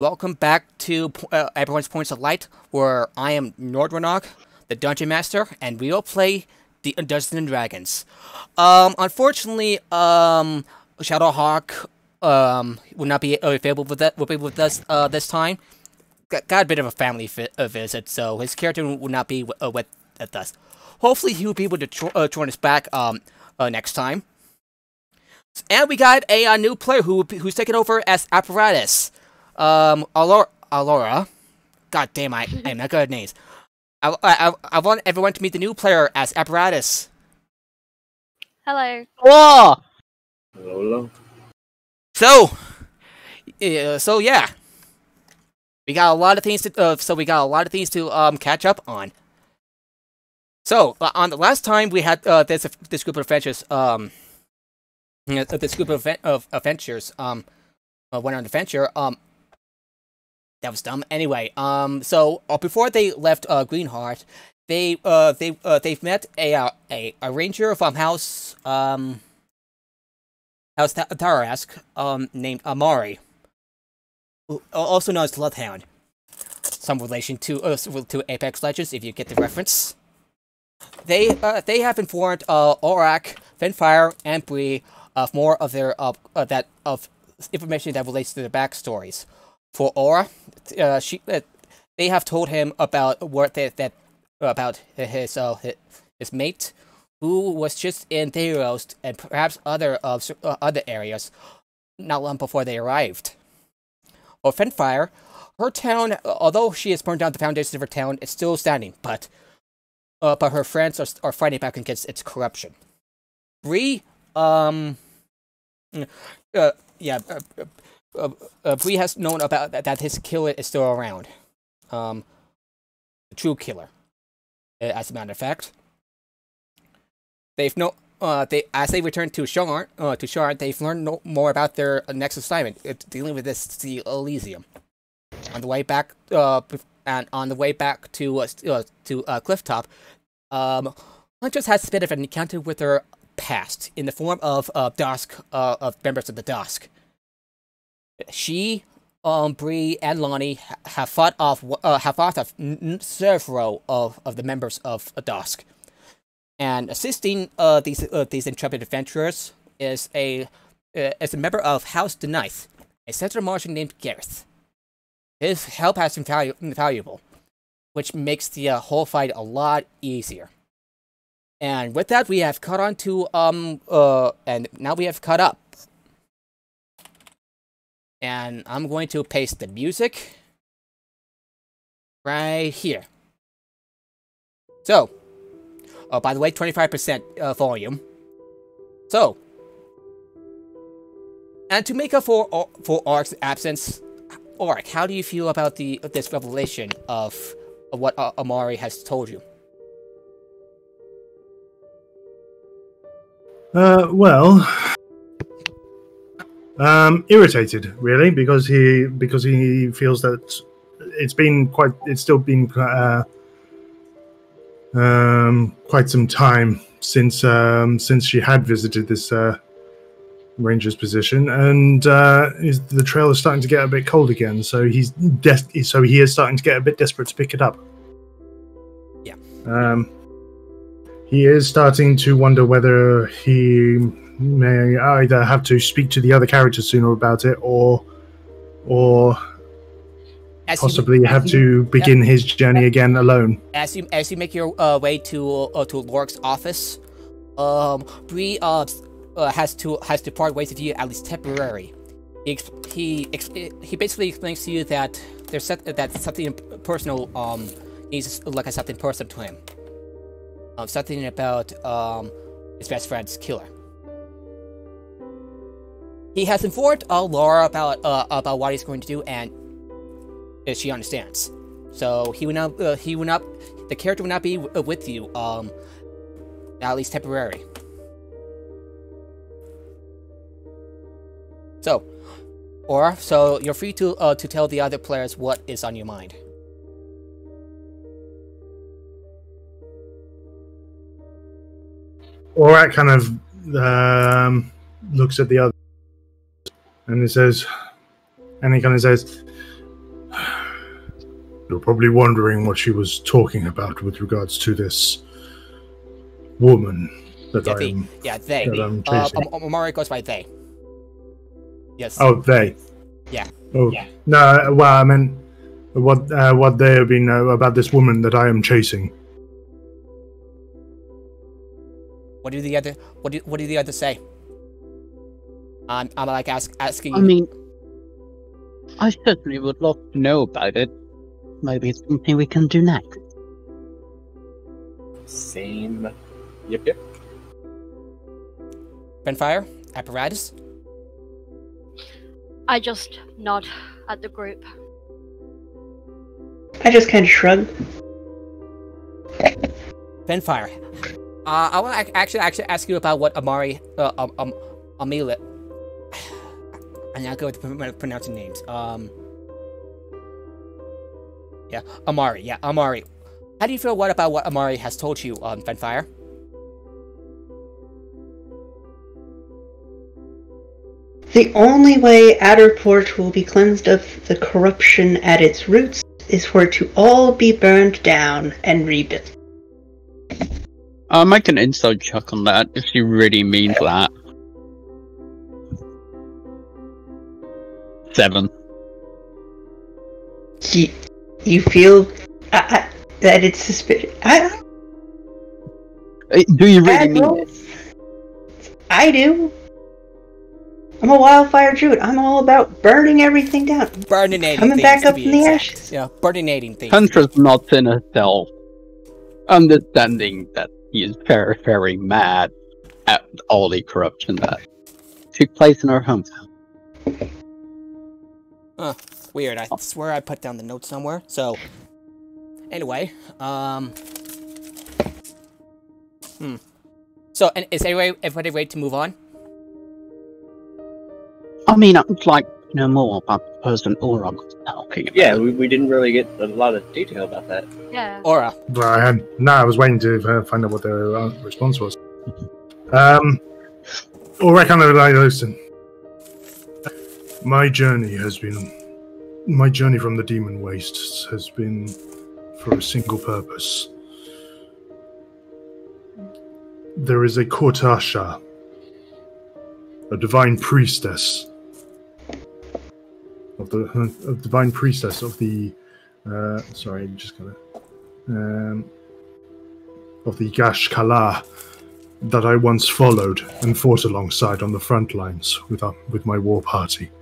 Welcome back to Everyone's Points of Light, where I am Nordranok, the Dungeon Master, and we will play the Dungeons and Dragons. Unfortunately, Shadowhawk will not be available will be with us this time. Got a bit of a family visit, so his character will not be with us. Hopefully, he will be able to join us back next time. And we got a new player who's taken over as Apparatus. Alora. God damn, I'm not good at names. I want everyone to meet the new player as Apparatus. Hello. Whoa! Hello. So yeah, we got a lot of things to catch up on. So on the last time we had this group of adventures went on an adventure. That was dumb. Anyway, so before they left Greenheart, they've met a ranger from House Tarask, named Amari, also known as Bloodhound. Some relation to Apex Legends, if you get the reference. They have informed Aurak, Finfire, and Bree of more of their information that relates to their backstories. For Aura, they have told him about about his mate, who was just in Theros and perhaps other areas not long before they arrived. Or Finfire, her town, although she has burned down the foundations of her town, is still standing, but her friends are fighting back against its corruption. Bree, Bree has known about that his killer is still around. The true killer. As a matter of fact, as they return to Shard, they've learned more about their next assignment, dealing with the Elysium. On the way back, to Clifftop, Huntress has a bit of an encounter with her past in the form of Dusk, of members of the Dusk. She, Bree, and Lonnie have fought off several of the members of Dusk, and assisting these intrepid adventurers is a member of House Denith, a Central Martian named Gareth. His help has been valuable, which makes the whole fight a lot easier. And with that, we have caught on to and now we have caught up. And I'm going to paste the music right here. So, by the way, 25% volume. So, and to make up for Auric's absence, Auric, how do you feel about this revelation of what Amari has told you? Irritated, really, because he feels that it's still been quite some time since she had visited this ranger's position, and the trail is starting to get a bit cold again. So he is starting to get a bit desperate to pick it up. Yeah. He is starting to wonder whether he may either have to speak to the other characters sooner about it, or possibly have to begin his journey again alone. As you make your way to Lorik's office, Bree has to part ways with you, at least temporary. He basically explains to you that that something personal needs something personal to him. Something about his best friend's killer. He has informed Laura about what he's going to do, and she understands. So the character will not be with you, at least temporary. So you're free to tell the other players what is on your mind. Aurak kind of looks at the other, and he kind of says, You're probably wondering what she was talking about with regards to this woman that Yeah, I'm they. that I'm chasing. Amari goes by they. Yes. Oh, they. Yeah. Oh, yeah. No. Well, I meant what they have been about this woman that I am chasing. What do the other say? I'm like asking. I mean, I certainly would love to know about it. Maybe it's something we can do next. Same. Yep. Benfire? Apparatus? I just nod at the group. I just kind of shrug. Benfire. I want to actually ask you about what Amari, Amelia. I'm not good with pronouncing names. Yeah, Amari. Yeah, Amari. How do you feel about what Amari has told you, Benfire? The only way Adderport will be cleansed of the corruption at its roots is for it to all be burned down and rebuilt. I'll make an inside check on that, if she really means that. 7. You feel that it's suspicious? Do you really mean it? I do. I'm a wildfire druid. I'm all about burning everything down. Burninating Coming things back to up be from the exact. ashes. Yeah, burninating things. Hunter's not in herself. Understanding that he is very, very mad at all the corruption that took place in our hometown. Weird. I swear I put down the note somewhere. So, anyway, So, and is everybody ready to move on? I mean, I'd like to know more about the person Aura was talking about. Yeah, we didn't really get a lot of detail about that. Yeah. Aura. Well, I was waiting to find out what their response was. Or I kind of like listen. My journey from the Demon Wastes has been for a single purpose. There is a Kortasha, a divine priestess of the of the Gash Kala that I once followed and fought alongside on the front lines with my war party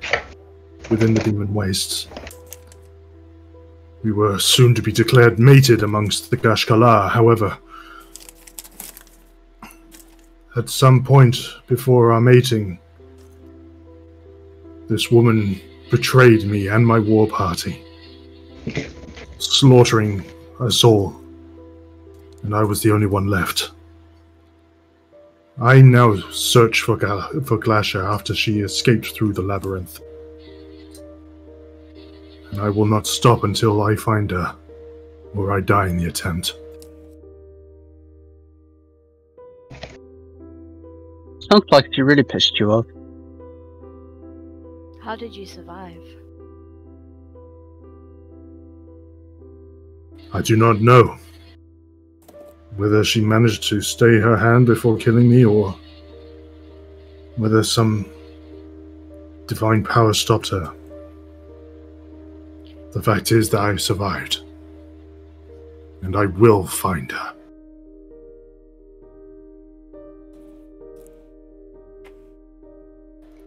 within the Demon Wastes. We were soon to be declared mated amongst the Gash Kala, however, at some point before our mating, this woman betrayed me and my war party, slaughtering us all, and I was the only one left. I now search for Glasha after she escaped through the labyrinth. And I will not stop until I find her, or I die in the attempt. Sounds like she really pissed you off. How did you survive? I do not know whether she managed to stay her hand before killing me, or whether some divine power stopped her. The fact is that I survived, and I will find her.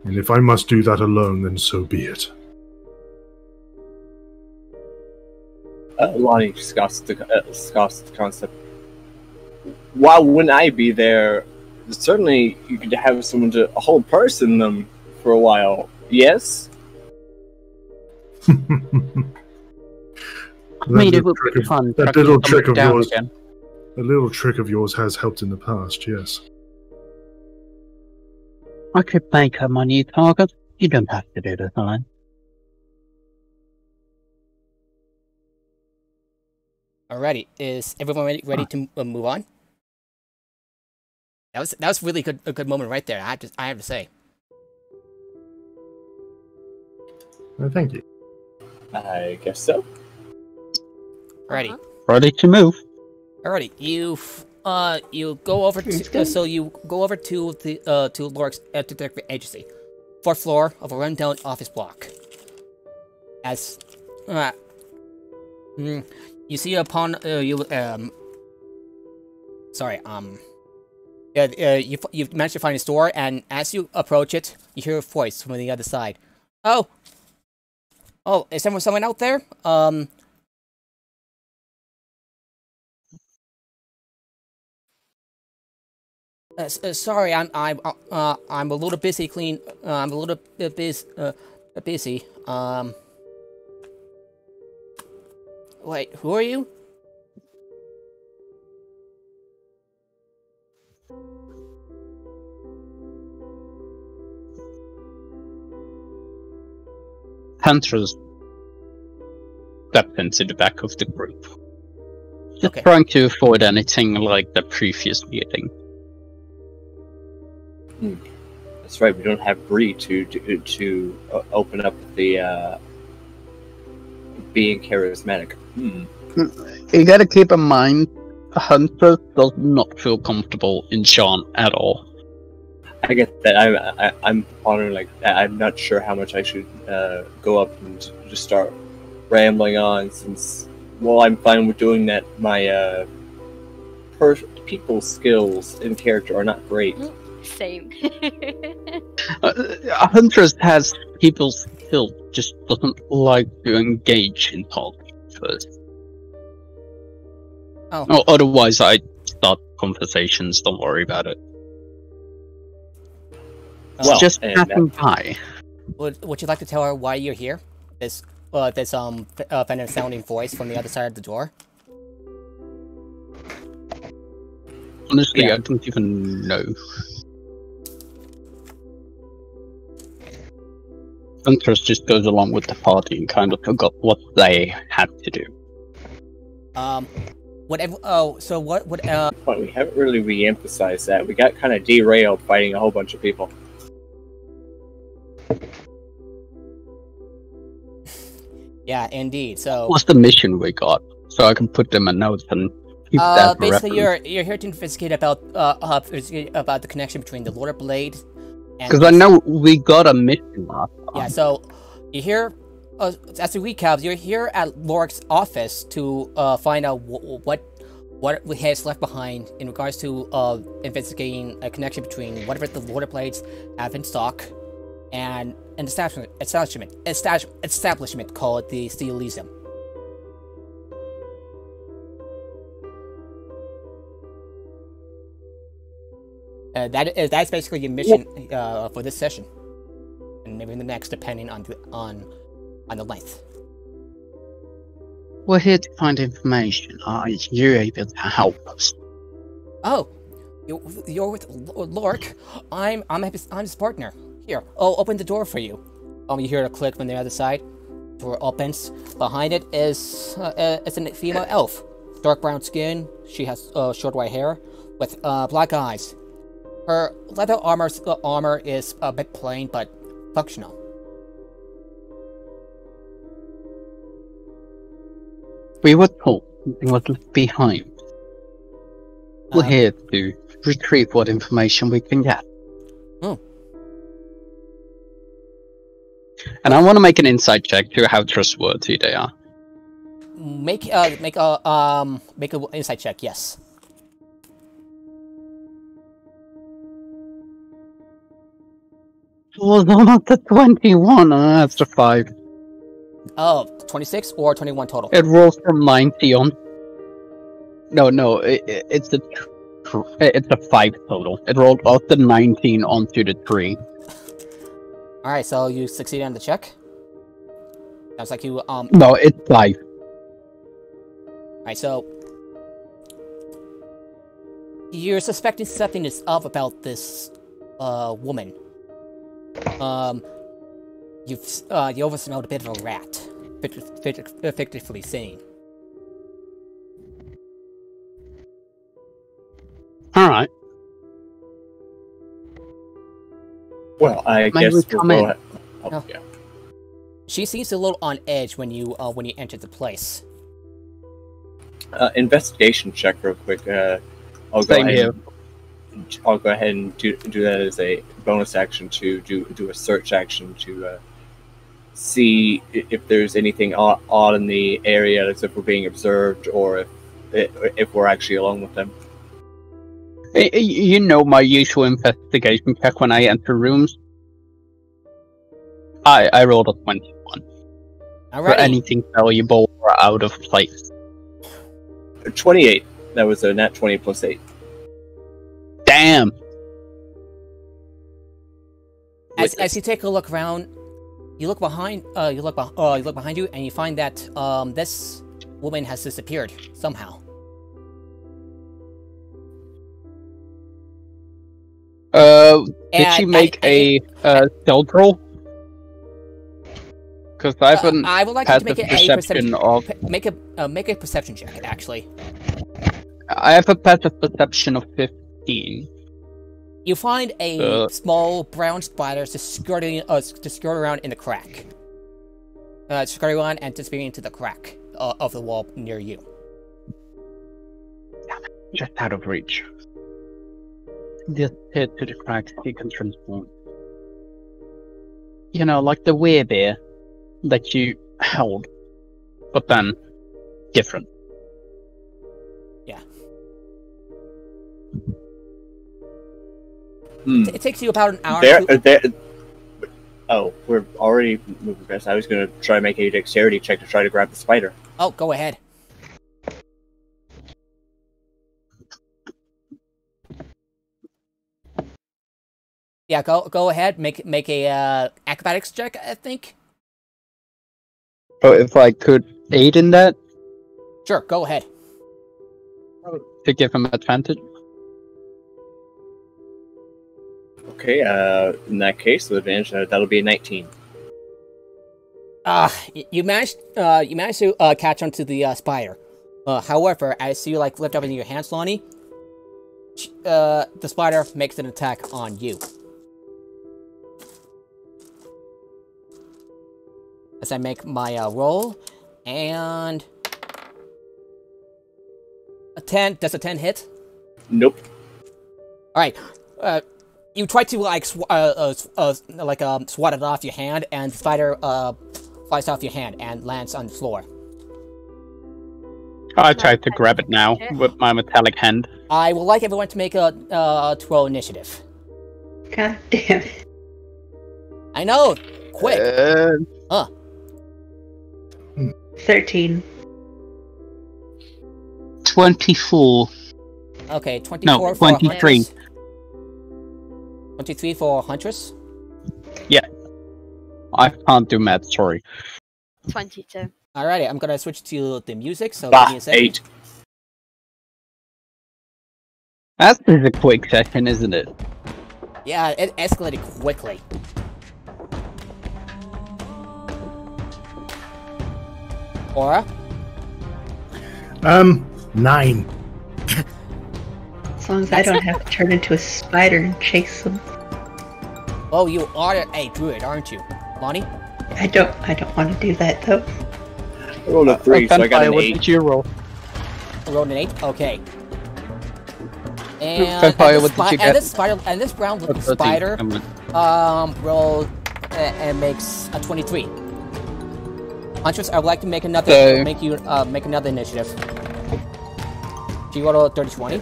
And if I must do that alone, then so be it. Lonnie scoffs the concept. Why wouldn't I be there? Certainly, you could have a whole person them for a while. Yes? I mean, it would be fun. That little trick of down yours. again. A little trick of yours has helped in the past, yes. I could make her my new target. You don't have to do this, Alan. Alrighty, is everyone ready to move on? That was really a good moment right there. I have to say. Thank you. I guess so. Alrighty. Ready to move. Alrighty, you go over Sounds to good. so you go over to the to Lorik's detective agency, fourth floor of a rundown office block. As you see upon you've managed to find a store, and as you approach it, you hear a voice from the other side. Oh, is someone out there? Sorry, I'm a little busy I'm a little bit busy. Wait, who are you? Huntress stepped into the back of the group. Just Okay. trying to avoid anything like the previous meeting. That's right. We don't have Bree to open up the being charismatic. You gotta keep in mind, Huntress does not feel comfortable in Sean at all. I get that. I'm pondering like I'm not sure how much I should go up and just start rambling on, since while I'm fine with doing that, my people skills in character are not great. Same. Huntress has people skills, just doesn't like to engage in talking first. Oh. Otherwise, I start conversations. Don't worry about it. Well, Just and passing by. Would you like to tell her why you're here? This feminine sounding voice from the other side of the door. Honestly, Yeah. I don't even know. Huntress just goes along with the party and kind of forgot what they had to do. Whatever. Oh, so what? But we haven't really re-emphasized that. We got kind of derailed fighting a whole bunch of people. Yeah, indeed. So. What's the mission we got? So I can put them a note and keep that for Basically, reference. you're here to investigate about the connection between the Lord of Blade and. Because I know we got a mission last time. Yeah, so you're here. As a recap, you're here at Lorik's office to find out what he has left behind in regards to investigating a connection between whatever the Lord of Blades have in stock and an establishment called the Steel Elysium. That's basically your mission for this session, and maybe the next, depending on the length. We're here to find information. Are you able to help us? Oh, you're with Lorik. I'm his partner. Here, I'll open the door for you. You hear a click from the other side. Door opens. Behind it is it's a female elf. Dark brown skin. She has short white hair with black eyes. Her leather armor is a bit plain but functional. We were told something was left behind. We're here to retrieve what information we can get. Oh. And I want to make an insight check to how trustworthy they are. Make a insight check. Yes. It was almost a 21, and that's a 5. Oh, 26 or 21 total. It rolls from 90 on. No, it's a 5 total. It rolled off the 19 onto the 3. All right, so you succeeded on the check. Sounds like you No, it's 5. Alright, so you're suspecting something is up about this woman. You oversmelled a bit of a rat, figuratively saying. Alright. Well, I May guess we we'll come go in? ahead. Oh, No. yeah. She seems a little on edge when you entered the place. Investigation check real quick. I'll go Same ahead. here. I'll go ahead and do that as a bonus action to do a search action to see if there's anything odd in the area, as if we're being observed or if we're actually alone with them. You know my usual investigation check when I enter rooms. I rolled a 21 for Alrighty. anything valuable or out of place. 28. That was a nat 20 plus 8. Damn. As you take a look around, you look behind. You look behind you, and you find that this woman has disappeared somehow. Did she make a stealth roll? Because I haven't I would like you had to make the it a perception of. make a perception check. Actually, I have a passive perception of 15. you find a small brown spider just skirting around in the crack. Skirting around and disappearing into the crack of the wall near you. Just out of reach. Just head to the crack, he can transform. You know, like the werebear that you held, but then different. Yeah. It takes you about an hour. Oh, we're already moving past. I was going to try to make a dexterity check to try to grab the spider. Oh, go ahead. Yeah, go ahead. Make a acrobatics check, I think. Oh, if I could aid in that Sure, go ahead. to give him advantage. Okay, in that case, with advantage, that'll be a 19. You managed to catch onto the spider. However, as you lift up in your hands, Lonnie, the spider makes an attack on you. As I make my roll, and a 10. Does a 10 hit? Nope. All right. You try to swat it off your hand, and the spider flies off your hand and lands on the floor. I tried to grab it now with my metallic hand. I would like everyone to make a twirl initiative. God damn it. I know, quick. 13. 24. Okay, 24 No, for 23. Huntress. 23 for Huntress. Yeah. I can't do math, sorry. 22. Alrighty, I'm gonna switch to the music, so give me a second. 8. That is a quick session, isn't it? Yeah, it escalated quickly. Aura? 9. As long as I don't have to turn into a spider and chase them. Oh, you are a druid, aren't you, Lonnie? I don't want to do that though. I rolled a 3, so I got an What 8. did you roll? Rolled an 8? Okay. And, Vampire, what did you get? And this brown looking 13. spider rolled and makes a 23. Huntress, I would like to make another make another initiative. Do you roll a 30-20?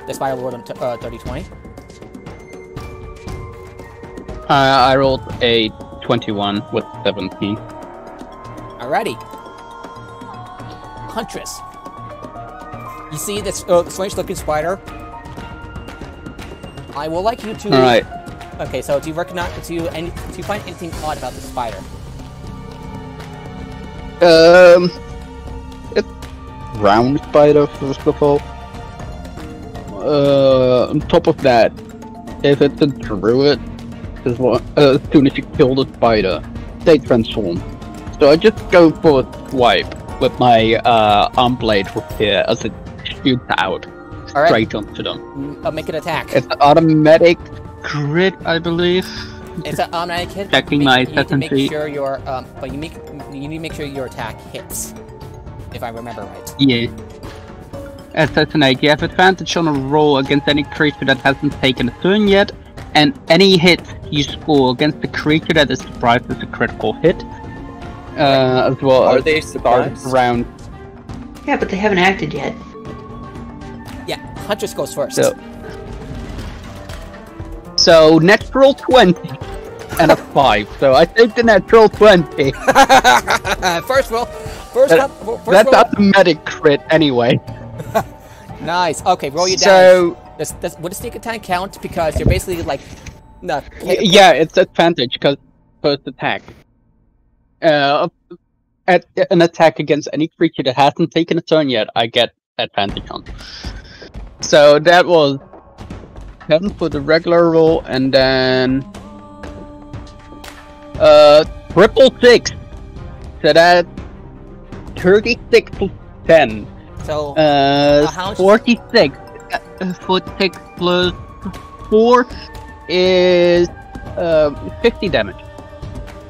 The spider rolled a 30-20. I rolled a 21 with 17. Alrighty. Huntress. You see this strange looking spider? I would like you to... Alright. Okay, so do you find anything odd about the spider? It's round spider, first of all. On top of that, if it's a druid, as soon as you kill the spider, they transform. So I just go for a swipe with my arm blade here as it shoots out straight onto them. Make an attack. It's an automatic crit, I believe. It's an automatic hit. Checking my You need to make certainty. sure your you need to make sure your attack hits. if I remember right. Yeah. Assassinate. You have advantage on a roll against any creature that hasn't taken a turn yet, and any hit you score against the creature that is surprised is a critical hit. As well Are as they start surprised? round. Yeah, but they haven't acted yet. Yeah, Huntress goes first. So natural 20 and a 5. So I take the natural 20. First roll. First That's roll. automatic crit anyway. Nice. Okay, roll your So damage. Would a sneak attack count? Because you're basically like... No. yeah, it's advantage because first attack. At an attack against any creature that hasn't taken a turn yet, I get advantage on. So that was 10 for the regular roll, and then triple 6. So that's 36 plus 10. So, how much- 46. 46 plus 4 is 50 damage.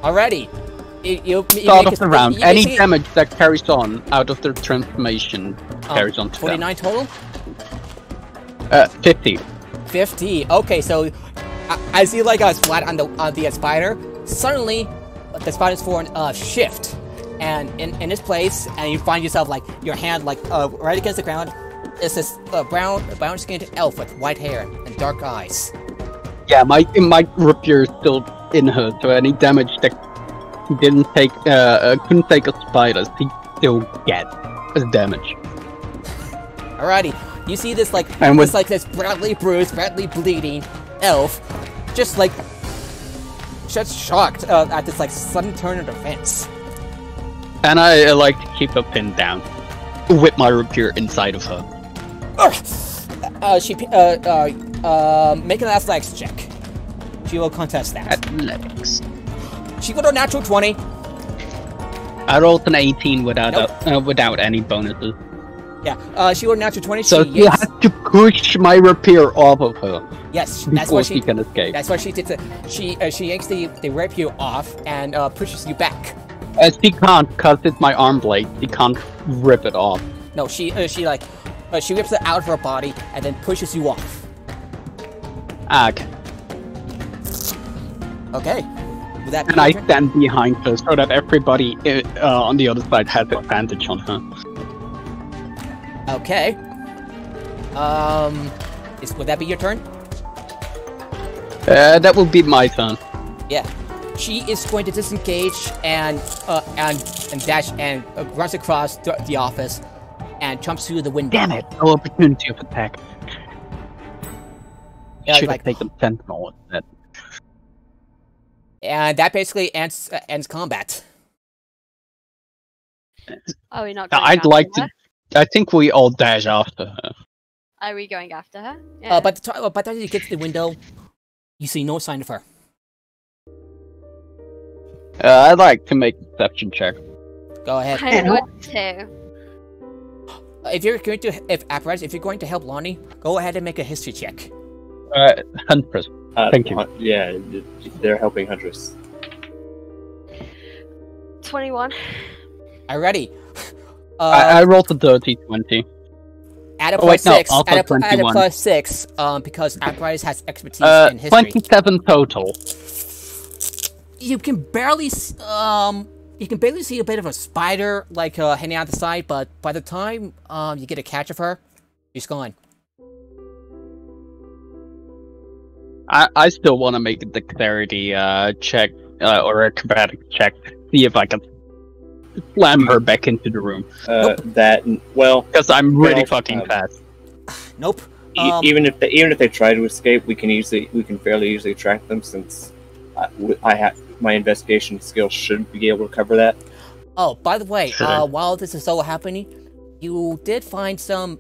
already. You Start make of the round. Any damage that carries on out of the transformation carries on to 29 total? them. 50. 50. Okay, so I see like a splat on the spider. Suddenly, the spider's form shift, and in its place, and you find yourself like your hand like right against the ground. It's this brown-skinned elf with white hair and dark eyes. Yeah, my rapier is still in her, so any damage that he didn't take, couldn't take a spider, he still get as damage. Alrighty, you see this like And with- this badly bruised, badly bleeding elf, just shocked at this like sudden turn of events. And I like to keep her pinned down with my rapier inside of her. Make an athletics check. She will contest that. Athletics. She got a natural 20. I rolled an 18 without Nope. without any bonuses. Yeah, she got a natural 20. So she you have to push my rapier off of her yes, that's before what she can escape. That's what she did. She yanks the rapier off and pushes you back. She can't, cause it's my arm blade. She can't rip it off. No, she rips it out of her body and then pushes you off. Okay. Okay. Would that be And I your turn? stand behind her so that everybody on the other side has advantage on her. Okay. Would that be your turn? That will be my turn. Yeah. She is going to disengage and dash and runs across the office and jumps through the window. Damn it! No opportunity of attack. Yeah, Should like- have taken Sentinel instead. And that basically ends combat. Are we not Now, going I'd after like her? to. I think we all dash after her. Are we going after her? Yeah. By the time you get to the window, you see no sign of her. I'd like to make a deception check. Go ahead. I And would too. If you're going to help Lonnie, go ahead and make a history check. 100%. Thank you. Yeah, they're helping Huntress. 21. Alrighty. I rolled a dirty 20. Add a Oh, wait, plus no, 6. also Add a 21. plus 6. Because Apparatus has expertise in history. 27 total. You can barely see a bit of a spider like hanging out the side, but by the time you get a catch of her, she's gone. I still want to make a dexterity check or acrobatic check to see if I can slam her back into the room. Because I'm really Well, fucking fast. Nope. Even if they try to escape, we can fairly easily track them since I have my investigation skills should be able to cover that. Oh, by the way, Sure. while this is all happening, you did find some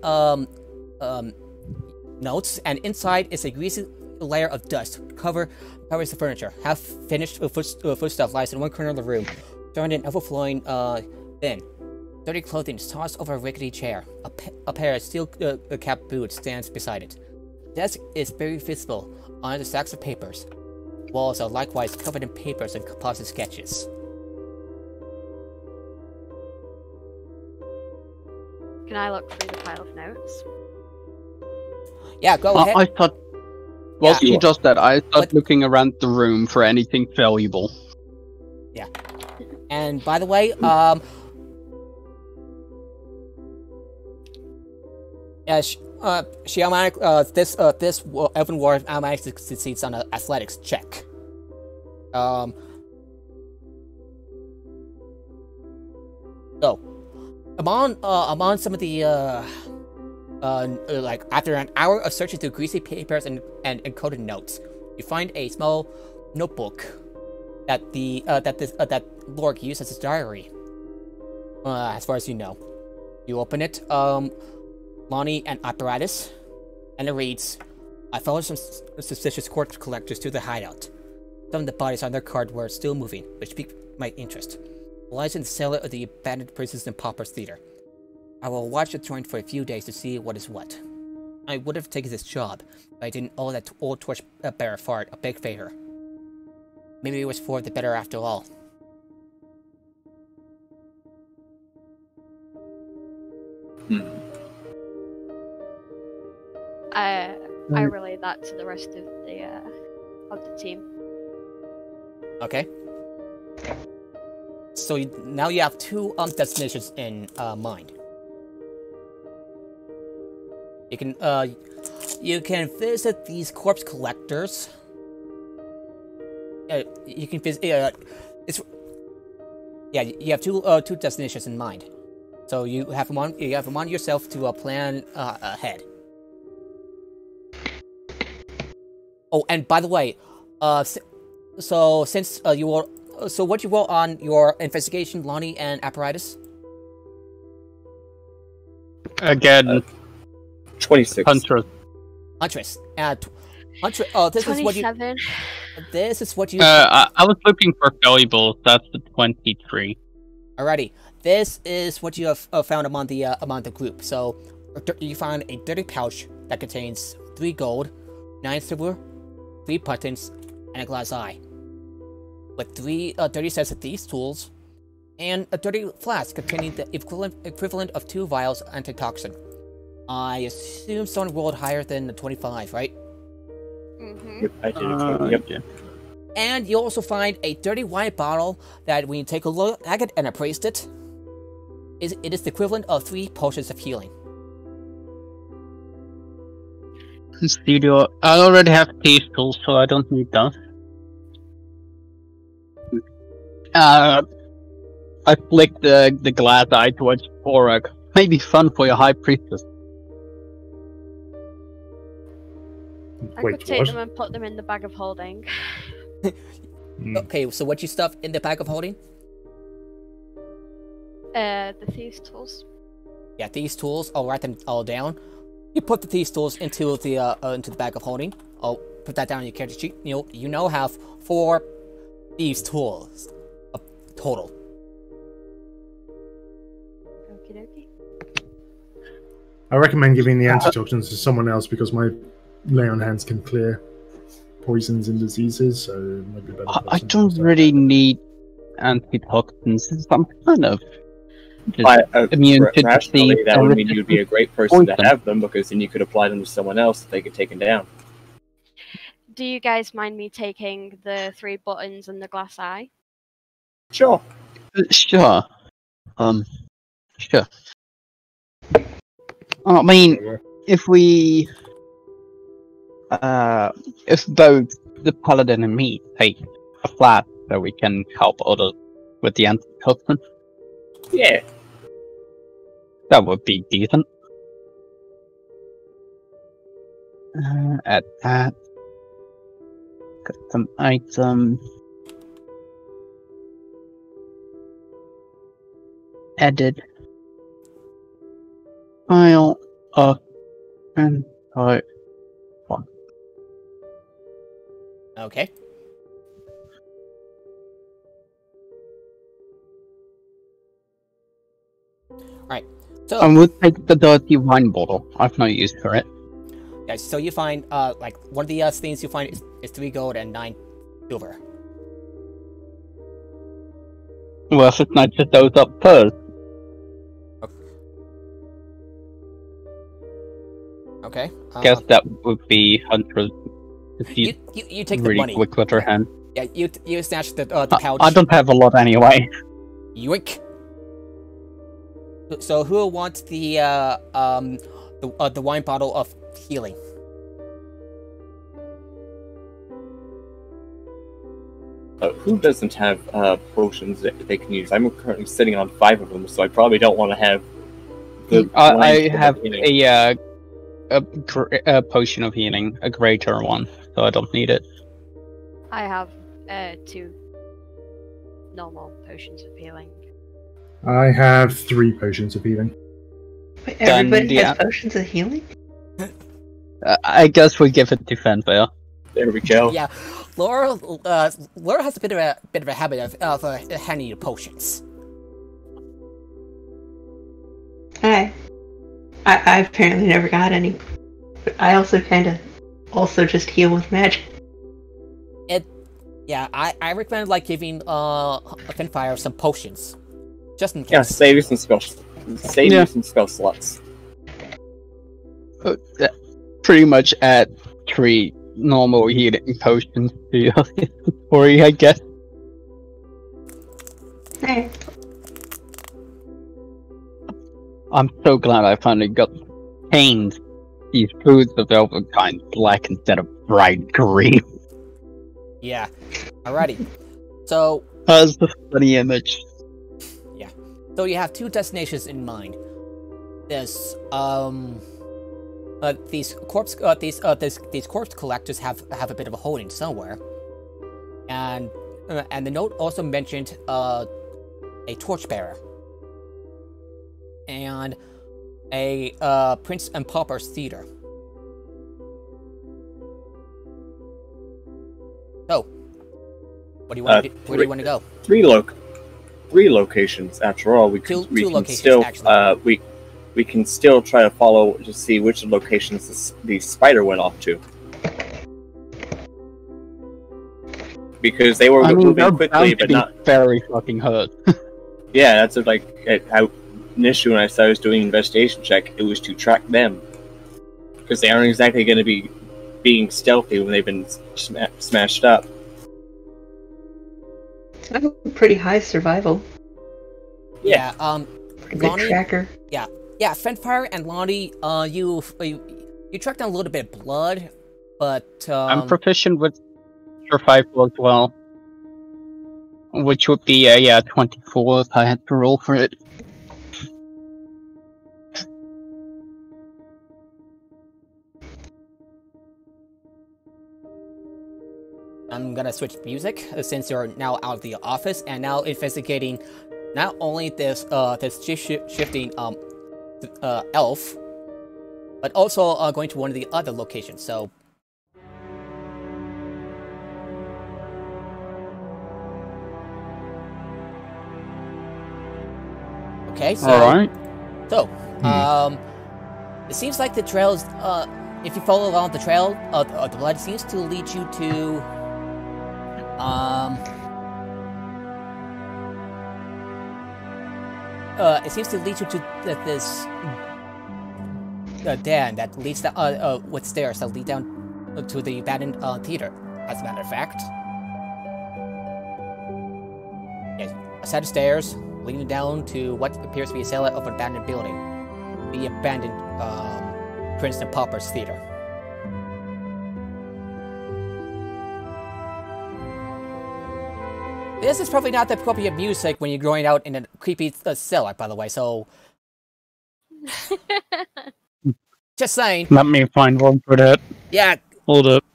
notes, and inside is a greasy layer of dust covers the furniture. Half finished foodstuff lies in one corner of the room, turned in overflowing bin. Dirty clothing is tossed over a rickety chair. A pair of steel-capped boots stands beside it. The desk is very visible on the stacks of papers. Walls are likewise covered in papers and composite sketches. Can I look through the pile of notes? Yeah, go ahead. I thought. While Yeah. she does that, I start What- looking around the room for anything valuable. And by the way, yeah, she automatic this Elven Ward automatically succeeds on an athletics check. So, among some of the like after an hour of searching through greasy papers and encoded notes, you find a small notebook that that Lorg used as his diary. As far as you know, you open it, Lonnie and Apparatus, and it reads, "I followed some suspicious corpse collectors to the hideout. Some of the bodies on their card were still moving, which piqued my interest. It lies in the cellar of the abandoned Princes and Paupers Theater. I will watch the joint for a few days to see what is what. I would have taken this job, but I didn't owe that old torch bearer fart a big favor. Maybe it was for the better after all." I relay that to the rest of the team. Okay. So now you have two destinations in mind. You can visit these corpse collectors. You can visit. You have two destinations in mind. So you have them on yourself to plan ahead. Oh, and by the way, so since you were, so what you roll on your investigation, Lonnie and Apparatus? Again, 26. Huntress. Huntress. This is what you. 27. This is what you. I was looking for valuables. That's the 23. Alrighty. This is what you have found among the group. So you find a dirty pouch that contains 3 gold, 9 silver, 3 buttons, and a glass eye, with 3 dirty sets of these tools, and a dirty flask containing the equivalent of 2 vials of antitoxin. I assume someone rolled higher than the 25, right? Mm-hmm. Yep, I did it. Yep. Yeah. And you also find a dirty wine bottle that, when you take a look at it and appraised it, it is the equivalent of 3 potions of healing. Studio. I already have these tools, so I don't need those. I flick the glass eye towards Borak. Maybe fun for your high priestess. I Wait, could take what? them and put them in the bag of holding. Okay, so what you stuff in the bag of holding? The thieves' tools. Yeah, these tools. I'll write them all down. You put these tools into the bag of holding. I'll put that down on your character sheet. You now have 4 these tools total. Okie dokie. I recommend giving the antitoxins to someone else because my lay on hands can clear poisons and diseases, so it might be better. I don't really need antitoxins. I'm kind of immune to Rationally, disease. that would mean you'd be a great person to poison. have them, because then you could apply them to someone else that they could take them down. Do you guys mind me taking the 3 buttons and the glass eye? Sure. Sure. Sure. I mean, if we, if both the paladin and me take a flat, so we can help others with the antitoxin, Yeah. that would be decent. Add that. Got some items. Edit. File of and type 1. Okay. Alright. So I would take the dirty wine bottle. I've no use for it. yeah, so you find like one of the things you find is 3 gold and 9 silver. Well, if it's not just those up first. Okay. Guess that would be 100. If you take the really money. quick with her hand. Yeah, you snatch the pouch. I don't have a lot anyway. Yoink. So who wants the wine bottle of healing? Who doesn't have potions that they can use? I'm currently sitting on 5 of them, so I probably don't want to have the. I have a potion of healing, a greater one, so I don't need it. I have 2 normal potions of healing. I have 3 potions of healing. Wait, everybody yeah. has potions of healing? I guess we give it to Fanfare. There we go. Yeah, Laura has a bit of a habit of handing you potions. I apparently never got any. But I also also just heal with magic. Yeah, I recommend like giving Finfire some potions, just in case. Yeah, save you some spells. Save you some spell slots. Pretty much add 3 normal healing potions to your story, I guess. Hey. I'm so glad I finally got painted these boots of Elvenkind black instead of bright green. Yeah. Alrighty. So. That's a funny image. Yeah. So you have 2 destinations in mind. There's these corpse collectors have a bit of a holding somewhere, and the note also mentioned a torchbearer and a Prince and Pauper's Theater. So, what do you want to do? Where do you want to go? 3 locations after all. We can still actually. we can still try to follow to see which locations the spider went off to, because they were moving quickly, but not very fucking hurt. Yeah, that's initially when I started doing an investigation check, it was to track them, because they aren't exactly going to be being stealthy when they've been smashed up. I have a pretty high survival. Yeah. Pretty good tracker. Yeah, Finfire and Lonnie, you tracked down a little bit of blood, but I'm proficient with survival as well, which would be 24 if I had to roll for it. I'm gonna switch music since you're now out of the office and now investigating not only this shifting elf, but also going to one of the other locations. So, okay, so all right. So, it seems like the trail is if you follow along the trail, the blood seems to lead you to it seems to lead you to this den that leads down, with stairs that lead down to the abandoned theater, as a matter of fact. Yes, a set of stairs leading down to what appears to be a cellar of an abandoned building. The abandoned Prince and Pauper's Theater. This is probably not the appropriate music when you're going out in a creepy cellar, by the way, so... Just saying. Let me find one for that. Yeah. Hold up.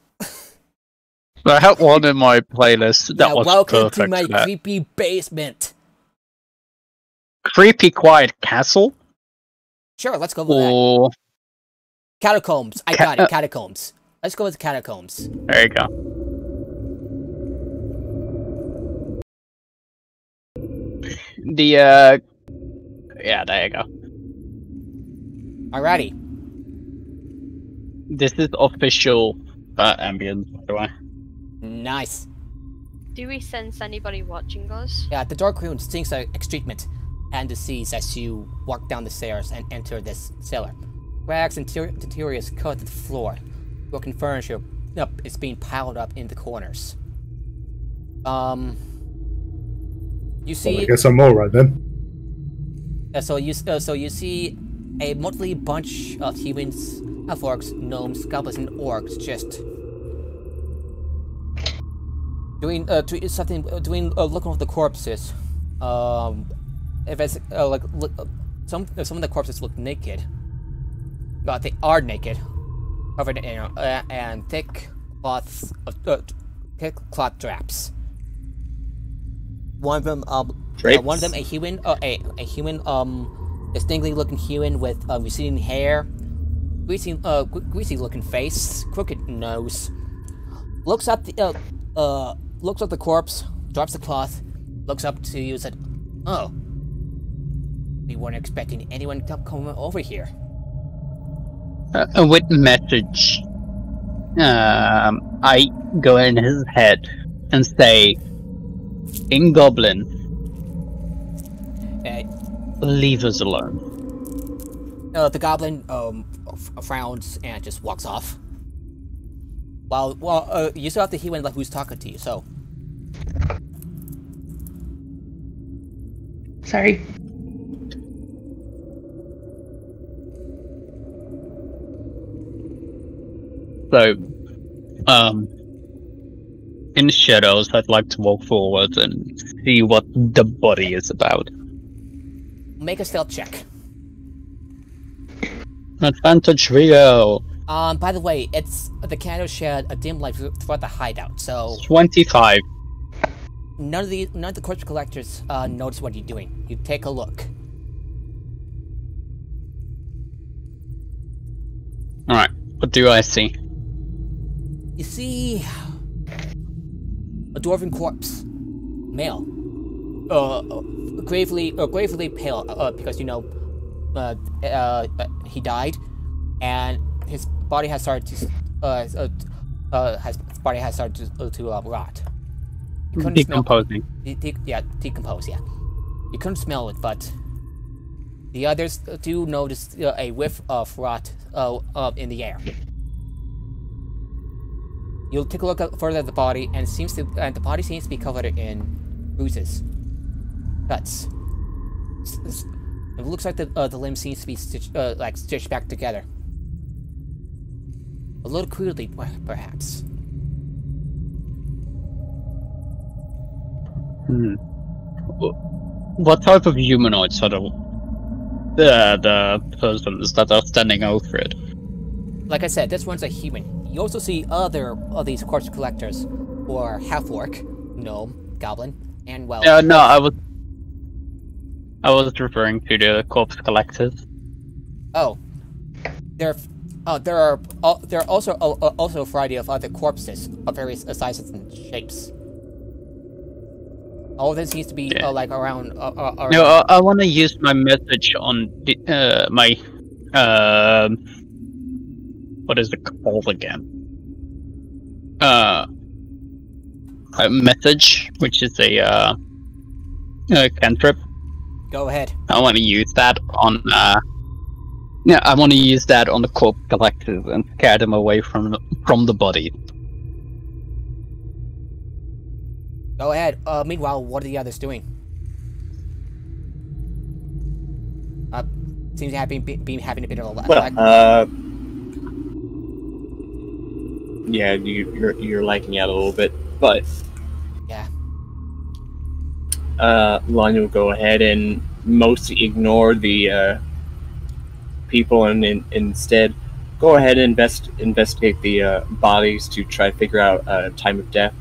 I have one in my playlist that was welcome perfect to my creepy basement. Creepy Quiet Castle? Sure, let's go with or... that. Catacombs. I got it, catacombs. Let's go with catacombs. There you go. Yeah, there you go. Alrighty. This is official ambience, by the way. Nice. Do we sense anybody watching us? Yeah, the dark rune sings an excitement and disease as you walk down the stairs and enter this cellar. Rags and detritus covered the floor. Broken furniture is being piled up in the corners. You see. Well, I guess I'm all right then. So you see a motley bunch of humans, half-orcs, gnomes, goblins, and orcs just doing looking over the corpses. If it's some of the corpses look naked, but they are naked, covered in and thick cloth drapes. One of them a human, distinctly looking human with receding hair, greasy looking face, crooked nose. Looks at the corpse, drops the cloth, looks up to you and said, "Oh, we weren't expecting anyone to come over here." With message, I go in his head and say, in Goblin, leave us alone. The goblin frowns and just walks off. While you still have the human who's talking to you. So, Sorry. So, in the shadows, I'd like to walk forward and see what the body is about. make a stealth check. Advantage Rio. By the way, the candle shed a dim light throughout the hideout, so 25. none of the corpse collectors notice what you're doing. You take a look. Alright, what do I see? You see a dwarven corpse, male, gravely pale, because he died, and his body has started to rot. You couldn't Decomposing. Decompose. Yeah, you couldn't smell it, but the others do notice a whiff of rot in the air. You'll take a look further at the body, and the body seems to be covered in bruises, cuts. It looks like the limb seems to be stitched back together. A little crudely, perhaps. What type of humanoids are the persons that are standing over it? Like I said, this one's a human. You also see other of these corpse collectors, or half-orc, gnome, goblin, and well. No, I was referring to the corpse collectors. Oh, there are also a variety of other corpses of various sizes and shapes. All of this seems to be around. No, I want to use my message on my what is it called again? A message, which is a cantrip. Go ahead. I want to use that on. I want to use that on the corpse collectors and scare them away from the body. Go ahead. Meanwhile, what are the others doing? Seems to have been having a bit of a lag. Yeah, you're lagging out a little bit, but yeah. Lonnie will go ahead and mostly ignore the people and instead go ahead and investigate the bodies to try to figure out time of death,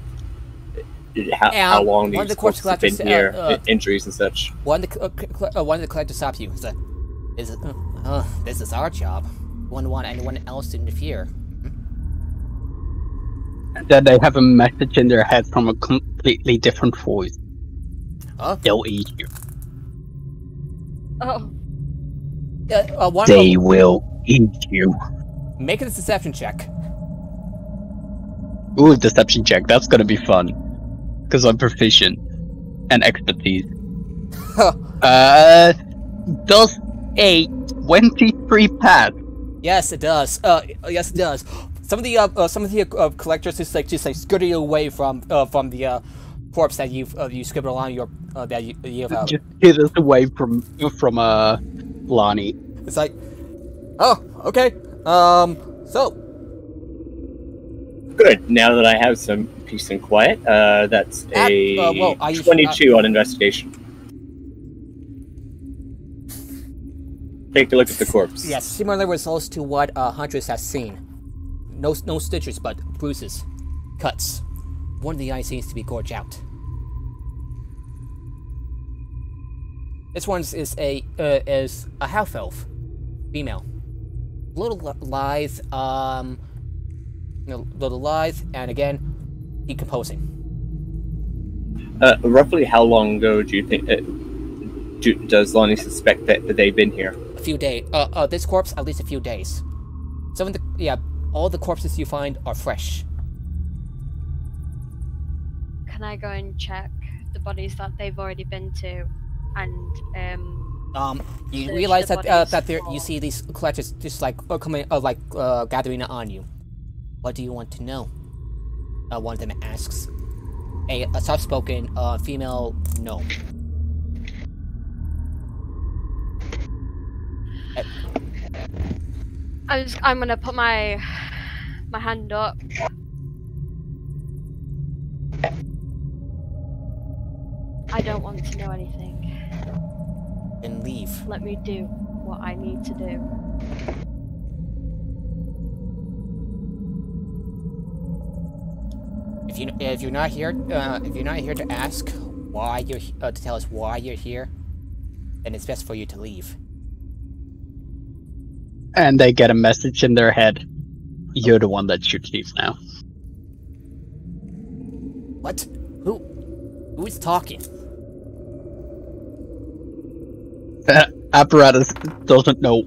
how long these corpses have been here, injuries and such. One of the collectors stop you. This is our job. We wouldn't want anyone else to interfere. That they have a message in their head from a completely different voice. Huh? They'll eat you. Oh. They will eat you. Make a deception check. Ooh, deception check. That's gonna be fun. Because I'm proficient. And expertise. Does a 23 pass? Yes, it does. Yes, it does. Some of the collectors just like scooting away from the corpse that you scribbled on your that you've Just get us away from Lonnie. It's like, oh, okay. So Good. Now that I have some peace and quiet, that's a 22 on investigation. Take a look at the corpse. yes, similar results to what Huntress has seen. No stitches, but bruises, cuts. One of the eyes seems to be gorged out. This one is a half elf, female, little lithe, little lithe, and again, decomposing. Roughly how long ago do you think does Lonnie suspect that they've been here? A few days. This corpse, at least a few days. Some of the all the corpses you find are fresh. Can I go and check the bodies that they've already been to, and You search realize the that bodies that there you for- see these collectors just like coming gathering on you. What do you want to know? One of them asks. A soft-spoken female gnome. I'm gonna put my hand up. I don't want to know anything. And leave. Let me do what I need to do. If you're not here to ask why you're to tell us why you're here, then it's best for you to leave. And they get a message in their head. You're the one that should leave now. What? Who is talking? Apparatus doesn't know,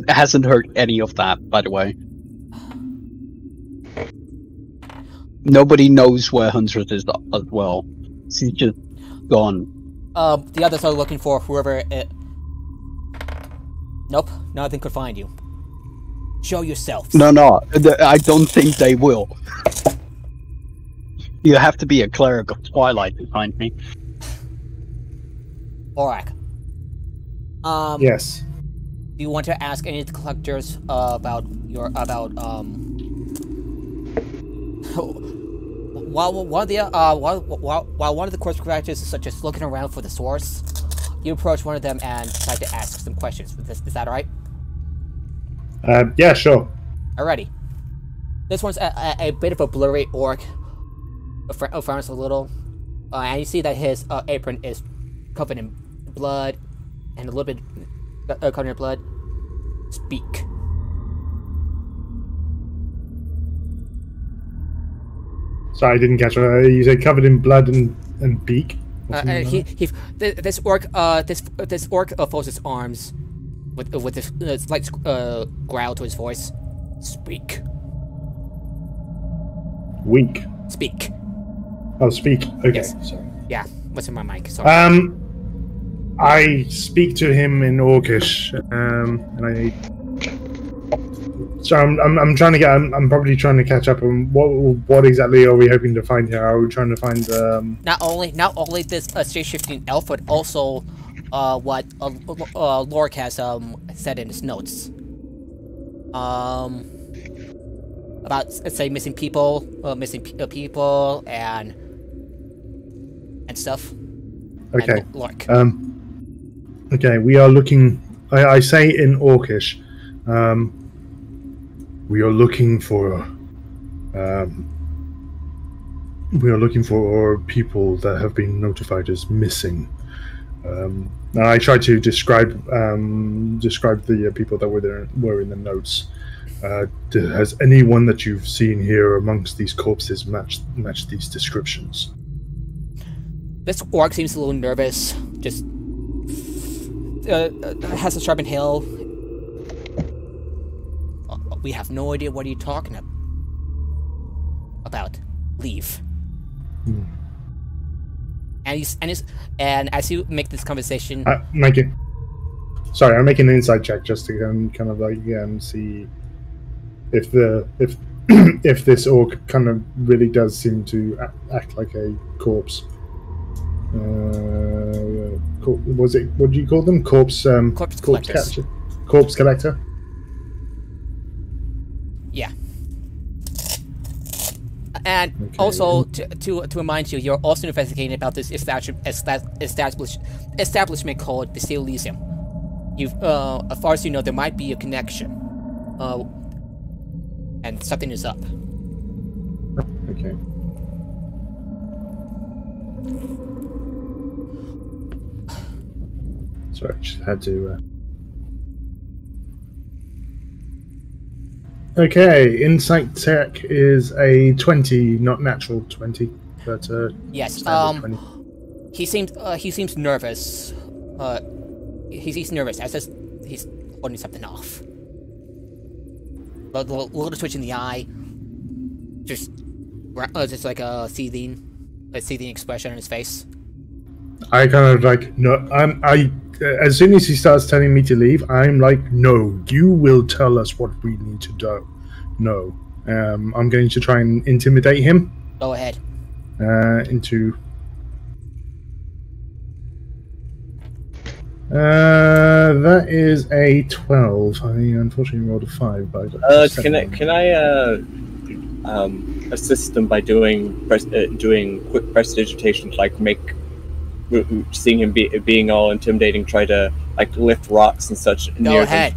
hasn't heard any of that, by the way. Nobody knows where Huntress is as well. She's just gone. The others are looking for whoever Nope, nothing could find you. Show yourselves. No, I don't think they will. You have to be a cleric of Twilight to find me. Orak. Yes. Do you want to ask any of the collectors about while one of the corpse collectors is such as looking around for the source, you approach one of them and try to ask some questions. Is that alright? Yeah, sure. Alrighty. This one's a bit of a blurry orc. Frowns a little, and you see that his apron is covered in blood, and a little bit covered in blood. Speak. Sorry, I didn't catch what you said. Covered in blood and beak. Or something like that? This orc folds his arms with this slight growl to his voice. Speak. Wink. Speak. Oh, speak. Okay, Yes. sorry. Yeah. What's in my mic? Sorry. I speak to him in Orcish, and I. So I'm trying to get. I'm probably trying to catch up on what exactly are we hoping to find here? Are we trying to find? Not only this shape-shifting elf, but also what Lorik has said in his notes. About say missing people, people and stuff. Okay. And Lorik. Okay, we are looking. I say in Orcish. We are looking for. We are looking for people that have been notified as missing. Now I tried to describe the people that were in the notes. Has anyone that you've seen here amongst these corpses matched these descriptions? This orc seems a little nervous. Just has a sharp inhale. We have no idea what you're talking about. Leave. And as you make this conversation, Thank you. Sorry, I'm making an insight check just to kind of like see if if this orc kind of really does seem to act like a corpse. Was it? What do you call them? Corpse collectors. Corpse collector. Yeah. And Okay. also, to remind you, you're also investigating about this establishment called the Steel Elysium. As far as you know, there might be a connection. And something is up. Okay. Sorry, I just had to. Okay, insight check is a 20, not natural 20, but Yes. standard 20. He seems nervous. He's nervous. As if he's holding something off. A little twitch in the eye. Just like a seething expression on his face. I kind of like no. As soon as he starts telling me to leave, I'm like, no, you will tell us what we need to do. No, I'm going to try and intimidate him. Go ahead. That is a 12. I unfortunately rolled a 5, but I got a 7. Can I assist them by doing quick prestidigitation, like seeing him being all intimidating, try to like lift rocks and such. Go ahead.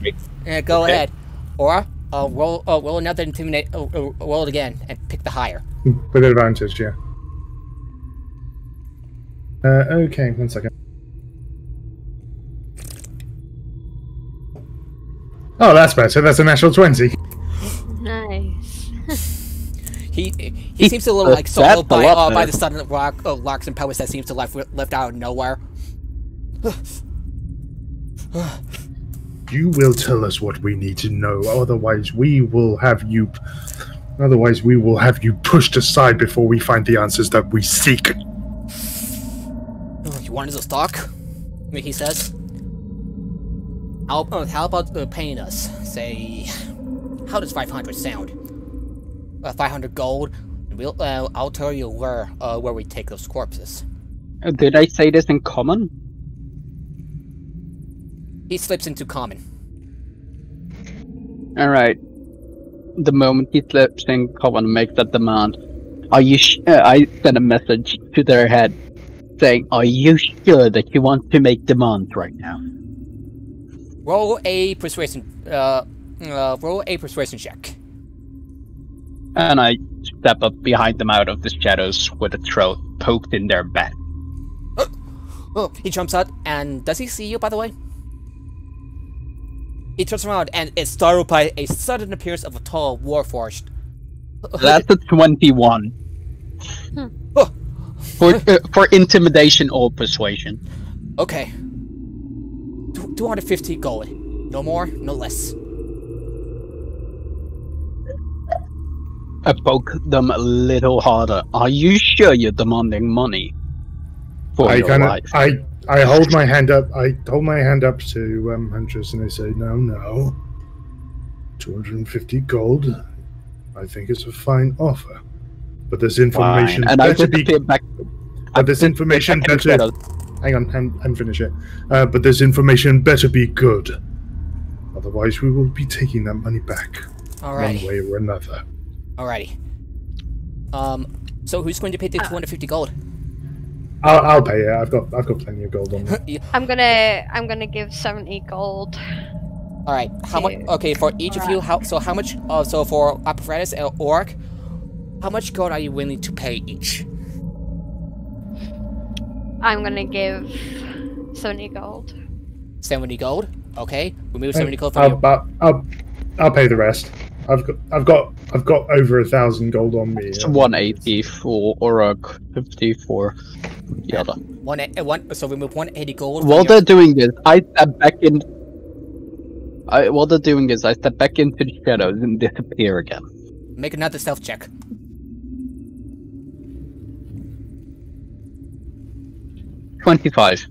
Go Okay. ahead. Or roll another intimidate. Roll it again and pick the higher. With advantage, yeah. Okay, 1 second. Oh, that's better. That's a natural 20. Nice. He seems a little like solo by the sudden rocks and powers that seems to left out of nowhere. You will tell us what we need to know, otherwise we will have you pushed aside before we find the answers that we seek. You want us to stalk? He says. How about paying us? Say, how does 500 sound? 500 gold. I'll tell you where we take those corpses. Did I say this in common? He slips into common. Alright. The moment he slips in common and makes that demand, I send a message to their head saying, are you sure that you want to make demands right now? Roll a persuasion check. And I step up behind them out of the shadows with a throat poked in their back. Oh, he jumps out, and does he see you, by the way? He turns around and is startled by a sudden appearance of a tall warforged. That's a 21. Oh. For intimidation or persuasion. Okay. 250 gold. No more, no less. I poke them a little harder. Are you sure you're demanding money for your life? I hold my hand up. I hold my hand up to Huntress, and I say, "No, 250 gold. I think it's a fine offer, but this information better be. But this information better. Hang on, and finish it. But this information better be good. Otherwise, we will be taking that money back, Alrighty. one way or another." Alrighty. So who's going to pay the 250 gold? I'll pay it. I've got plenty of gold on me. I'm gonna give 70 gold. All right. How much? Okay, for each of you, how much? So for Apparatus and Orc, how much gold are you willing to pay each? I'm gonna give 70 gold. 70 gold. Okay, remove 70 gold from you. I'll pay the rest. I've got over 1,000 gold on me. It's 180 for Orc, 50 for the other. So remove 180 gold. While they're doing this, I step back in. While they're doing this, I step back into the shadows and disappear again. Make another stealth check. 25.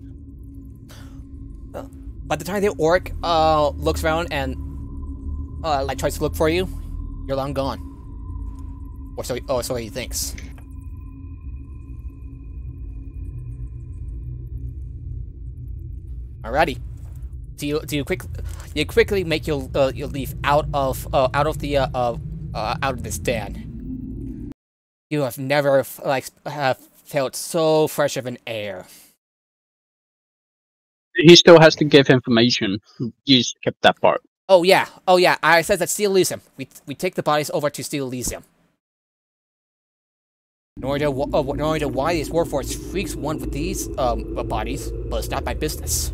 By the time the orc looks around and like tries to look for you, you're long gone. Or so he thinks. Alrighty. Do you quickly make your leave out of this den. You have never have felt so fresh of an air. He still has to give information. You skipped that part. Oh yeah. I said that Steel Elysium. We take the bodies over to Steel Elysium. No idea why these Warforged freaks want with these bodies, but it's not my business.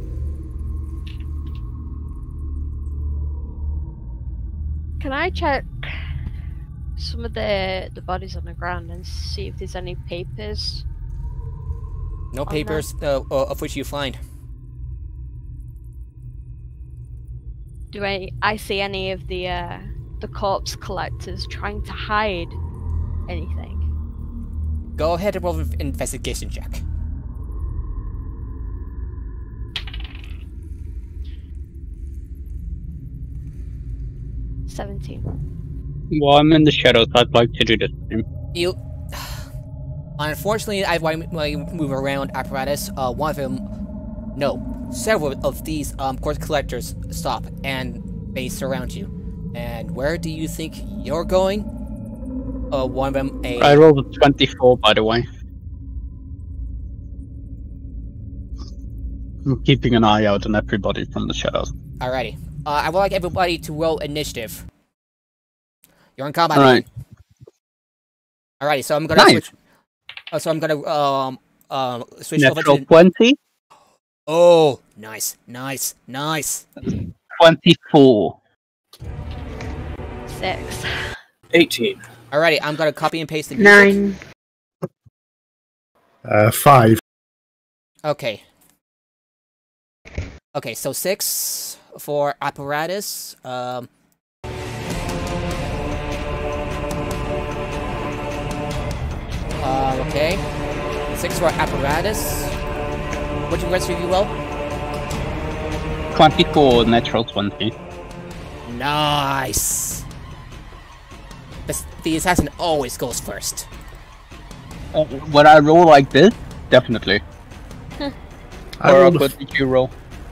Can I check some of the bodies on the ground and see if there's any papers? No papers of which you find. Do I see any of the corpse collectors trying to hide anything? Go ahead and roll an investigation check. Well, I'm in the shadows. I'd like to do the same. You... Unfortunately, while you move around apparatus, one of them... No, several of these corpse collectors stop and they surround you. And where do you think you're going? One of them I rolled a 24, by the way. I'm keeping an eye out on everybody from the shadows. Alrighty. I would like everybody to roll initiative. You're in combat. Alright. Alrighty, so I'm gonna switch. So I'm gonna switch Natural over to 20. Oh, nice. 24. 6. 18. Alrighty, I'm gonna copy and paste the 9. 5. Okay. Okay, so 6 for apparatus. Okay. 6 for apparatus. What did you rest of you roll? 24, natural 20. Nice. The assassin always goes first. When I roll like this, definitely. What did you roll?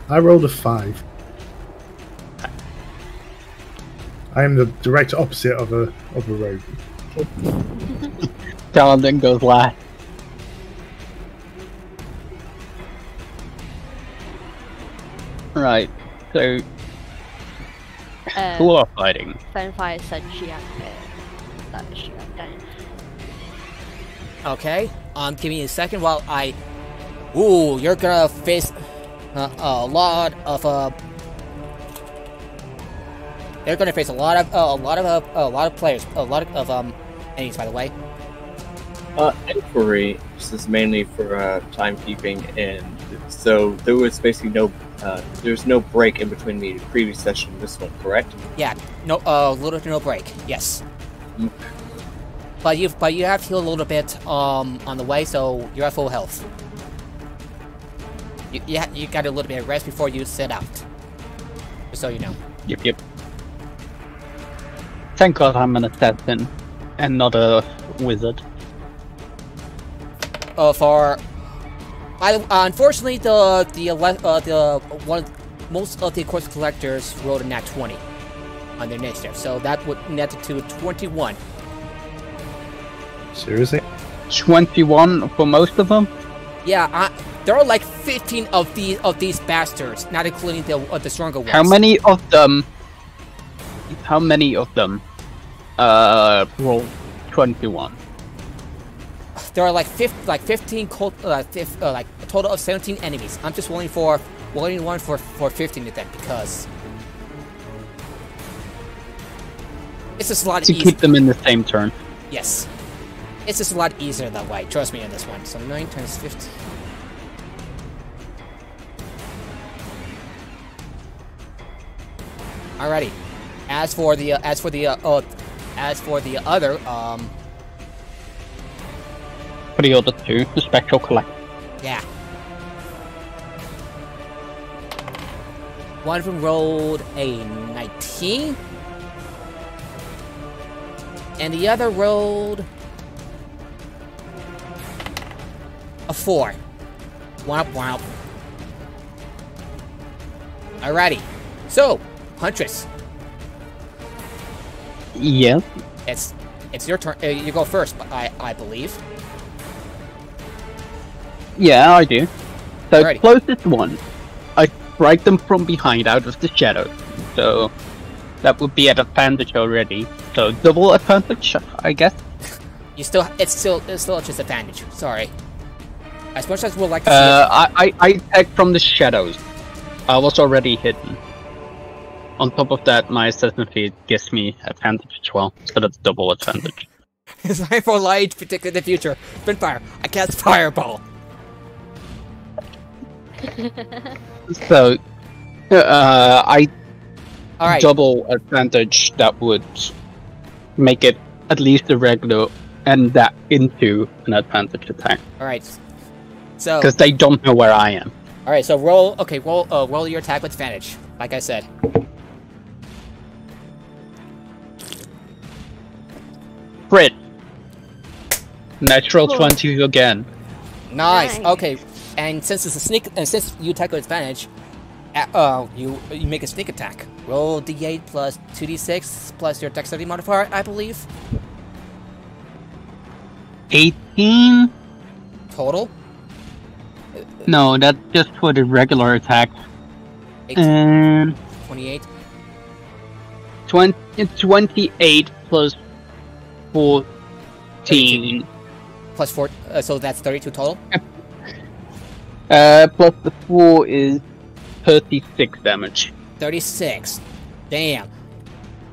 I rolled a 5. I am the direct opposite of a rogue. Paladin goes last. Right, so who are fighting? Fenfire said she had that she had done. Okay. Give me a second while I. Ooh, you're gonna face a lot of They're gonna face a lot of players, a lot of enemies, by the way. Inquiry. This is mainly for timekeeping, and so there was basically there's no break in between the previous session and this one, correct? Yeah, no, little to no break. Yes. Mm. But you have healed a little bit on the way, so you're at full health. You got a little bit of rest before you set out. Just so you know. Yep. Thank God I'm an assassin and not a wizard. Unfortunately, most of the corpse collectors rolled a nat 20 on their initiative, so that would net to 21. Seriously? 21 for most of them? Yeah, there are like 15 of these bastards, not including the stronger ones. How many of them? Roll 21. There are like 15 like a total of 17 enemies. I'm just rolling one for 15 of them because it's just a lot to easier. Keep them in the same turn. Yes, it's just a lot easier that way. Trust me on this one. So 9 times 15. Alrighty. As for the other For the other two, the Spectral Collect. yeah. One of them rolled a 19. And the other rolled a 4. Womp. Alrighty. So, Huntress, Yes. it's your turn. You go first, I believe. Yeah, I do. So Alrighty. closest one, I strike them from behind out of the shadows. So that would be at advantage already. So double advantage, I guess. It's still a disadvantage. Sorry. As much as we'd like to see it. I attack from the shadows. I was already hidden. On top of that, my assassin feat gives me advantage as well, so that's double advantage. Sorry for lying to predict in the future. Spitfire, I cast Fireball. So, I Alright. double advantage. That would make it at least a regular, and that into an advantage attack Alright. So because they don't know where I am. alright, so roll your attack with advantage, like I said. Crit. Natural 20 again. Nice. Nice. Okay. And since it's a sneak, and since you attack with advantage, you make a sneak attack. Roll d8 plus 2d6 plus your dexterity modifier, I believe. 18? Total. No, that's just for the regular attack. 18, And 28. 28 plus 14. Plus 4. So that's 32 total. Plus the 4 is 36 damage. 36. Damn.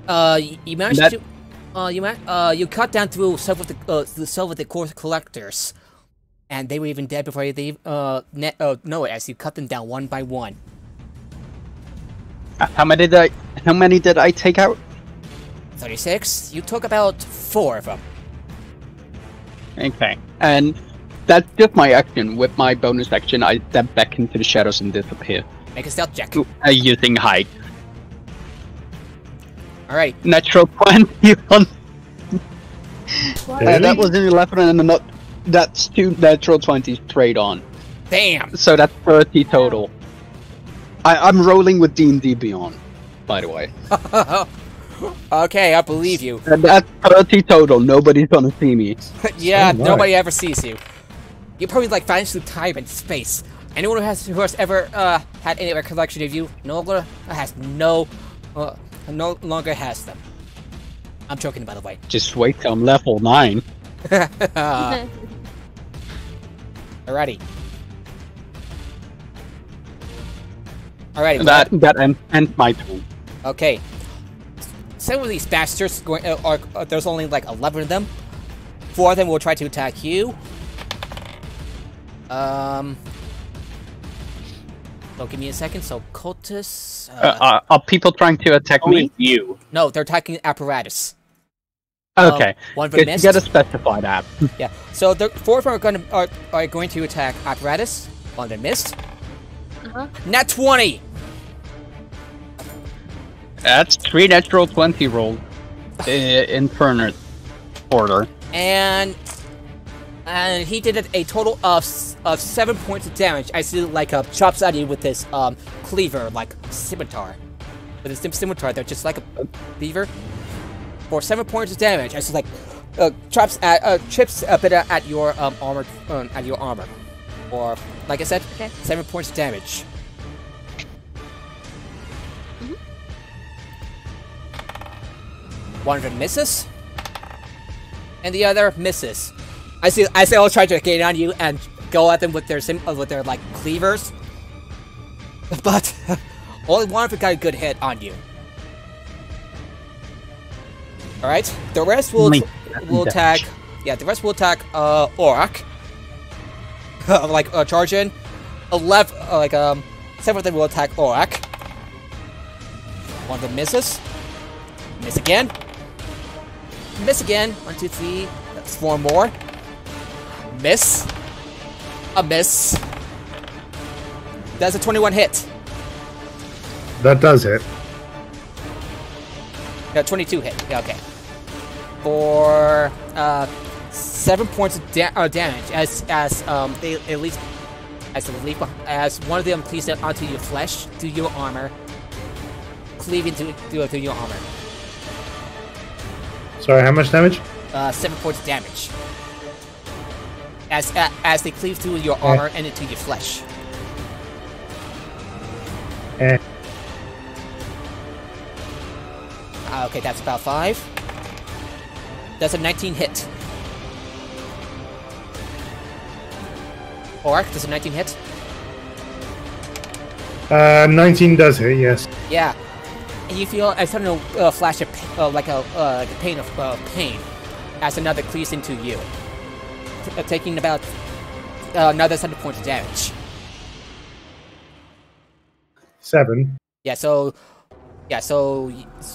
You managed That- to. You cut down through some of the core collectors, and they were even dead before they know it. As you cut them down one by one. How many did I take out? 36. You took about 4 of them. Okay. And that's just my action. With my bonus action, I step back into the shadows and disappear. Make a stealth check. Using hide. Alright. Natural 21. Really? That was an 11 and not. That's 2 natural 20s straight on. Damn. So that's 30 total. I'm rolling with D&D Beyond, by the way. Okay, I believe you. And that's 30 total. Nobody's gonna see me. Yeah, Oh my. nobody ever sees you. You probably like vanish through time and space. Anyone who has ever had any recollection of you no longer has no longer has them. I'm joking, by the way. Just wait till I'm level 9. Alrighty. Alrighty. That ends my turn. Okay. Some of these bastards there's only like 11 of them. 4 of them will try to attack you. So give me a second. So cultists. Are people trying to attack Only me? you. No, they're attacking apparatus. Okay. One of them You missed. gotta specify that. Yeah. So the 4 of them are going to attack apparatus. One of them missed. Nat 20. That's 3 natural 20 rolls in turn order. And he did a total of 7 points of damage. I see like chops at you with his cleaver, like scimitar. With his scimitar, they're just like a beaver. For 7 points of damage, I see like chips a bit at your armor, or like I said, Okay. 7 points of damage. One of them misses, and the other misses. I see all try to get on you and go at them with their like cleavers, but only one of them got a good hit on you. All right, the rest will attack. Yeah, the rest will attack Aurak. Charge in. 7 of them will attack Aurak. One of them misses. Miss again. Miss again. 1, 2, 3. That's 4 more. Miss. A miss. That's a 21 hit. That does hit. 22 hit. Yeah, okay. For 7 points of damage, as they at least as one of them cleaves onto your flesh, through your armor, cleaving through your armor. Sorry, how much damage? 7 points of damage. As they cleave through your armor and into your flesh. Okay, that's about 5. That's a 19 hit. Orc, does a 19 hit? 19 does hit, yes. Yeah. And you feel a sudden flash of like a pain of pain as another cleaves into you, taking about another 7 points of damage. 7. Yeah. So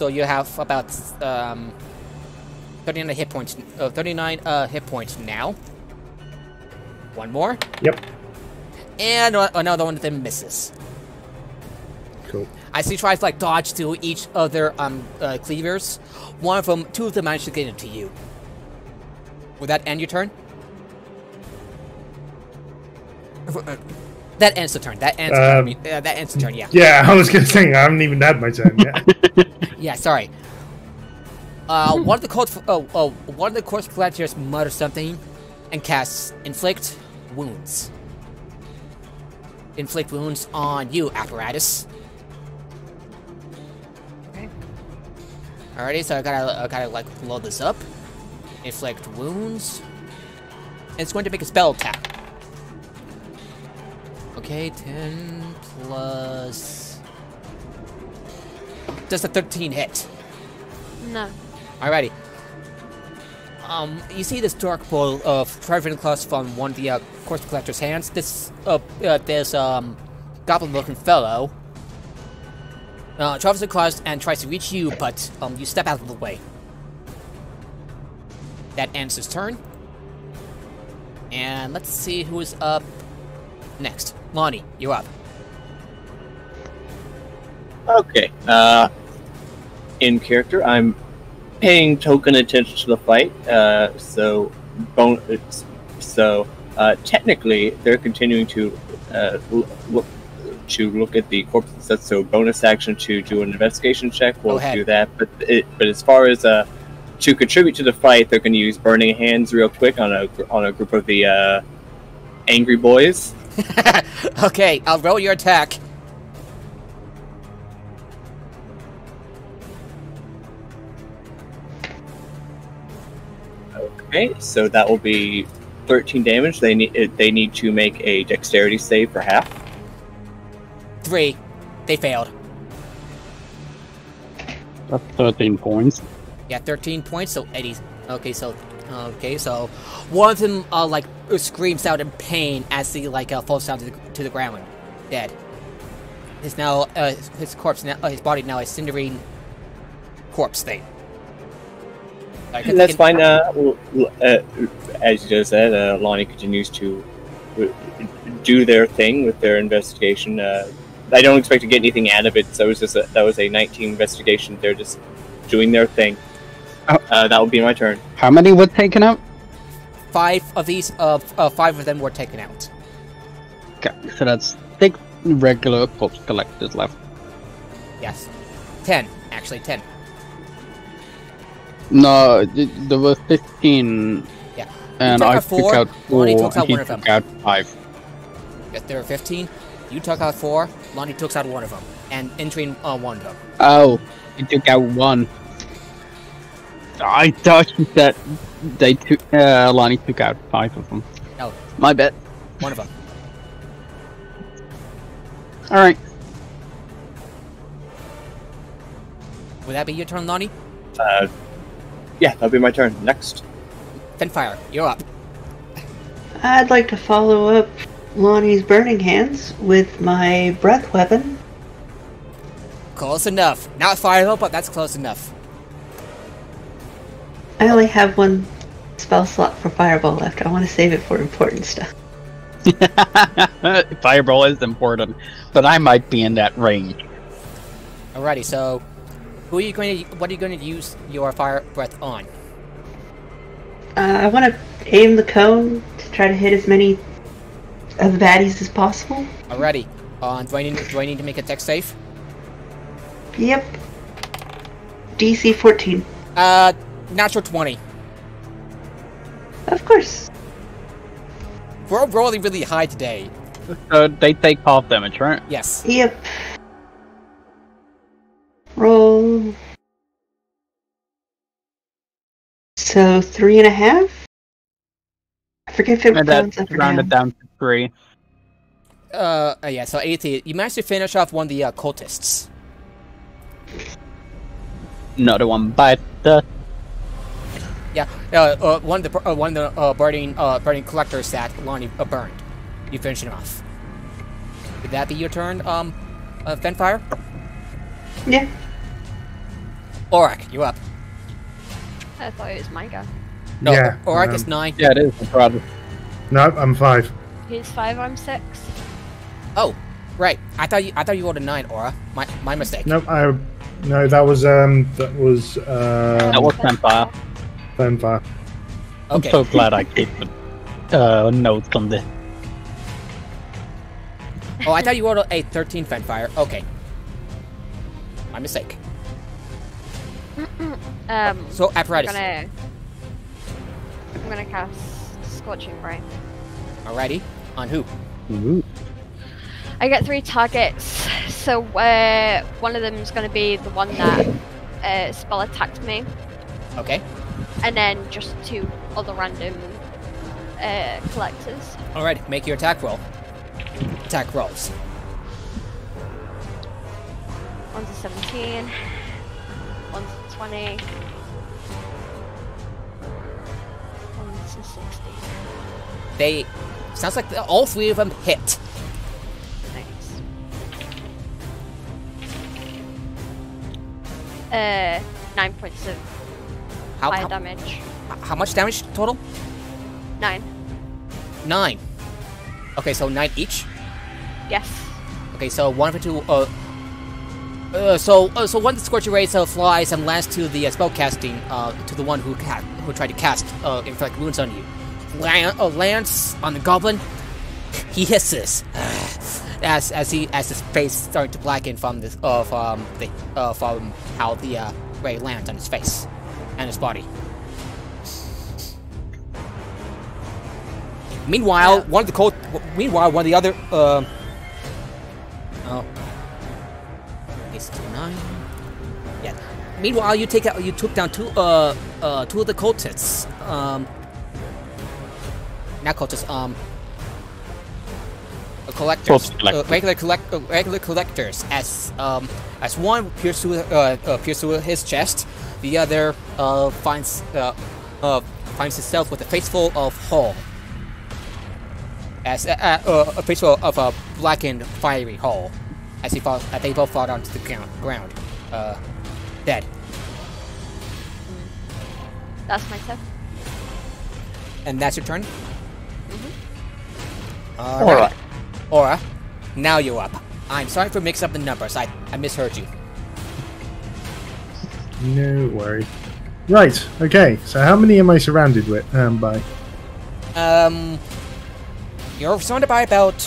you have about 39 hit points. 39 hit points now. One more. Yep. And another one of them misses. Cool. As he tries to like dodge through each of their cleavers, two of them manage to get into you. Will that end your turn? That ends the turn. That ends the turn. Yeah. Yeah, I was gonna say I haven't even had my turn yet. Yeah. Sorry. One of the corpse collectors mutters something, and casts Inflict Wounds. Inflict wounds on you, apparatus. Okay. Alrighty, so I gotta like load this up. Inflict wounds. And it's going to make a spell attack. Okay, 10 plus. Does a 13 hit? No. Alrighty. You see this dark pool of fervent claws from one of the corpse collector's hands. This goblin-looking fellow travels across and tries to reach you, but you step out of the way. That ends his turn. And let's see who is up next. Lonnie, you're up. Okay. In character, I'm paying token attention to the fight. Technically, they're continuing to look at the corpse and stuff. So bonus action to do an investigation check. We'll do that. But as far as to contribute to the fight, they're going to use burning hands real quick on a group of the angry boys. Okay, I'll roll your attack. Okay, so that will be 13 damage. They need to make a dexterity save for half. 3. They failed. That's 13 points. Yeah, 13 points. So Eddie's okay. So one of them like screams out in pain as he like falls down to the ground, dead. His body now a cindering corpse thing. That's fine. As you just said, Lonnie continues to do their thing with their investigation. I don't expect to get anything out of it. So that was a 19 investigation. They're just doing their thing. That will be my turn. How many were taken out? 5 of these. 5 of them were taken out. Okay, so that's 6 regular corpse collectors left. Yes, 10 actually 10. No, there were 15. Yeah. And I took out 4. Lonnie took out he one of them. took out 5. Yes, there were 15. You took out 4. Lonnie took out one of them, and entering one of them. Oh, he took out 1. I thought that they took. Lonnie took out 5 of them. No, my bad. One of them. All right. Would that be your turn, Lonnie? Yeah, that'll be my turn. Next. Finfire, you're up. I'd like to follow up Lonnie's burning hands with my breath weapon. Close enough. Not fireball, but that's close enough. I only have 1 spell slot for fireball left. I want to save it for important stuff. Fireball is important, but I might be in that range. Alrighty, so what are you going to use your fire breath on? I want to aim the cone to try to hit as many of the baddies as possible. Alrighty. Do I need to make a tech save? Yep. DC 14. Natural 20. Of course. We're rolling really high today. So they take half damage, right? Yes. Yep. Roll. So 3.5? I forget if it And rounds that's up or rounded down. down to 3. Yeah, so 80. You managed to finish off one of the cultists. Another one bite. Yeah, one of the burning collectors that Lonnie burned. You finished him off. Would that be your turn, Fenfire? Yeah. Aurak, you're up. I thought it was my go. No, Yeah, Aurak is 9. Yeah, it is. It's rather. No, I'm 5. He's 5, I'm 6. Oh, right. I thought you rolled a 9, Aura. My mistake. No, that was That was Vampire. Fenfire. Okay. I'm so glad I keep the notes on this. Oh, I thought you rolled a 13, Fenfire. Okay. My mistake. So, apparatus. I'm gonna cast Scorching Ray. Alrighty. On who? Ooh. I get 3 targets, so one of them is going to be the one that spell attacked me, Okay. and then just 2 other random collectors. Alright, make your attack roll. Attack rolls. One's a 17, one's a 20, one's a 16. They... Sounds like all 3 of them hit. Nice. 9 points of fire damage. How much damage total? 9. 9. Okay, so 9 each? Yes. Okay, so one for 2, so one of the Scorching Rays flies and lands to the spellcasting, to the one who tried to cast, inflict wounds on you. Lands on the goblin. He hisses as his face starting to blacken from this from how the ray lands on his face and his body. Meanwhile, one of the other it's 9. Yeah. Meanwhile, you took down 2 of the cultists. Not cultists. Collectors. Regular collectors. As one pierces through his chest, the other finds himself with a face full of hole. As a face full of a blackened, fiery hole. As they both fall onto the ground, dead. That's my turn. And that's your turn? Mm-hmm. Alright. Aura, now you're up. I'm sorry for mixing up the numbers. I misheard you. No worry. Right. Okay. So how many am I surrounded with? By? You're surrounded by about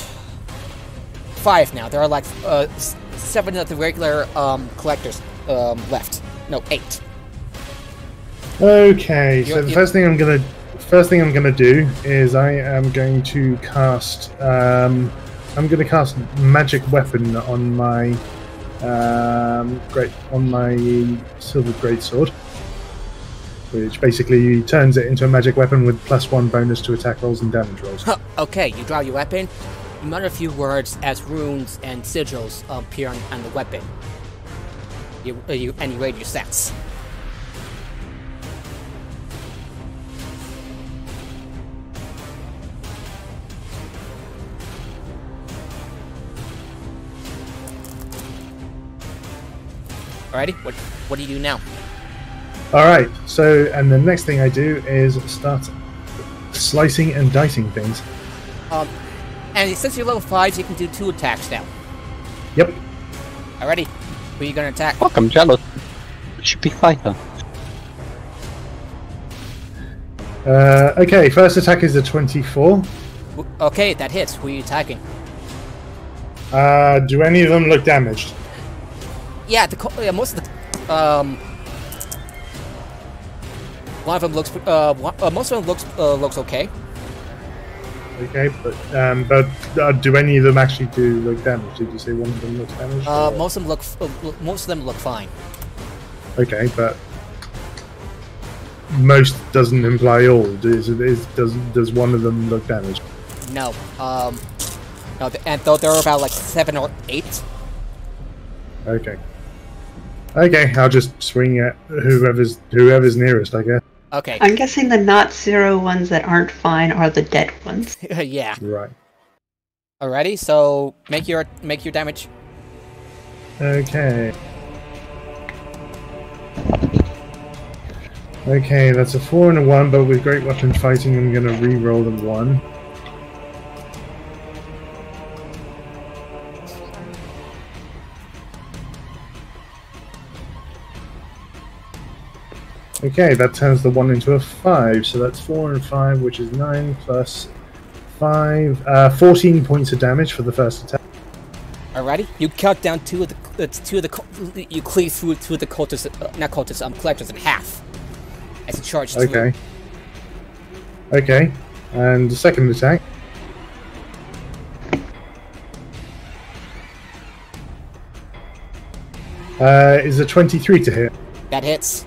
5 now. There are like 7 of the regular collectors left. No, 8. Okay. So the first thing I'm gonna do is I am going to cast. I'm going to cast magic weapon on my silver greatsword, which basically turns it into a magic weapon with +1 bonus to attack rolls and damage rolls. Huh, okay, you draw your weapon. You mutter a few words as runes and sigils appear on the weapon. You raid your stats. Alrighty, what do you do now? Alright, so, and the next thing I do is start slicing and dicing things. And since you're level 5, you can do 2 attacks now. Yep. Alrighty. Who are you gonna attack? Fuck, I'm jealous. Should be fighter. Okay, first attack is a 24. Okay, that hits. Who are you attacking? Do any of them look damaged? Yeah, most of the one of them looks most of them looks okay. Okay, but do any of them actually do look damaged? Did you say one of them looks damaged? Most of them look fine. Okay, but most doesn't imply all. Does one of them look damaged? No. No, and though there are about like 7 or 8. Okay. Okay, I'll just swing at whoever's nearest, I guess. Okay. I'm guessing the not zero ones that aren't fine are the dead ones. Yeah. Right. Alrighty, so make your damage. Okay. Okay, that's a 4 and a 1, but with great weapon fighting, I'm gonna re-roll the 1. Okay, that turns the 1 into a 5, so that's 4 and 5, which is 9 plus 5, 14 points of damage for the first attack. Alrighty, you cut down you cleave through 2 of the collectors in half. As you charge through. Okay. Okay, and the second attack. Is a 23 to hit. That hits.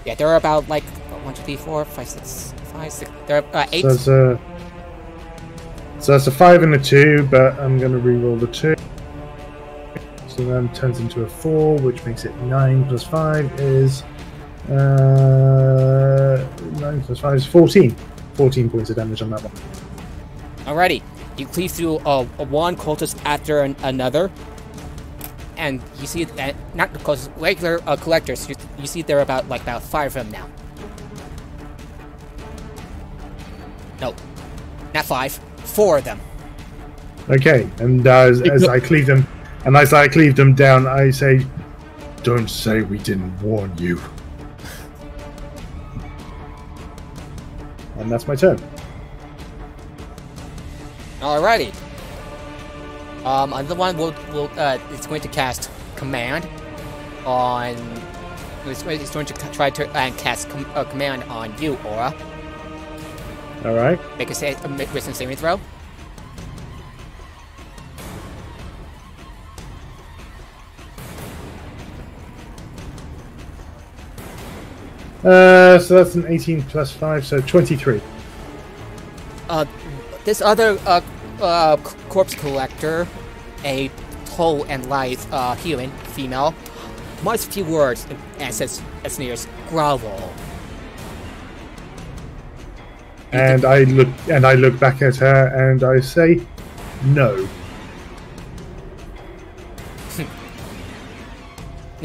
Yeah, there are about like 1, 2, 3, 4, 5, 6, 5, 6. There are 8. So that's a 5 and a 2, but I'm going to re-roll the 2. So that turns into a 4, which makes it 9 plus 5 is 9 plus 5 is 14. 14 points of damage on that one. Alrighty, you cleave through one cultist after another, and you see not because regular collectors. You see there are about 5 of them now. No, not 5, 4 of them. Okay, and as I cleave them, down, I say, "Don't say we didn't warn you." And that's my turn. Alrighty. Another one it's going to cast command on. It's going to try to cast command on you, Aura. All right. Make a wisdom saving throw. So that's an 18 plus 5, so 23. This other corpse collector, a tall and lithe human female, mutters a few words and says, as near as grovel. And I look back at her and I say, "No."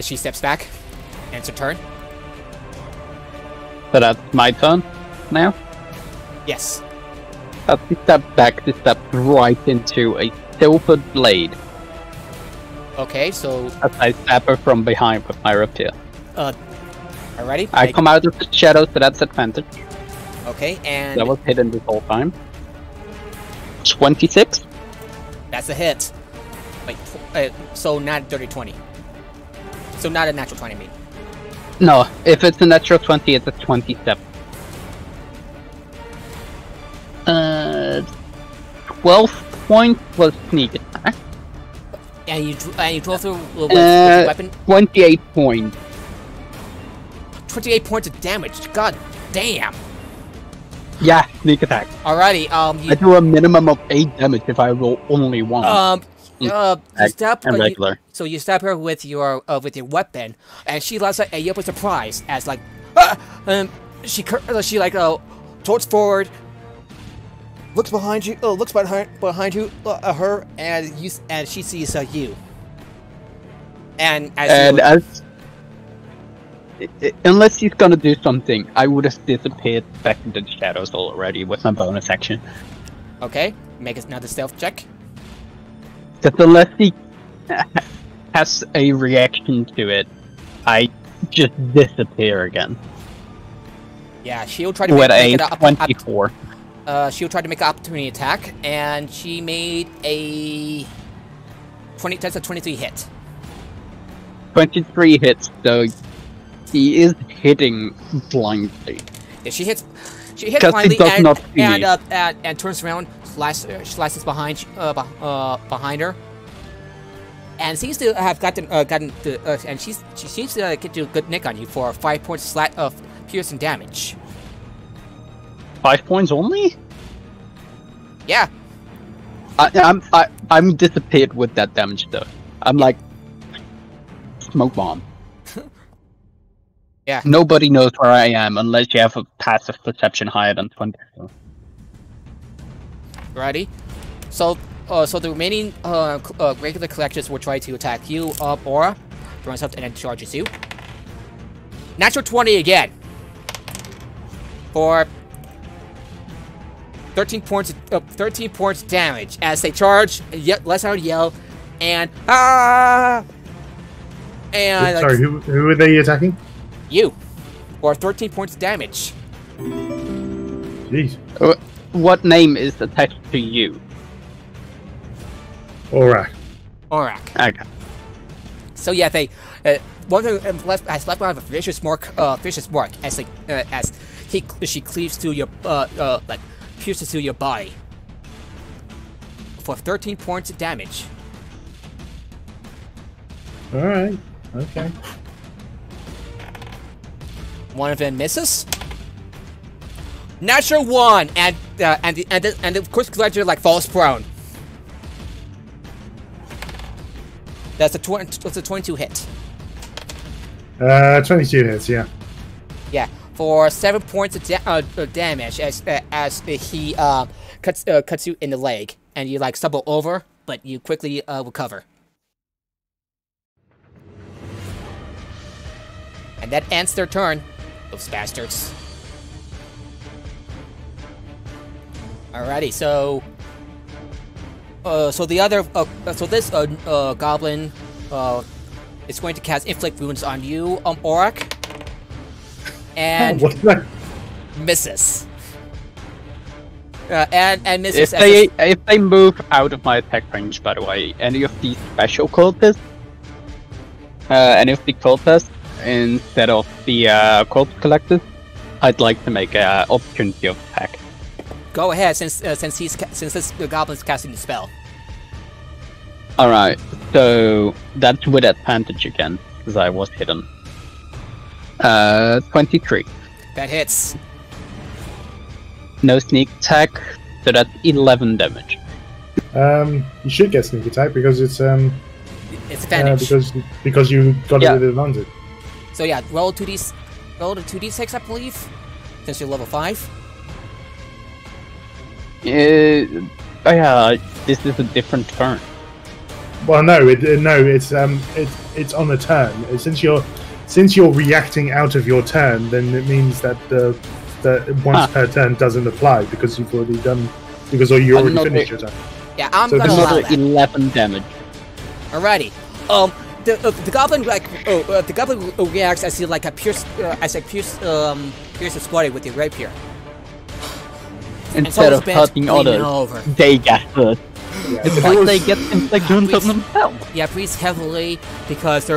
She steps back, and it's her turn. So that's my turn now? Yes. As we step back, to step right into a silver blade Okay, so as I stab her from behind with my rapier. alrighty. I come out of the shadows, so that's advantage. Okay, and That was hidden this whole time. 26? that's a hit. Wait, so not dirty 20. So not a natural 20, I mean. No, if it's a natural 20, it's a 27. 12 points plus sneak attack. And you draw through with your weapon. 28 points. 28 points of damage. God damn. Yeah, sneak attack. Alrighty. I do a minimum of 8 damage if I roll only one. You stab and regular. so you stab her with your weapon, and she lets a yelp of surprise as like, she torts forward, looks behind you, behind you, her, and she sees you. And unless he's gonna do something, I would have disappeared back into the shadows already with my bonus action. Okay, make another stealth check. Because unless he has a reaction to it, I just disappear again Yeah, she'll try to with make a it up. 24. She'll try to make an opportunity attack, and she made a 20. That's a 23 hit. 23 hits, though he is hitting blindly. Yeah, she hits. She hits 'Cause he blindly does not see. and turns around, slices behind her, and seems to have gotten and she seems to get a good nick on you for 5 points of piercing damage. 5 points only? Yeah. I'm disappeared with that damage though. I'm like smoke bomb. Yeah. Nobody knows where I am unless you have a passive perception higher than 20. Ready? So the remaining regular collectors will try to attack you, Aura, runs up and then charges you. Natural 20 again for 13 points damage as they charge. Let's out yell and and Sorry, who are they attacking? you for 13 points damage. Jeez. What name is attached to you? Alright. Aurak. Okay. So yeah, they one of them has left behind a vicious mark as she cleaves to your like pierces through your body for 13 points of damage. Alright. Okay. One of them misses. Natural 1, and of course collector like falls prone. That's a 22 hit. 22 hits, yeah. Yeah, for 7 points of damage as he cuts you in the leg, and you like stumble over, but you quickly recover. And that ends their turn, those bastards. Alrighty, so the other this goblin is going to cast inflict wounds on you, Aurak. And What's that? misses. And misses. If they move out of my attack range, by the way, any of these special cultists, any of the cultists instead of the corpse collectors, I'd like to make an opportunity of attack. Go ahead, since this goblin's casting the spell. All right, so that's with advantage again, because I was hidden. 23. That hits. No sneak attack, so that's 11 damage. You should get sneak attack because it's advantage. because you got Yeah. it with advantage. So yeah, roll to 2d6, I believe, since you're level 5. Yeah, this is a different turn. Well, no, it's on a turn. Since you're reacting out of your turn, then it means that the once per turn doesn't apply because you've already done you already Another- finished your turn. Yeah, I'm So gonna this is allow Another that. 11 damage. Alrighty. The goblin the goblin reacts as you like a pierce his body with your rapier. Instead it's of bent, hurting leaning others, over. they get hurt. Yeah. It's like they get inflictions on themselves. Yeah, breathes heavily because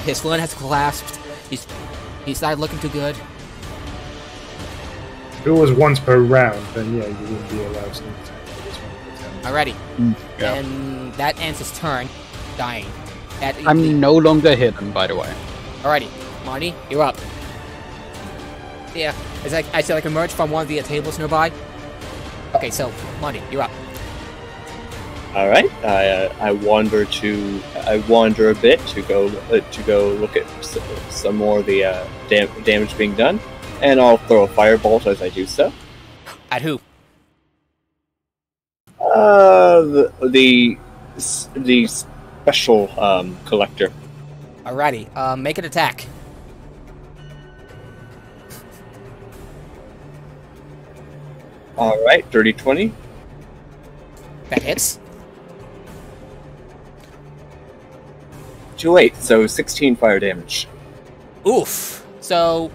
his lung has collapsed. He's not looking too good. If it was once per round, then yeah, you wouldn't be allowed sneak attack. for this one, but, Alrighty. Yeah. And that ends his turn, dying. I'm no longer hidden, by the way. Alrighty, Marty, you're up. Yeah, it's like I see like emerge from one of the tables nearby. Okay, so Marty, you're up. All right, I wander a bit to go look at some more of the damage being done, and I'll throw a firebolt as I do so. At who? The special collector. Alrighty, make an attack. All right, 30-20. That hits. too late. So 16 fire damage. Oof. So,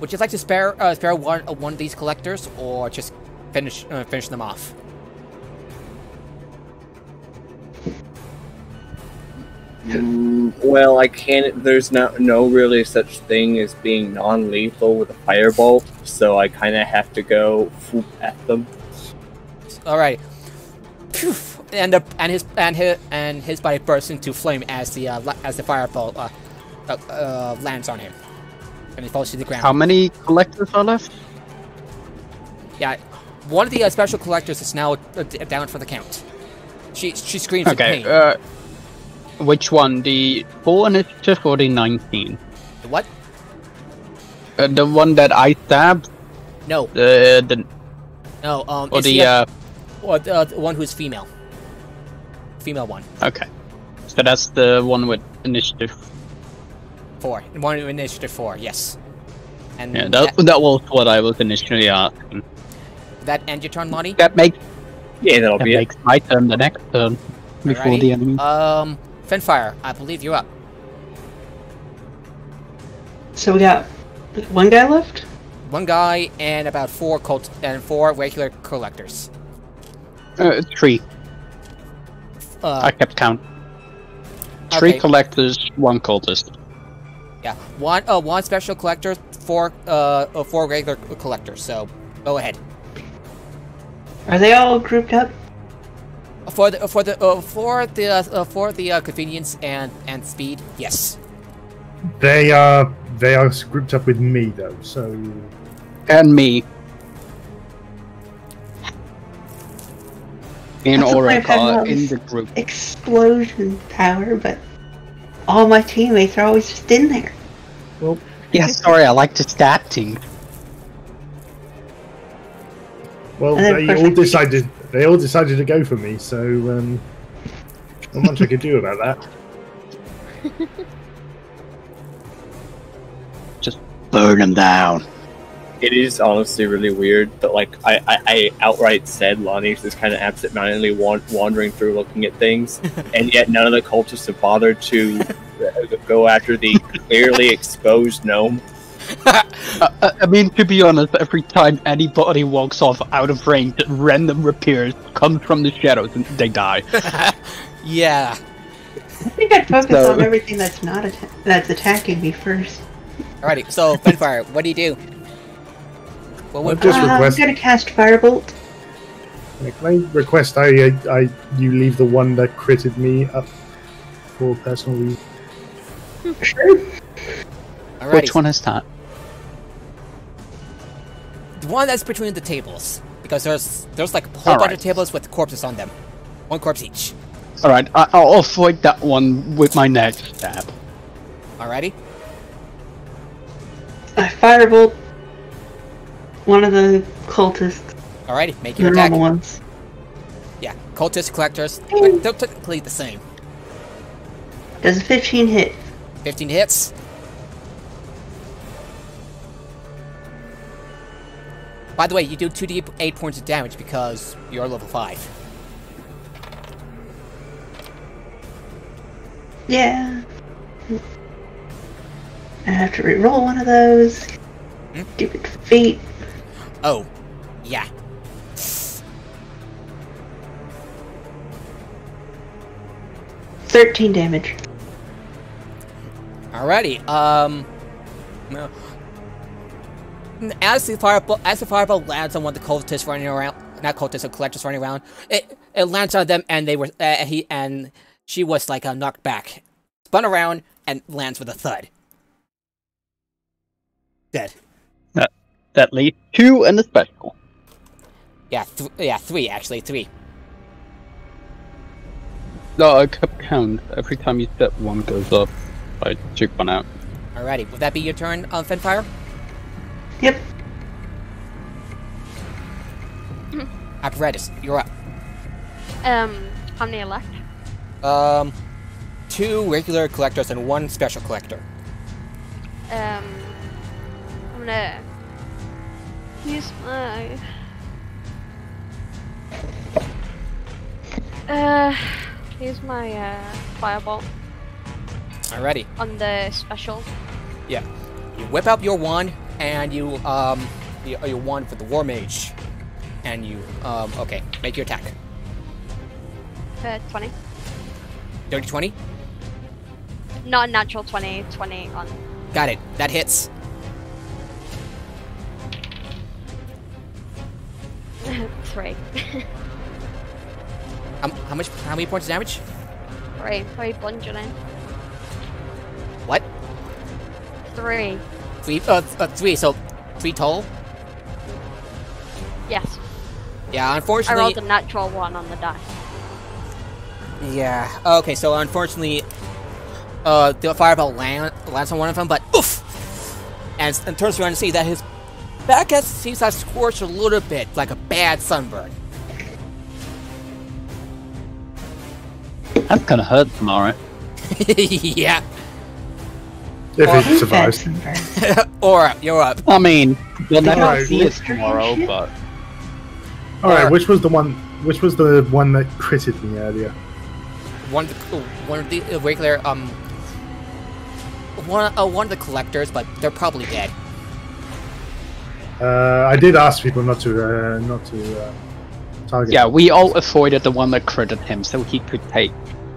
would you like to spare one of these collectors, or just finish them off? Well, I can't. There's no really such thing as being non-lethal with a firebolt, so I kind of have to go whoop at them. All right. Phew. And his body bursts into flame as the firebolt lands on him, and he falls to the ground. How many collectors are left? Yeah, one of the special collectors is now down for the count. She screams in pain. Okay. Which one? The 4 initiative or the 19? The what? The one that I stabbed. No. No. Or the one who's female. Female one. Okay. So that's the one with initiative 4. One with initiative 4. Yes. And yeah, that was what I was initially asking. That end your turn, Lonnie? That makes That makes my turn the next turn before Alrighty. the enemy. Finfire, I believe you're up. So we got one guy left? One guy and about 4 regular collectors. 3. I kept count. 3 okay. collectors, 1 cultist. Yeah, one special collector, 4 regular collectors. So go ahead. Are they all grouped up? For the convenience and speed, yes. They are grouped up with me though, so And me. In That's the point of having all Orica, in this the group. explosion power, but all my teammates are always just in there. Yeah, sorry, I like to stab things. well, And then they all perfect. decided to go for me. So not much I could do about that. Just burn them down. It is honestly really weird that, like, I outright said Lonnie's just kind of absent-mindedly wandering through looking at things, and yet none of the cultists have bothered to go after the clearly exposed gnome. I mean, to be honest, every time anybody walks off out of range, random repairs come from the shadows and they die. Yeah. I think I'd focus So- on everything that's not that's attacking me first. Alrighty. So Finfire, what do you do? What would Just I'm request- gonna cast Firebolt. Can I request you leave the one that critted me up for personal reasons? Sure. Alrighty. Which one is that? The one that's between the tables, because there's like a whole bunch of Alright. tables with corpses on them, 1 corpse each. Alright, I'll avoid that one with my next stab. Alrighty. I Firebolt one of the cultists, Alrighty. Make the your attack. normal ones. Yeah. Cultist collectors. But they're technically the same. Does a 15 hit? 15 hits. By the way, you do 2d8 points of damage because you're level 5. Yeah. I have to re-roll one of those. Stupid feet. Oh. Yeah. 13 damage. Alrighty. No. As the fireball lands on one of the cultists running around, not cultists, but collectors running around, it lands on them, and they were she was like knocked back, spun around, and lands with a thud. Dead. That leaves 2 and a special. Yeah, 3 actually, 3. No, I kept count. Every time you step, 1 goes up. I took 1 out. Alrighty, would that be your turn, Finfire? Yep. Apparatus, you're up. How many are left? 2 regular collectors and 1 special collector. I'm gonna use my firebolt. Alrighty. On the special. Yeah. You whip out your wand, and you your wand for the War Mage. And you, okay, make your attack. 20. Dirty 20? Not a natural 20, 20 on. Got it. That hits. 3. How many points of damage? 3 bludgeoning. What? 3. 3, so 3 total? Yes. Yeah, I unfortunately... rolled a natural 1 on the die. Yeah, okay, so unfortunately, the fireball lands on one of them, but oof! And turns around to see that his back seems to have scorched a little bit, like a bad sunburn. That's gonna hurt tomorrow. Yeah. If Well, it I've survives. had sunburn. Or you're up. I mean, you'll never Alright, see it let's tomorrow, try but All right, Or- which was the one? Which was the one that critted me earlier? One of the regular one of the collectors, but they're probably dead. I did ask people not to target. yeah, we all avoided the one that critted him, so he could take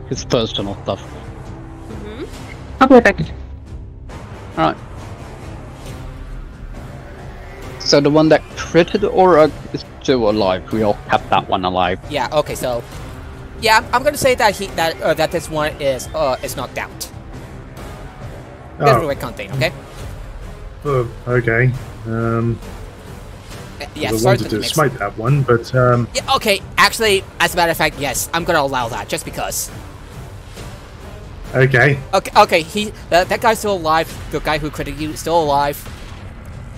his personal stuff. Mm-hmm. I'll be back. Alright. So the one that critted Aura is still alive. We all kept that one alive. Yeah. Okay. So, yeah, I'm gonna say that that this one is knocked out. That's the Oh, way contain. Okay. okay. Yeah. I Sorry wanted to to mix. smite that one, but Yeah. Okay. Actually, as a matter of fact, yes, I'm gonna allow that just because. okay. Okay. Okay. That guy's still alive. The guy who critted you is still alive.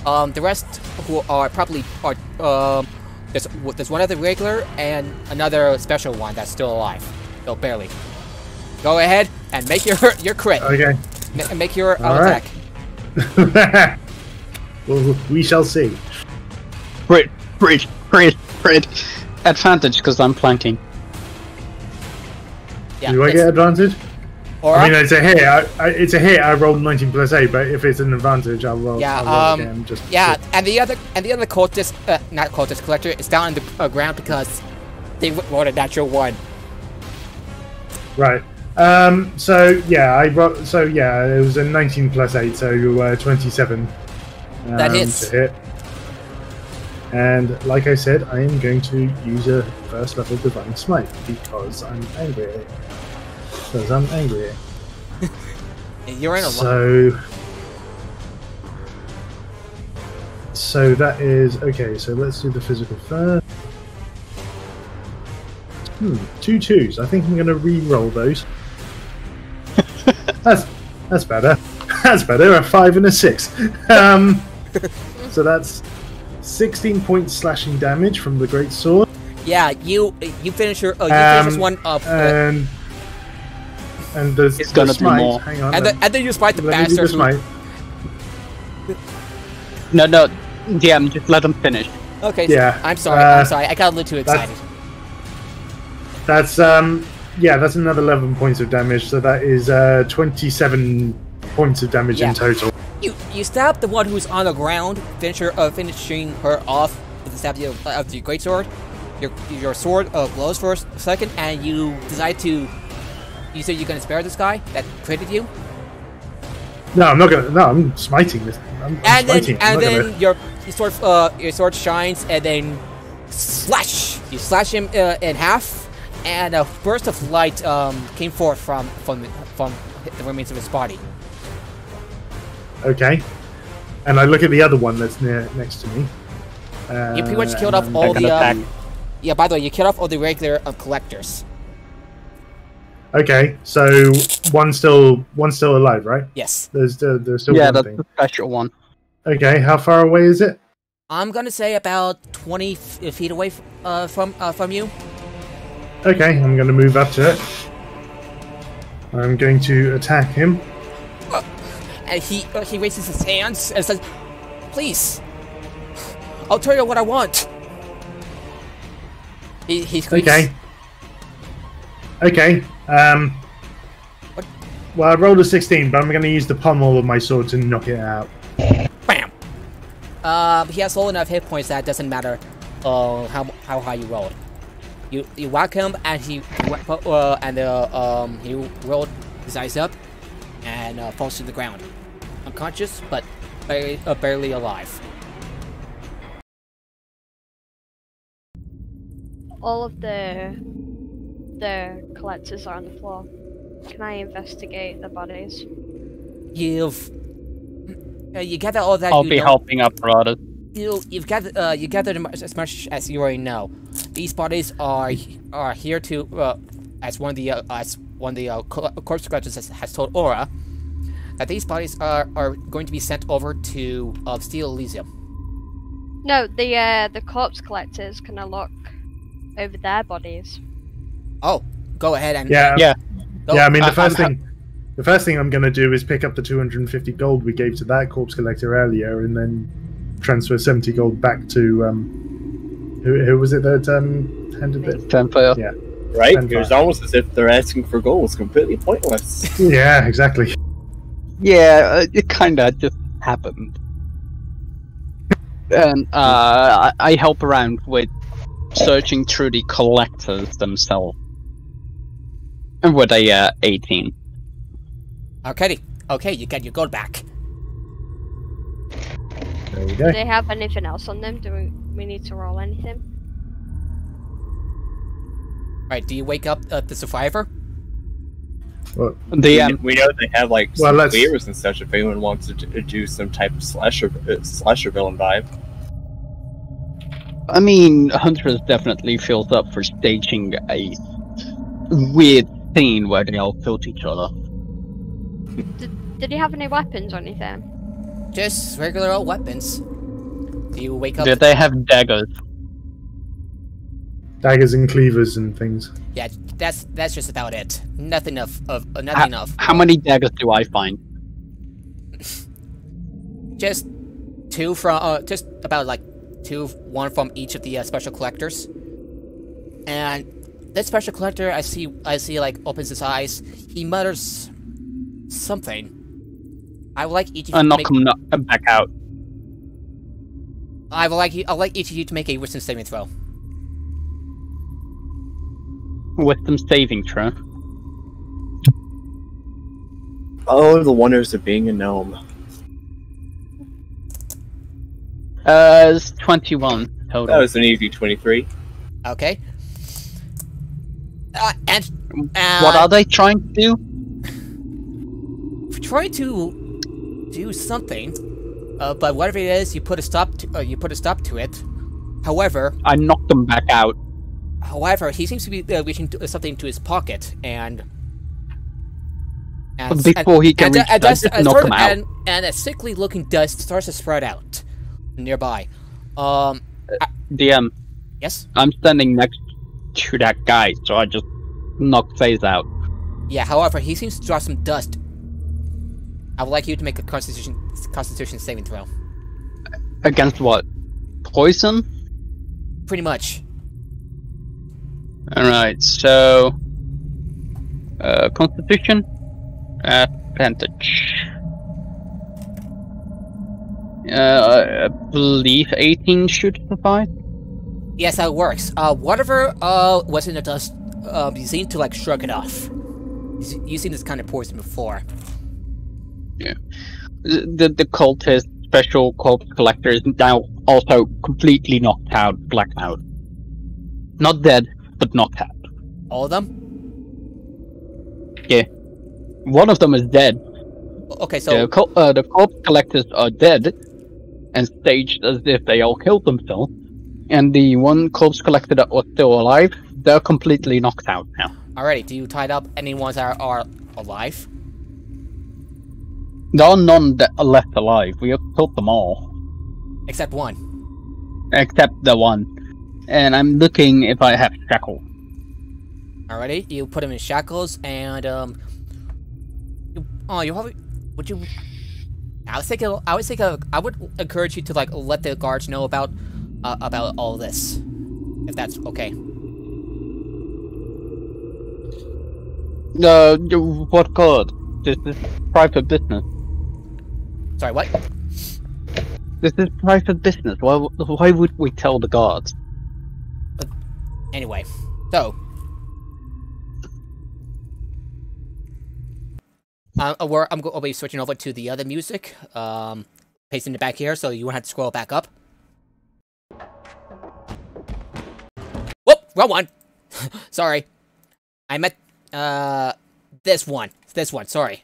The rest who are probably are there's one other regular and another special one that's still alive. So barely. Go ahead and make your crit. Okay. Make your All right. attack. Well, we shall see. Crit! Advantage, because I'm flanking. Yeah. Do I it's- get advantage? Or I mean, it's a hit. It's a hit. I rolled 19 plus 8, but if it's an advantage, I'll roll. Yeah, I'll roll again. Just yeah, and the other cultist, not cultist collector, is down on the ground because they rolled a natural 1. Right. So yeah, it was a 19 plus 8, so 27. That hits. To hit. And like I said, I am going to use a first level divine smite because I'm angry. You're in a So that is okay. So let's do the physical first. 2 2s. I think I'm going to re-roll those. That's better. That's better. A 5 and a 6. So that's 16 points slashing damage from the great sword. Yeah, you finish your finish this one up, And there's It's gonna the be smite. more. Hang on. and then you smite the let me do bastard. the Who, smite. No, DM, just let him finish. okay, Yeah, I'm sorry. I got a little too excited. That's that's another 11 points of damage. So that is 27 points of damage Yeah. in total. You stab the one who's on the ground, finishing her off with the stab of your greatsword. Your sword glows for a second, and you decide to. You say you're gonna spare this guy that critted you, No, I'm not gonna. No, I'm smiting this. I'm and smiting. I'm not then gonna- your sword shines, and then slash. You slash him in half, and a burst of light came forth from the remains of his body. Okay. And I look at the other one that's next to me. You pretty much killed off and- all Second the. attack. Yeah, by the way, you killed off all the regular collectors. Okay, so one's still alive, right? Yes. There's still Yeah, one that's thing. the special one. Okay, how far away is it? I'm gonna say about 20 feet away from you. Okay, I'm going to move up to it. I'm going to attack him. And he raises his hands and says, "Please, I'll tell you what I want." He screams. Okay. Okay. Well, I rolled a 16, but I'm going to use the pommel of my sword to knock it out. Bam! He has low enough hit points that it doesn't matter how high you rolled. You whack him, and he rolled his eyes up and falls to the ground, unconscious but barely alive. All of the collectors are on the floor. Can I investigate the bodies? You gather all that. I'll be helping up, brothers. You've gathered as much as you already know. These bodies are here to as one of the corpse collectors has told Aura that these bodies are going to be sent over to Steel Elysium. No, the corpse collectors can look over their bodies. Oh, go ahead and Yeah. Yeah, I mean, the first thing I'm going to do is pick up the 250 gold we gave to that corpse collector earlier, and then transfer 70 gold back to who was it that handed it? Tenfire. Yeah. Right? And It was almost as if they're asking for gold. It's completely pointless. Yeah, exactly. Yeah, it kinda just happened. And I help around with searching through the collectors themselves. And with a 18. Okay, you get your gold back. There we Do go. they have anything else on them? Do we need to roll anything? Right? Do you wake up the survivor? Well, The We know they have like Well, some let's- clears and such. If anyone wants to do some type of slasher villain vibe. I mean, Huntress definitely feels up for staging a weird scene where they all killed each other. Did he have any weapons or anything? Just regular old weapons. Do you wake up? Did they have daggers? daggers and cleavers and things. Yeah, that's just about it. Nothing nothing of. How many daggers do I find? Just two from just about like one from each of the special collectors. And this special collector, I see like opens his eyes. He mutters something. I would like each of you to Knock make. him back out. I'd like each of you to make a wisdom saving throw. Wisdom saving throw. Oh, the wonders of being a gnome. It's 21 total. That was an easy 23. Okay. And What are they trying to do? try to do something, but whatever it is, you put a stop to it. However, I knocked them back out. he seems to be reaching something to his pocket, and Before he can reach that, just knock him out. and a sickly-looking dust starts to spread out nearby. DM, Yes. I'm standing next to that guy, so I just knocked Phase out. Yeah. However, he seems to drop some dust. I would like you to make a Constitution saving throw. Against what? Poison? Pretty much. Alright, so... Constitution? Advantage. I believe 18 should suffice. Yes, that works. Whatever was in the dust, you seem to like shrug it off. You've seen this kind of poison before. Yeah. The cultist, special corpse collector, is now also completely knocked out, blacked out. Not dead, but knocked out. All of them? Yeah. One of them is dead. Okay, so The corpse collectors are dead, and staged as if they all killed themselves. And the one corpse collector that was still alive, they're completely knocked out now. alrighty. Do you tied up any ones that are alive? There are none that are left alive. We have killed them all. Except one. Except the one. And I'm looking if I have shackle. Alrighty. You put him in shackles, and you probably would you? I would encourage you to like let the guards know about all this, if that's okay. What god? This is private business. Sorry, what? This is private business. Why would we tell the guards? Anyway, so I'll be switching over to the other music. Pasting it back here, so you won't have to scroll back up. Whoop, wrong one. Sorry, I meant this one. This one. Sorry.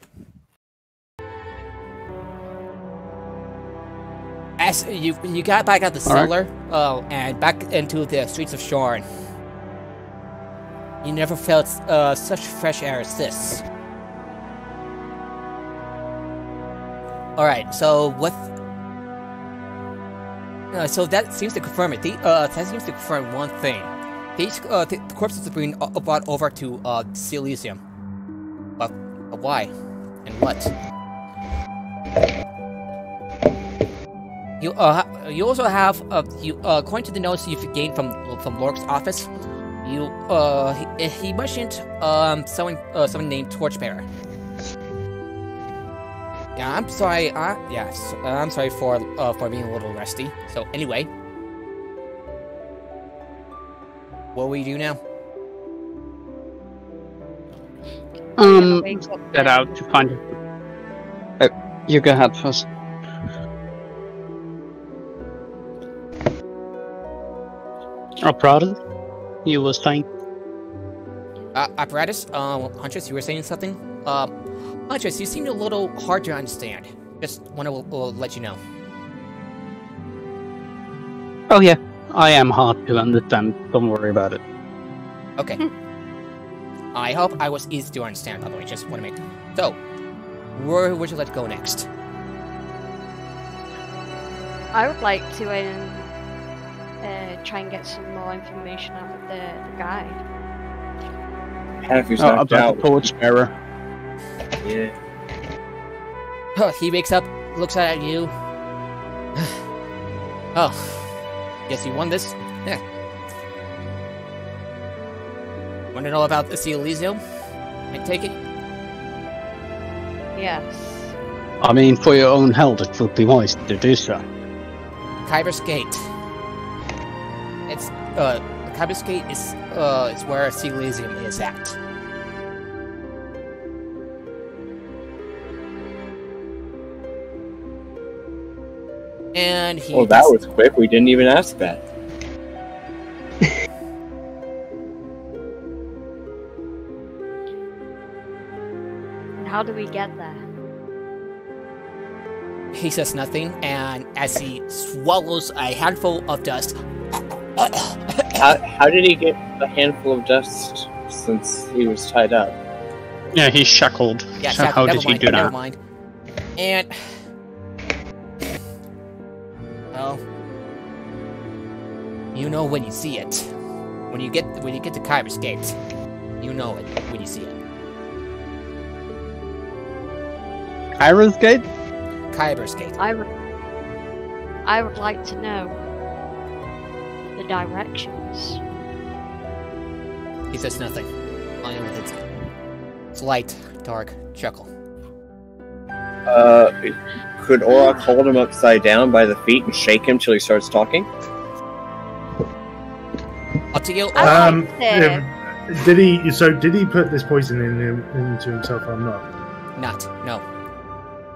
As you got back out the cellar, and back into the streets of Sharn. You never felt such fresh air as this. Alright, so what... so that seems to confirm it. That seems to confirm one thing. These the corpses are being brought over to Elysium. But why? And what? You also have according to the notes you've gained from Lork's office, he mentioned someone named Torchbearer. Yeah, I'm sorry. I'm sorry for being a little rusty. So anyway, what will you do now? Get out to find it. You go ahead first. Apparatus? You were saying? Apparatus? Huntress, you were saying something? Huntress, you seem a little hard to understand. Just want to let you know. Oh yeah, I am hard to understand. Don't worry about it. Okay. I hope I was easy to understand, by the way. Just want to make... So, where would you like to go next? I would like to try and get some more information out of the guy. Have you knocked about out? the Torchbearer. Yeah. He wakes up, looks at you. Oh, guess you won this? Yeah. Want to know about the Elysium? I take it? Yes. I mean, for your own health, it would be wise to do so. Kyber's Gate. It's Kyber's Gate is where Elysium is at. And he. Well, that was quick. We didn't even ask that. And how do we get there? He says nothing, and as he swallows a handful of dust. How did he get a handful of dust since he was tied up? Yeah, he's shackled. Yeah, so how did he do never that? mind. And well, you know when you see it. When you get to Kyber's Gate, you know it when you see it. Kyber's Gate? Kyber's Gate. I would like to know the directions. He says nothing. Only with its slight, dark chuckle. Could Auroch hold him upside down by the feet and shake him till he starts talking? Up to you. Did he? So did he put this poison into himself or not? Not. No.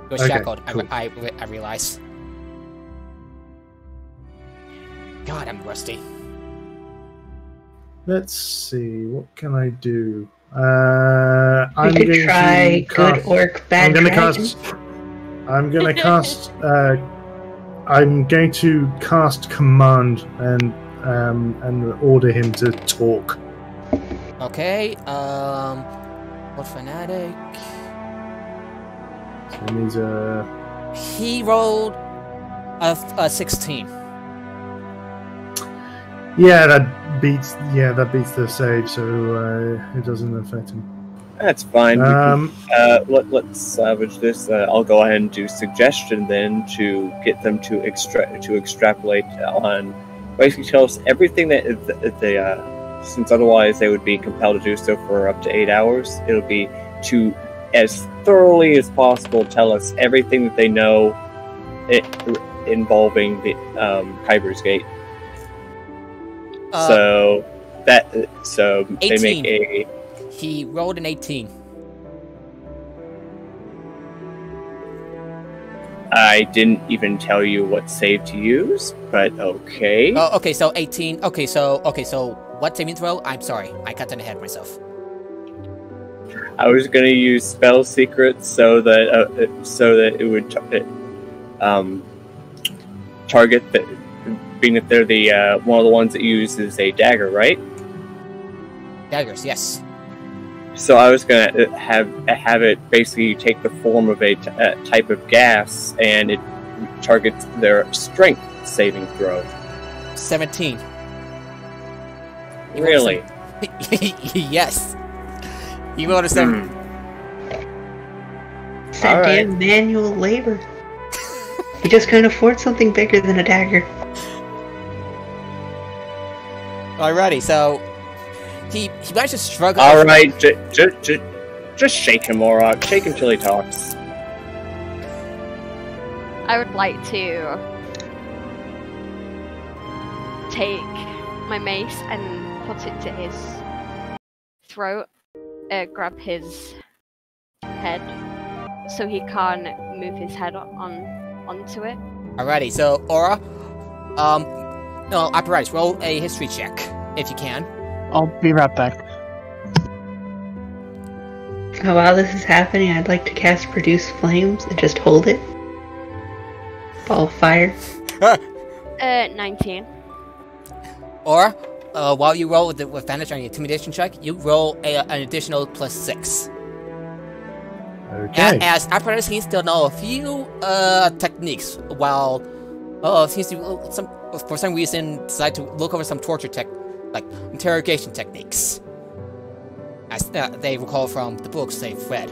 He was Okay, shackled. cool. I realize. God, I'm rusty. Let's see. What can I do? I'm We could going try to cast, good orc, bad I'm going to dragon. cast. I'm going to cast. I'm going to cast command and order him to talk. Okay. What fanatic? So he needs a. He rolled a 16. Yeah, that beats the save, so it doesn't affect him. That's fine. Let's salvage this. I'll go ahead and do suggestion then to get them to extrapolate on. Basically, tell us everything that they since otherwise they would be compelled to do so for up to 8 hours. It'll be to as thoroughly as possible tell us everything that they know involving the Kyber's Gate. So they 18. make a. He rolled an 18. I didn't even tell you what save to use, but okay. Oh, okay, so 18. Okay, so what saving throw? I'm sorry, I got ahead of myself. I was gonna use spell secrets so that it would target the, being that they're the one of the ones that uses a dagger, right? Daggers, yes. So I was gonna have it basically take the form of a type of gas, and it targets their strength saving throw. 17. Really? Yes. You rolled a 7. It's that Alright. damn manual labor. You just can't afford something bigger than a dagger. Alrighty, so he managed to struggle. All right, just shake him, Auroch. Shake him till he talks. I would like to take my mace and put it to his throat, grab his head, so he can't move his head onto it. Alrighty, so Aura, no, Apparatus, roll a history check if you can. I'll be right back. Oh, while this is happening, I'd like to cast Produce Flames and just hold it. Ball of fire. 19. Or, while you roll with advantage on your intimidation check, you roll an additional +6. Okay. As Apparatus, he still know a few techniques. While seems to for some reason decide to look over some torture like interrogation techniques, as they recall from the books they've read.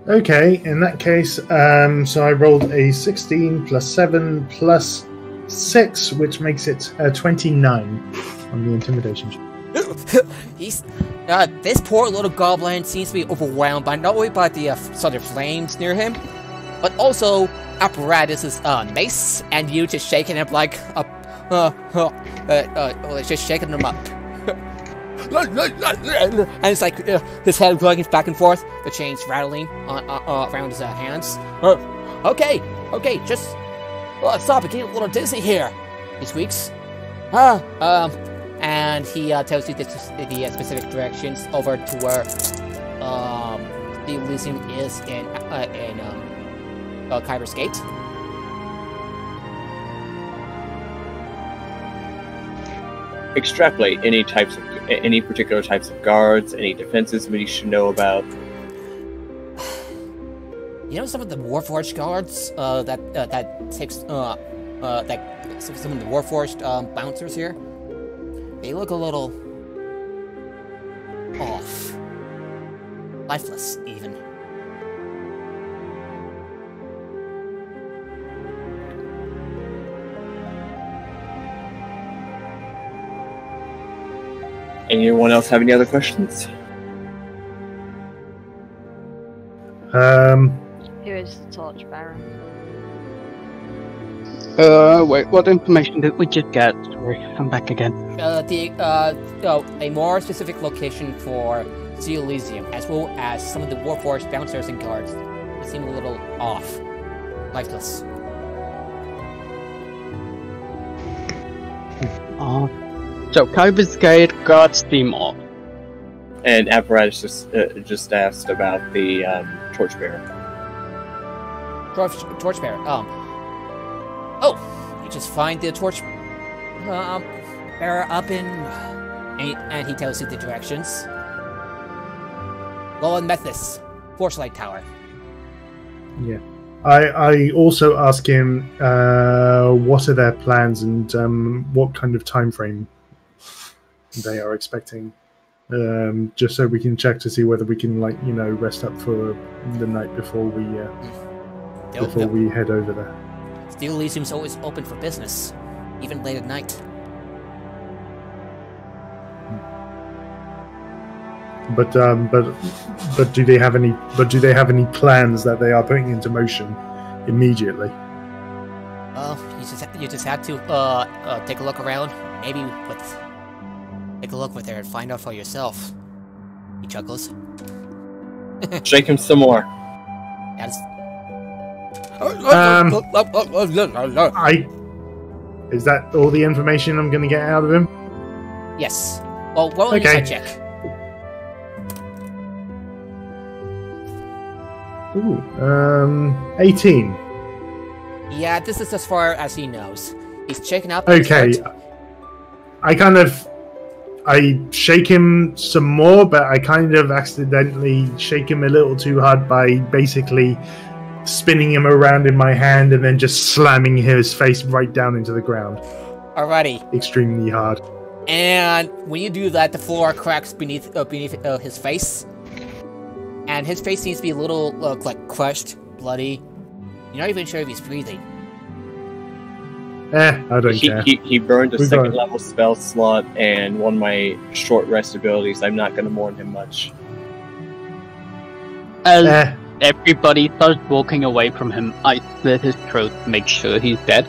Okay, in that case, so I rolled a 16 plus 7 plus 6, which makes it 29 on the intimidation check. He's this poor little goblin seems to be overwhelmed by not only by the sort of flames near him, but also Apparatus's mace, and you just shaking him like just shaking him up. And it's like his head going back and forth, the chains rattling around his hands. Okay, just stop it, getting a little dizzy here. He squeaks. And he tells you the specific directions over to where the Elysium is in Kyber's Gate. Extrapolate any particular types of guards, any defenses we should know about. You know some of the Warforged guards that takes some of the Warforged bouncers here. They look a little off, lifeless even. Anyone else have any other questions? Who is the Torchbearer? Wait, what information did we just get? Sorry, I'm back again. A more specific location for the Elysium, as well as some of the Warforged bouncers and guards. They seem a little off, lifeless. So Kyber's Gate guards team off. And Apparatus just asked about the Torchbearer. Torchbearer. You just find the bearer up in, and he tells you the directions. Roland Methus, Forcelight Tower. Yeah. I also ask him what are their plans and what kind of time frame they are expecting, just so we can check to see whether we can, rest up for the night before we head over there. The Elysium's always open for business, even late at night. But do they have any? But do they have any plans that they are putting into motion immediately? Well, you just have to take a look around. Maybe take a look with her and find out for yourself. He chuckles. Shake him some more. That's... Is that all the information I'm going to get out of him? Yes. Well, roll an Okay. insight check. Ooh, 18. Yeah, this is as far as he knows. He's checking out. Okay. I shake him some more, but I kind of accidentally shake him a little too hard by basically spinning him around in my hand and then just slamming his face right down into the ground. Alrighty. Extremely hard. And when you do that, the floor cracks beneath his face, and his face seems to be a little like crushed, bloody. You're not even sure if he's breathing. I don't care. He burned a We're second going. level spell slot and one of my short rest abilities. I'm not going to mourn him much. As everybody starts walking away from him, I slit his throat to make sure he's dead,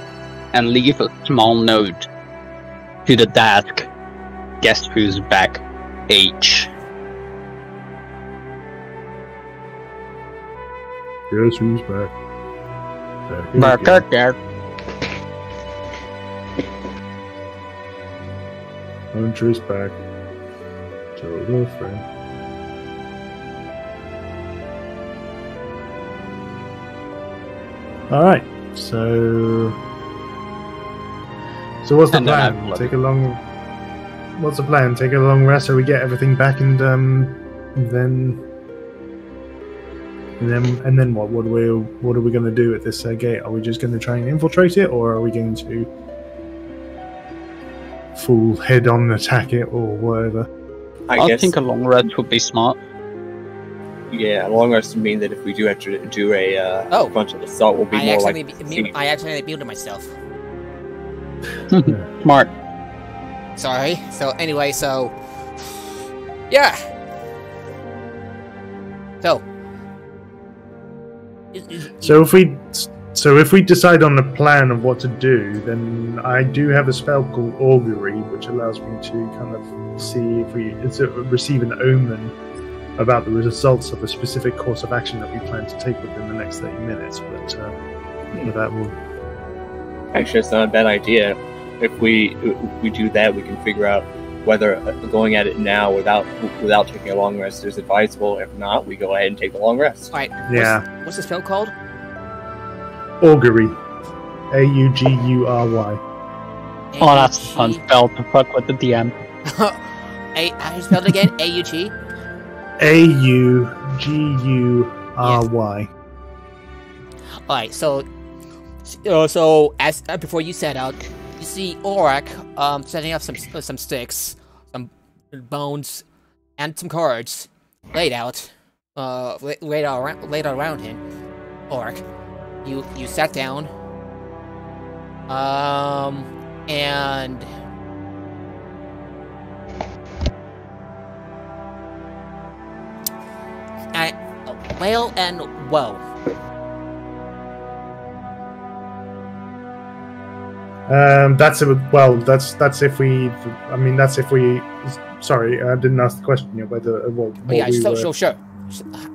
and leave a small note to the desk. Guess who's back? H. Guess who's back? Back there. Hunter's back. Total friend. Alright, so what's the And then plan? I'm Take a long... What's the plan? Take a long rest so we get everything back and then what? What are we going to do at this gate? Are we just going to try and infiltrate it, or are we going to full head-on attack it, or whatever? I guess. think a long rest would be smart. Yeah, long rest would mean that if we do have to do a bunch of assault, we'll be I more accidentally, like. I accidentally muted myself. Smart. Sorry. So anyway, yeah. So if we decide on a plan of what to do, then I do have a spell called Augury, which allows me to kind of see if we receive an omen about the results of a specific course of action that we plan to take within the next 30 minutes. But that will. Actually, it's not a bad idea. If we do that, we can figure out whether going at it now without taking a long rest is advisable. If not, we go ahead and take the long rest. Alright. Yeah. What's the spell called? Augury. Augury. Oh, that's a fun spell to fuck with the DM. How do you spell it again? AUG? Augury. Alright, so as before you set out, you see Aurak setting up some sticks, some bones, and some cards laid out around him. Aurak, you sat down, and well and whoa. That's if we. I mean, that's if we. Sorry, I didn't ask the question yet. Whether what Yeah, we were, sure.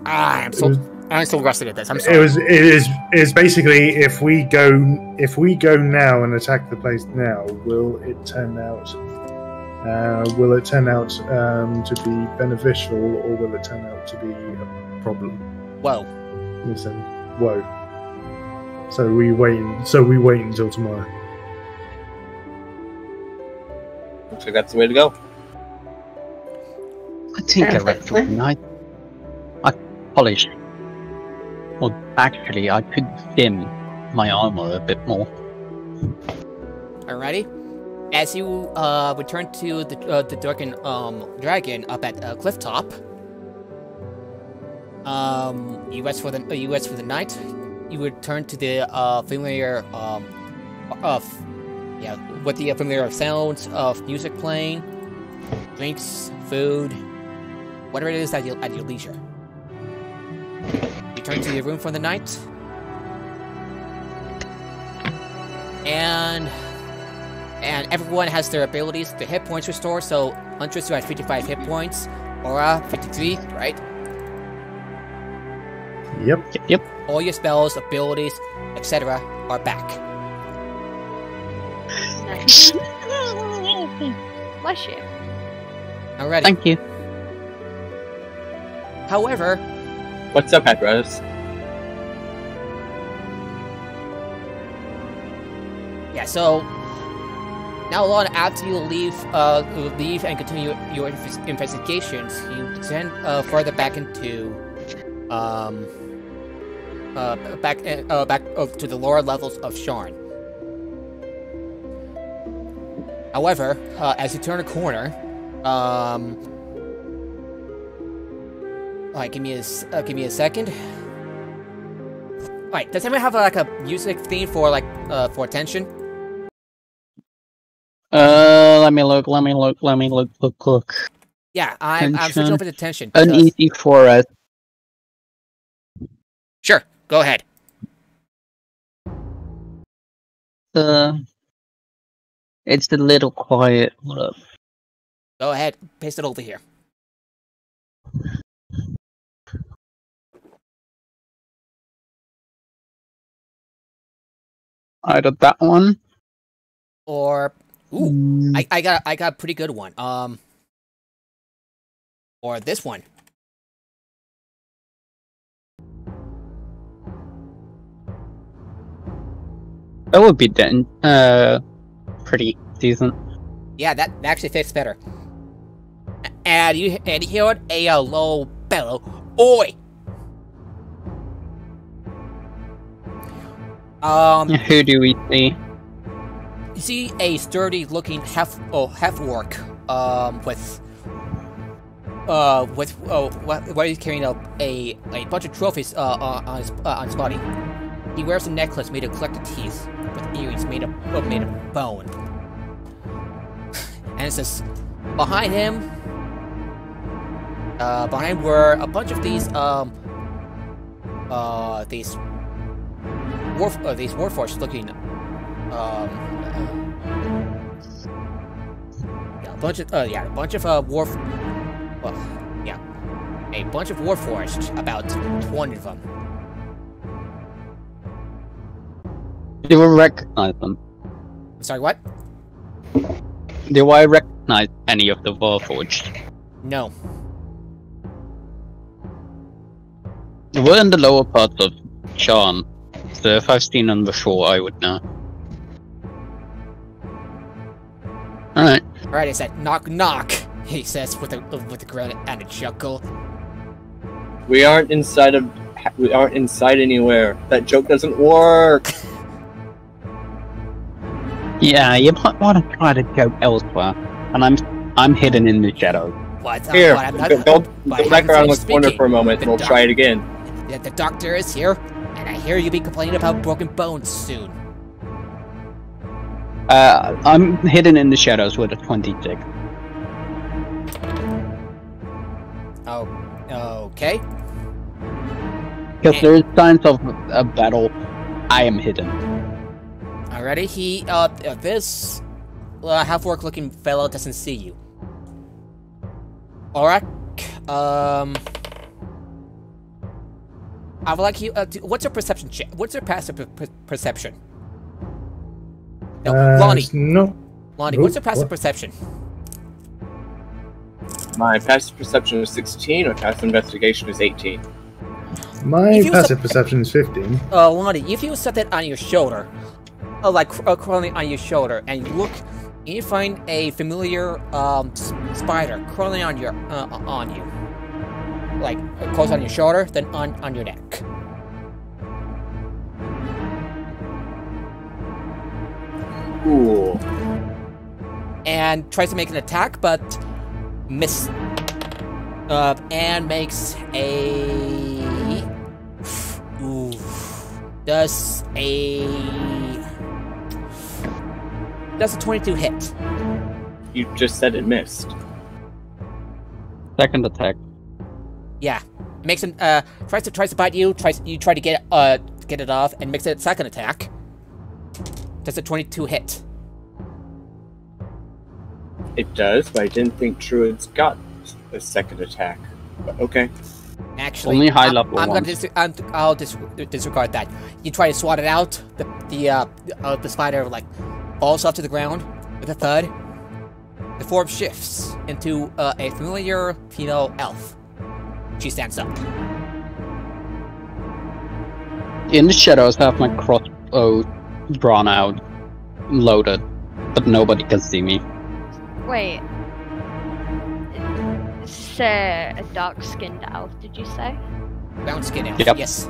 I'm so rusty at this. I'm sorry. It is basically if we go now and attack the place now, will it turn out to be beneficial, or will it turn out to be a problem? Whoa. Listen, whoa. So we wait until tomorrow. Looks like that's the way to go. I think I Sounds like read a plan. tonight. I polish. Well, actually, I could dim my armor a bit more. Alrighty. As you return to the Darken Dragon up at Clifftop, you rest for the night. You return to the familiar with the familiar sounds of music playing, drinks, food, whatever it is at your leisure. Return to your room for the night. And everyone has their abilities. The hit points restore, so Huntress, who has 55 hit points, Aura, 53, right? Yep. All your spells, abilities, etc. are back. Nice. Bless you. Alrighty. Thank you. However, What's up, Hedros? yeah, so now Alon, after you leave and continue your investigations, you descend further back into back to the lower levels of Sharn. However, as you turn a corner, alright, give me a second. Alright, does anyone have like a music theme for for attention? Let me look. Yeah, I'm switching over to attention. Uneasy forest. Sure, go ahead. It's a little quiet. Hold up. Go ahead, paste it over here. Either that one. Or I got a pretty good one. Or this one. That would be then pretty decent. Yeah, that actually fits better. And you hear a low bellow. Oi! Who do we see? You see a sturdy-looking half orc, where he's carrying a bunch of trophies on his body. He wears a necklace made of collected teeth with earrings made of bone. And it says, behind him were a bunch of these warforged looking a bunch of warforged, about 20 of them. Do I recognize them? I'm sorry, what? Do I recognize any of the Warforged? No. We're in the lower parts of Sharn, so if I've seen them before, I would know. Alright. Alright, I said, knock knock, he says with a grin and a chuckle. We aren't inside anywhere. That joke doesn't work. Yeah, you might want to try to go elsewhere, and I'm hidden in the shadows. What? Here, go back around the corner for a moment, and we'll try it again. The doctor is here, and I hear you'll be complaining about broken bones soon. I'm hidden in the shadows with a 26. Oh, okay. Because there's signs of a battle, I am hidden. Alrighty, this half-orc looking fellow doesn't see you. Alright, I would like you, what's your perception check? What's your passive perception? No, Lonnie. No. Lonnie, what's your passive perception? My passive perception is 16, or passive investigation is 18. My passive perception is 15. Lonnie, if you set that on your shoulder, crawling on your shoulder, and you look, and you find a familiar spider crawling on you, like close on your shoulder, then on your neck. Cool. And tries to make an attack, but miss. And makes a. Ooh. Does a 22 hit. You just said it missed. Second attack. Yeah, makes him tries to bite you. You try to get it off, and makes it a second attack. Does a 22 hit? It does, but I didn't think druids got a second attack. But okay. Actually, Only high level I'm ones. I'll disregard that. You try to swat it out. The spider like falls off to the ground with a thud. The form shifts into a familiar female elf. She stands up. In the shadows, I have my crossbow drawn out, loaded, but nobody can see me. Wait. It's a dark-skinned elf, did you say? Brown skin elf. Yep. Yes.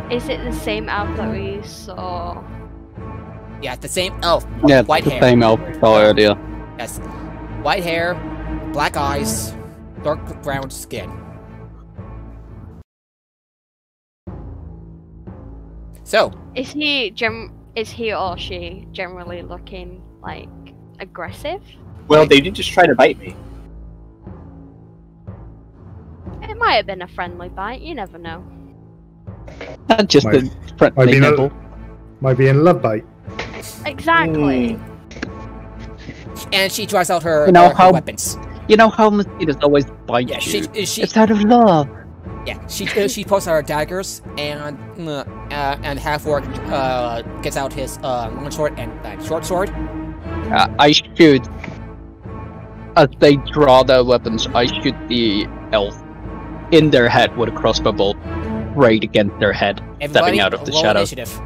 Is it the same elf that we saw? Yeah, the same elf. Yeah, White the hair. same elf I saw earlier. Yes. White hair, black eyes, dark brown skin. So, Is he or she generally looking like aggressive? Well, they did just try to bite me. It might have been a friendly bite. You never know. Just Might- a friendly might be nibble. Might be in love bite. Exactly. and she draws out her, You know her how- weapons. You know how mosquitoes always bite Yeah, you? she It's out of love. yeah she pulls out her daggers and half-orc gets out his long sword and short sword. I shoot. As they draw their weapons, I shoot the elf in their head with a crossbow bolt, right against their head, Everybody, stepping out of the roll shadows. initiative.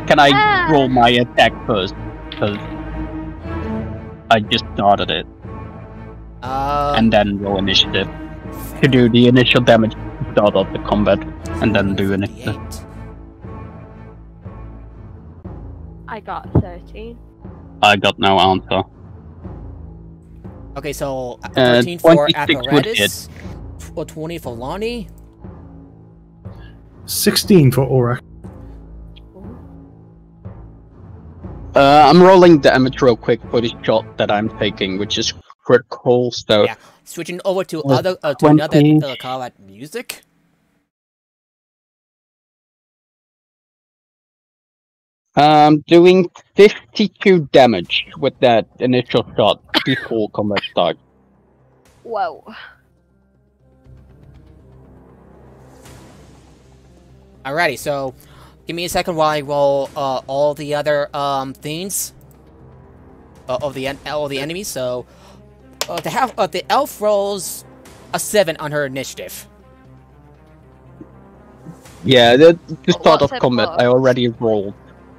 Can I Ah. roll my attack first? Because I just started it, and then roll initiative to do the initial damage to start off the combat, and then do initiative. 58. I got 13. I got no answer. Okay, so 13 for 26 would Apparatus, 20 for Lonnie. 16 for Aura. I'm rolling damage real quick for this shot that I'm taking, which is critical. So Yeah. Switching over to Well, other to 20. another combat music. I'm doing 52 damage with that initial shot before combat starts. Whoa. Alrighty, so give me a second while I roll all the other things of the enemies. So the elf rolls a 7 on her initiative. Yeah, the start What's of it combat for? I already rolled.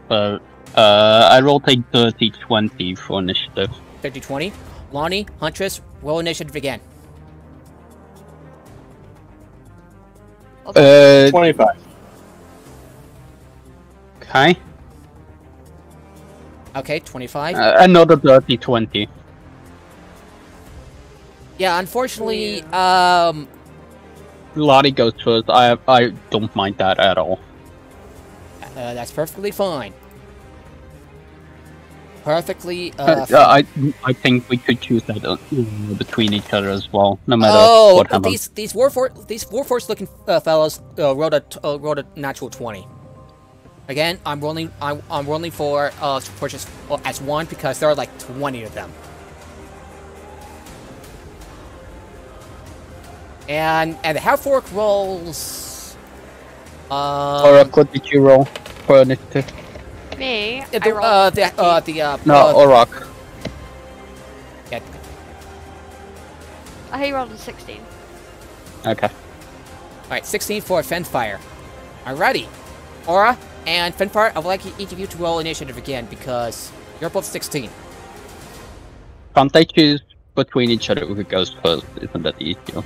I rolled a 30-20 for initiative. 30-20. Lonnie, Huntress, roll initiative again. 25. Okay. Okay, 25. Another 30-20. Yeah, unfortunately, Lottie goes first. I don't mind that at all. that's perfectly fine. Perfectly, I think we could choose that between each other as well, no matter oh, what happens. these Warforged looking fellows rolled a natural 20. Again, I'm rolling for purchase as one because there are like 20 of them. And the half-orc rolls. Or what did you roll for initiative? Me? I The rolled No, Auroch. yeah, he rolled a 16. Okay. Alright, 16 for Fenfire. Alrighty. Aura and Fenfire, I would like each of you to roll initiative again because you're both 16. Can't they choose between each other who goes first? Isn't that easier?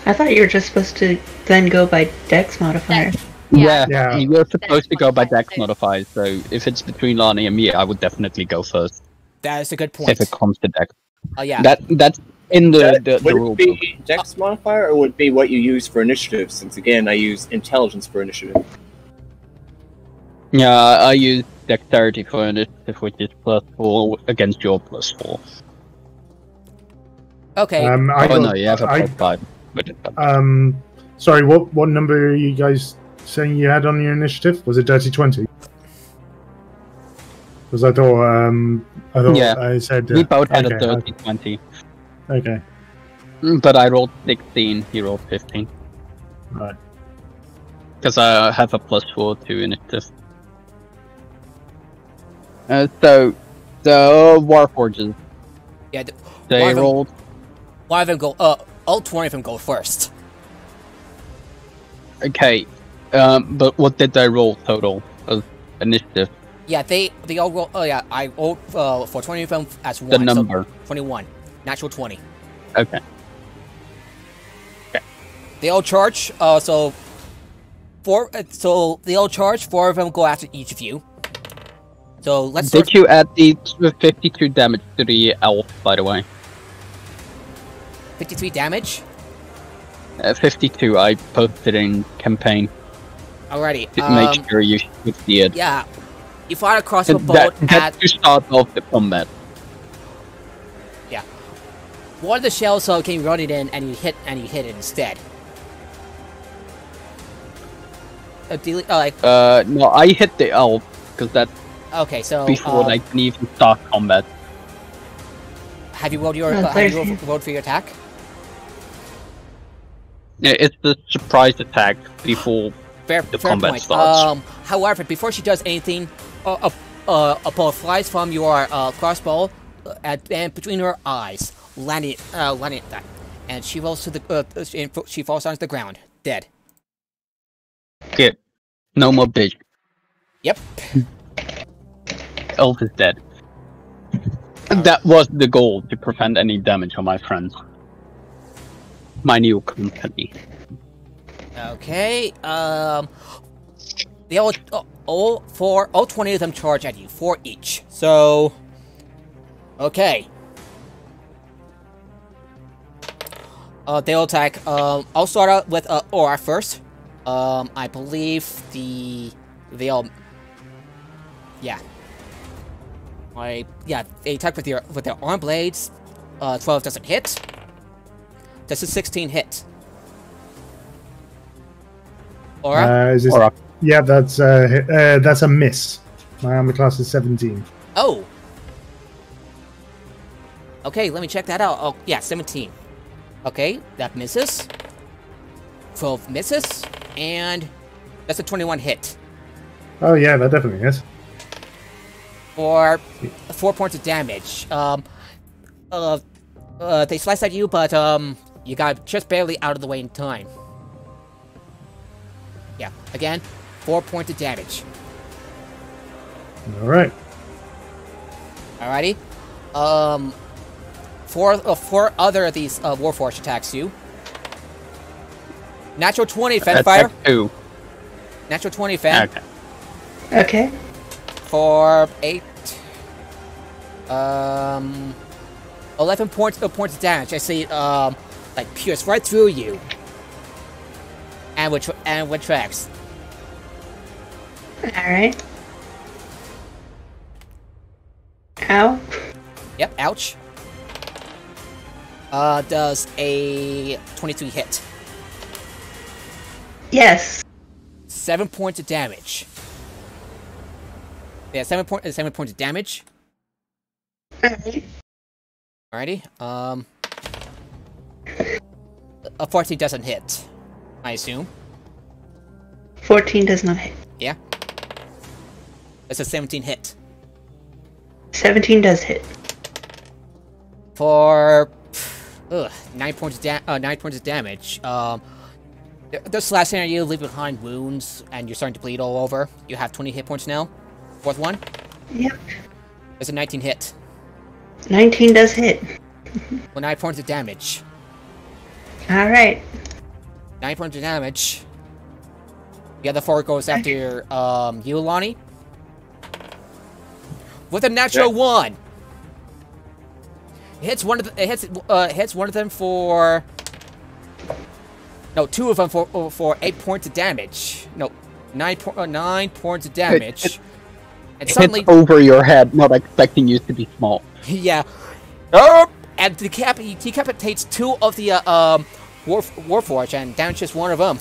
I thought you were just supposed to then go by Dex modifier. Dex. Yeah. Yeah. You're supposed to go by modifier. Dex modifiers, so if it's between Lani and me, I would definitely go first That is a good point. if it comes to Dex. Oh yeah. That's in the Would rule it book. be Dex modifier, or would it be what you use for initiative? Since again, I use intelligence for initiative. Yeah, I use Dexterity for initiative, which is +4 against your +4. Okay. I Oh got, no, you have a I, +5. But sorry, what number are you guys saying you had on your initiative? Was it dirty 20? Because I thought Yeah, I said we both had a okay, dirty 20. Okay, But I rolled 16, he rolled 15. right. Because I have a +4 to initiative. So, the Warforges, Yeah. they One of them- rolled... One of them go. All 20 of them go first. Okay, but what did they roll total of initiative? Yeah, they all roll. Oh yeah, I rolled for 20 of them as one. The so number. 21, natural 20. Okay. They all charge. So they all charge. 4 of them go after each of you. So let's start. Did you add the 52 damage to the elf, by the way? 53 damage. 52, I posted in campaign Alrighty. to make sure you should see it. Yeah, you fire a crossbow That, bolt that's at to start off the combat. one of the shells. Came running in, and you hit it instead. No, I hit the elf, because that's Okay, so before they can even start combat. have you rolled your rolled for your attack? Yeah, it's the surprise attack before Fair combat point. starts. However, before she does anything, a ball flies from your crossbow and between her eyes, landing at that, and she falls to the she falls onto the ground, dead. Yeah, no more bitch. Yep. Elf is dead. That was the goal, to prevent any damage on my friends. My new company. Okay. They all 20 of them charge at you, 4 each. So, okay. They'll attack. I'll start out with Aura first. I believe they'll. Yeah. They attack with their arm blades. 12 doesn't hit. Does a 16 hit? Aura? Is this, Aura. Yeah, that's a miss. My armor class is 17. Oh. Okay, let me check that out. Oh, yeah, 17. Okay, that misses. 12 misses, and that's a 21 hit. Oh yeah, that definitely is. For 4 points of damage. They slice at you, but you got just barely out of the way in time. Yeah, again, 4 points of damage. All right. Alrighty. Four other of these Warforged attacks you. Natural 20, Fen fire. Attack 2. Natural 20, Fen. Okay. Okay. For 8. 11 points of damage. I see like pierce right through you. And with tracks. Alright. Ow. Yep, ouch. Does a 23 hit. Yes. 7 points of damage. Yeah, 7 points of damage. Alright. Alrighty. A 14 doesn't hit, I assume. 14 does not hit. Yeah. That's a 17 hit. 17 does hit. For 9 points of damage. They're slashing at you, leave behind wounds, and you're starting to bleed all over. You have 20 hit points now. Fourth one. Yep. There's a 19 hit. 19 does hit. Well, 9 points of damage. Alright. 9 points of damage. The other 4 goes after you, Lonnie. With a natural 1. It hits one of hits one of them for. No, 2 of them for 8 points of damage. No, 9 points of damage. And It suddenly, hits over your head, not expecting you to be small. yeah. And and decapitates 2 of the Warforged and damages 1 of them.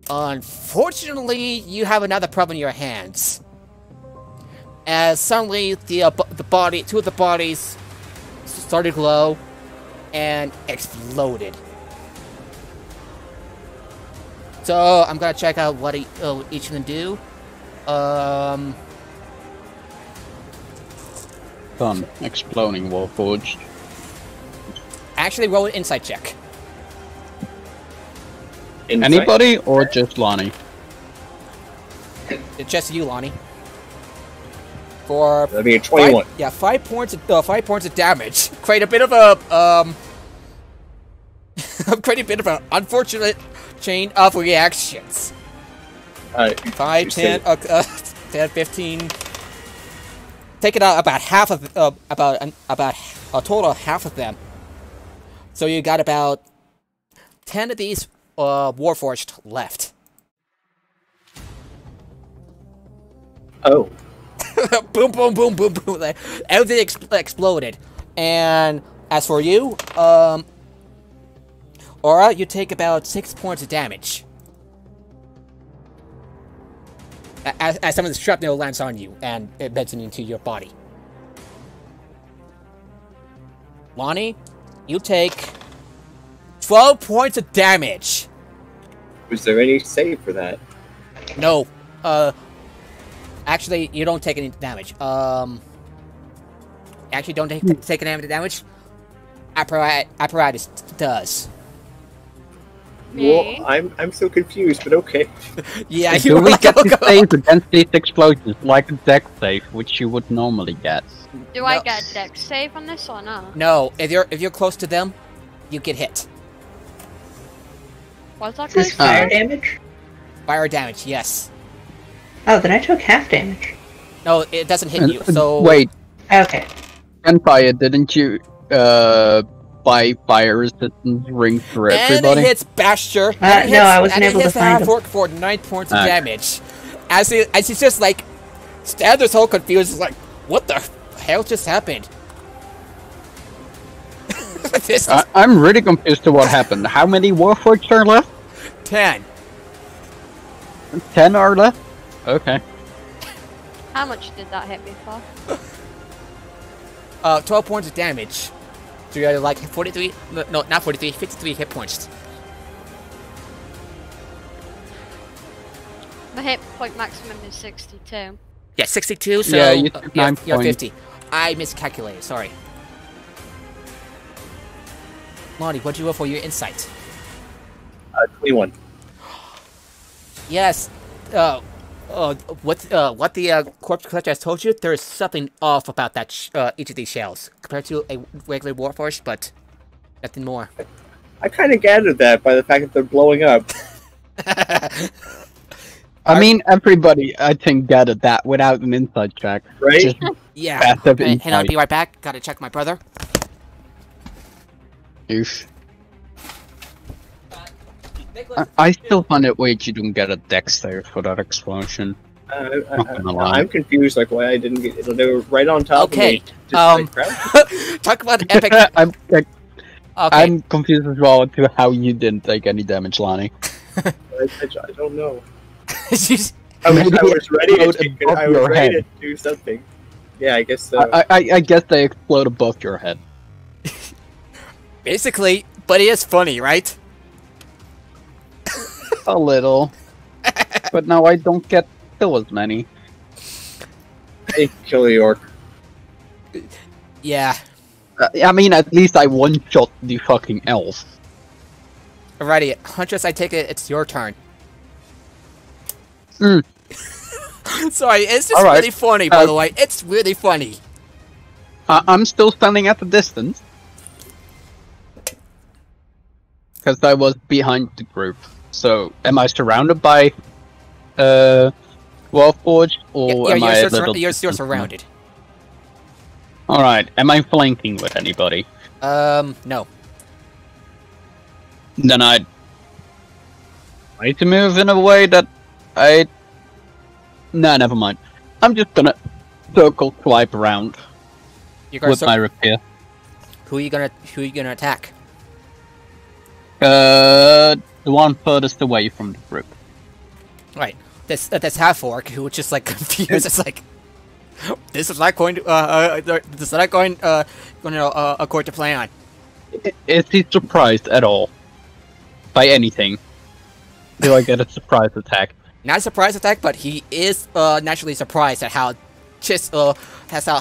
Unfortunately, you have another problem in your hands. As suddenly the body, 2 of the bodies started to glow and exploded. So I'm gonna check out what each of them do. Done. Exploding Warforged. Actually, roll an insight check. Insight? Anybody or just Lonnie? It's just you, Lonnie. For That'd be a 21. 5 points of damage. Create a bit of a create a bit of an unfortunate chain of reactions. 5, 10, 10, 15. Taking out about half of about a total of half of them. So you got about 10 of these Warforged left. Oh. Boom, boom, boom, boom, boom. Like, everything exploded. And as for you, Aura, you take about 6 points of damage. As some of the shrapnel lands on you and it beds into your body. Lonnie, you take 12 points of damage. Was there any save for that? No. Actually, you don't take any damage. Actually, don't take any damage. Apparatus does. Me? Well, I'm so confused, but okay. Yeah, You you will really get go. to save against these explosions, like a deck save, which you would normally get. Do I get a dex save on this or not? No, if you're close to them, you get hit. What's that Is this called? fire damage? Fire damage, yes. Oh, then I took half damage. No, it doesn't hit you. So Wait, Okay. Empire, didn't you buy fire resistance rings for and everybody? it hits Basher. No, I wasn't able to find them. For 9 points of Okay. damage. As he's just like stands there so confused, like, what the hell just happened? This is I'm really confused to what happened. How many Warforged are left? 10. 10 are left? Okay. How much did that hit me for? 12 points of damage. So you're like 43, no, not 43, 53 hit points. My hit point maximum is 62. Yeah, 62, so Yeah, you took 9 you're points. 50. I miscalculated, sorry. Lonnie, what'd you roll for your insight? 21. Yes, what the corpse collector has told you, there's something off about that each of these shells compared to a regular Warforged, but nothing more. I kind of gathered that by the fact that they're blowing up. I mean, everybody, I think, gathered that without an inside check. Right? Just Yeah. passive Hang on, insight. be right back. Gotta check my brother. Oof. I still find it weird you didn't get a dex save for that explosion. Not gonna lie. I'm confused, like why I didn't get. They were right on top Okay, of me. Just, like, crap. Talk about epic. Okay. I'm confused as well to how you didn't take any damage, Lonnie. I don't know. She's- I was Maybe ready to explode take it. above I was your ready head. to do something. Yeah, I guess so. I guess they explode above your head. basically, but it is funny, right? A little. But now I don't get still as many. Hey, kill the orc. Yeah. I mean, at least I one-shot the fucking elf. Alrighty, Huntress, I take it it's your turn. Mm. Sorry, it's just All right. really funny, by the way. It's really funny. I'm still standing at the distance. Because I was behind the group. So, am I surrounded by Warforged, or am I a little... you're surrounded. Alright, am I flanking with anybody? No. Then I'd try to move in a way that I... Nah, never mind. I'm just gonna circle swipe around You're gonna with my rapier. Who are you gonna attack? The one furthest away from the group. Right. That's half orc who was just like confused. It's like this is not going to this is not going according to plan. Is he surprised at all by anything? Do I get a surprise attack? Not a surprise attack, but he is naturally surprised at how just that's how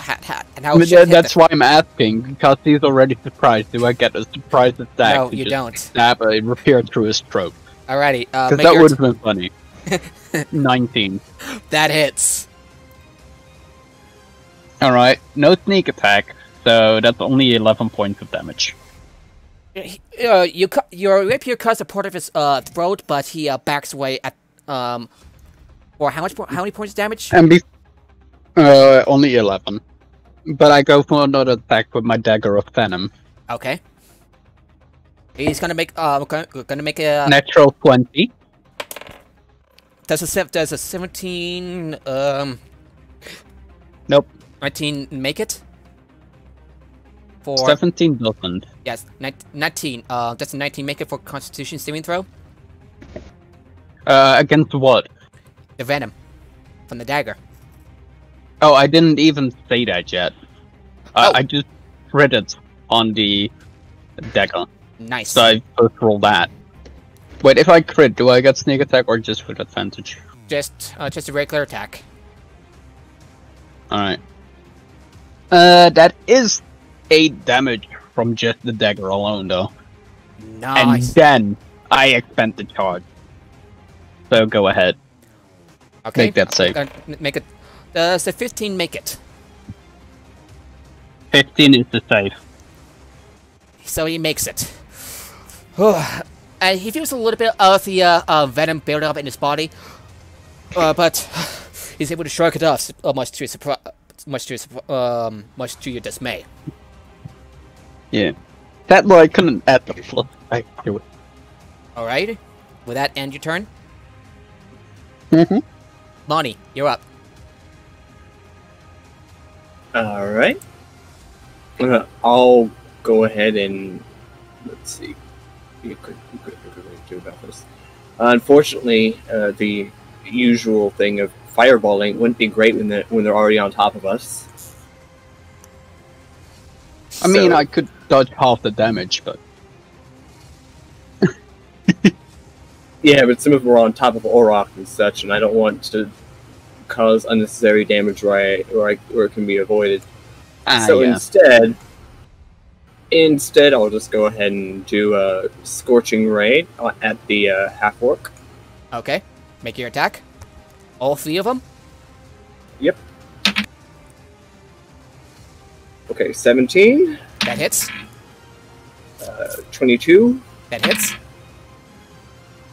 and how shit hit That's him. why I'm asking, because he's already surprised. Do I get a surprise attack? No, to you just don't. Stab a repair through his throat. Alrighty, Because make that your would have been funny. 19. that hits. Alright, no sneak attack, so that's only 11 points of damage. Your rapier cuts a part of his throat, but he backs away at or how many points of damage? And only 11. But I go for another attack with my dagger of venom. Okay. He's gonna make a Natural 20. does a 17 Nope. 19 make it? For 17 doesn't. yes, 19. Does a 19 make it for Constitution saving throw? Against what? The venom from the dagger. Oh, I didn't even say that yet. Oh. I just critted on the dagger. Nice. So I first roll that. Wait, if I crit, do I get sneak attack or just with advantage? Just a regular attack. Alright. That is 8 damage from just the dagger alone, though. Nice. And then I expend the charge. So go ahead. Okay. make that save. Make it. Does the 15 make it? 15 is the save. So he makes it. And he feels a little bit of the venom building up in his body, but he's able to shrug it off, much to your dismay. Yeah. That way I couldn't add the plus back to it. Alright, with that end your turn. Mm-hmm. Lonnie, you're up. Alright. I'll go ahead and let's see. Be a good way to do about this. Unfortunately, the usual thing of fireballing wouldn't be great when they're already on top of us. I mean, So- I could dodge half the damage, but... Yeah, but some of them are on top of Auroch and such, and I don't want to cause unnecessary damage where it can be avoided. So yeah. instead, I'll just go ahead and do a Scorching Ray at the half-orc. Okay, make your attack. All 3 of them? Yep. Okay, 17, That hits. 22, That hits.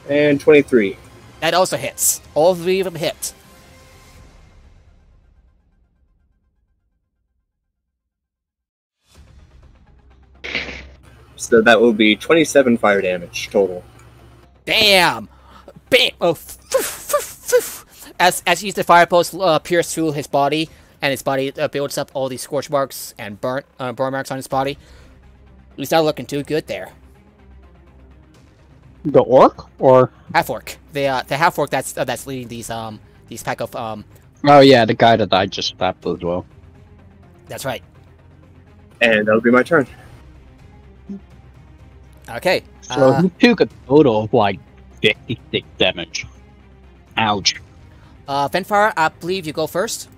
and 23. That also hits. All 3 of them hit. So that will be 27 fire damage total. Bam! Bam! Oh, as he the fire pulse pierce through his body, and his body builds up all these scorch marks and burn marks on his body. He's not looking too good there. The orc? Or... Half orc, the half orc that's leading these pack of Oh yeah, the guy that I just stabbed as well. That's right. And that'll be my turn. Okay. So he took a total of like 56 damage. Ouch. Fenfire, I believe you go first.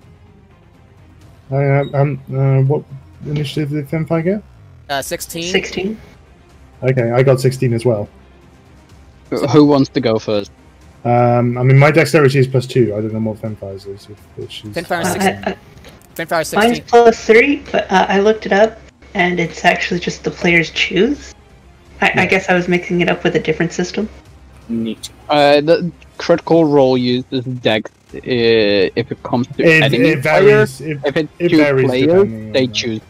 What initiative did Femfire get? 16. 16. Okay, I got 16 as well. Who wants to go first? I mean, my dexterity is +2. I don't know what Femfire's is. If she's... Fenfire's 16. Fenfire's Mine's 16. +3, but I looked it up, and it's actually just the players choose. I guess I was mixing it up with a different system. Neat. The critical roll uses dex if it comes to enemy It players. varies. If it's it 2 varies players, depending they on- choose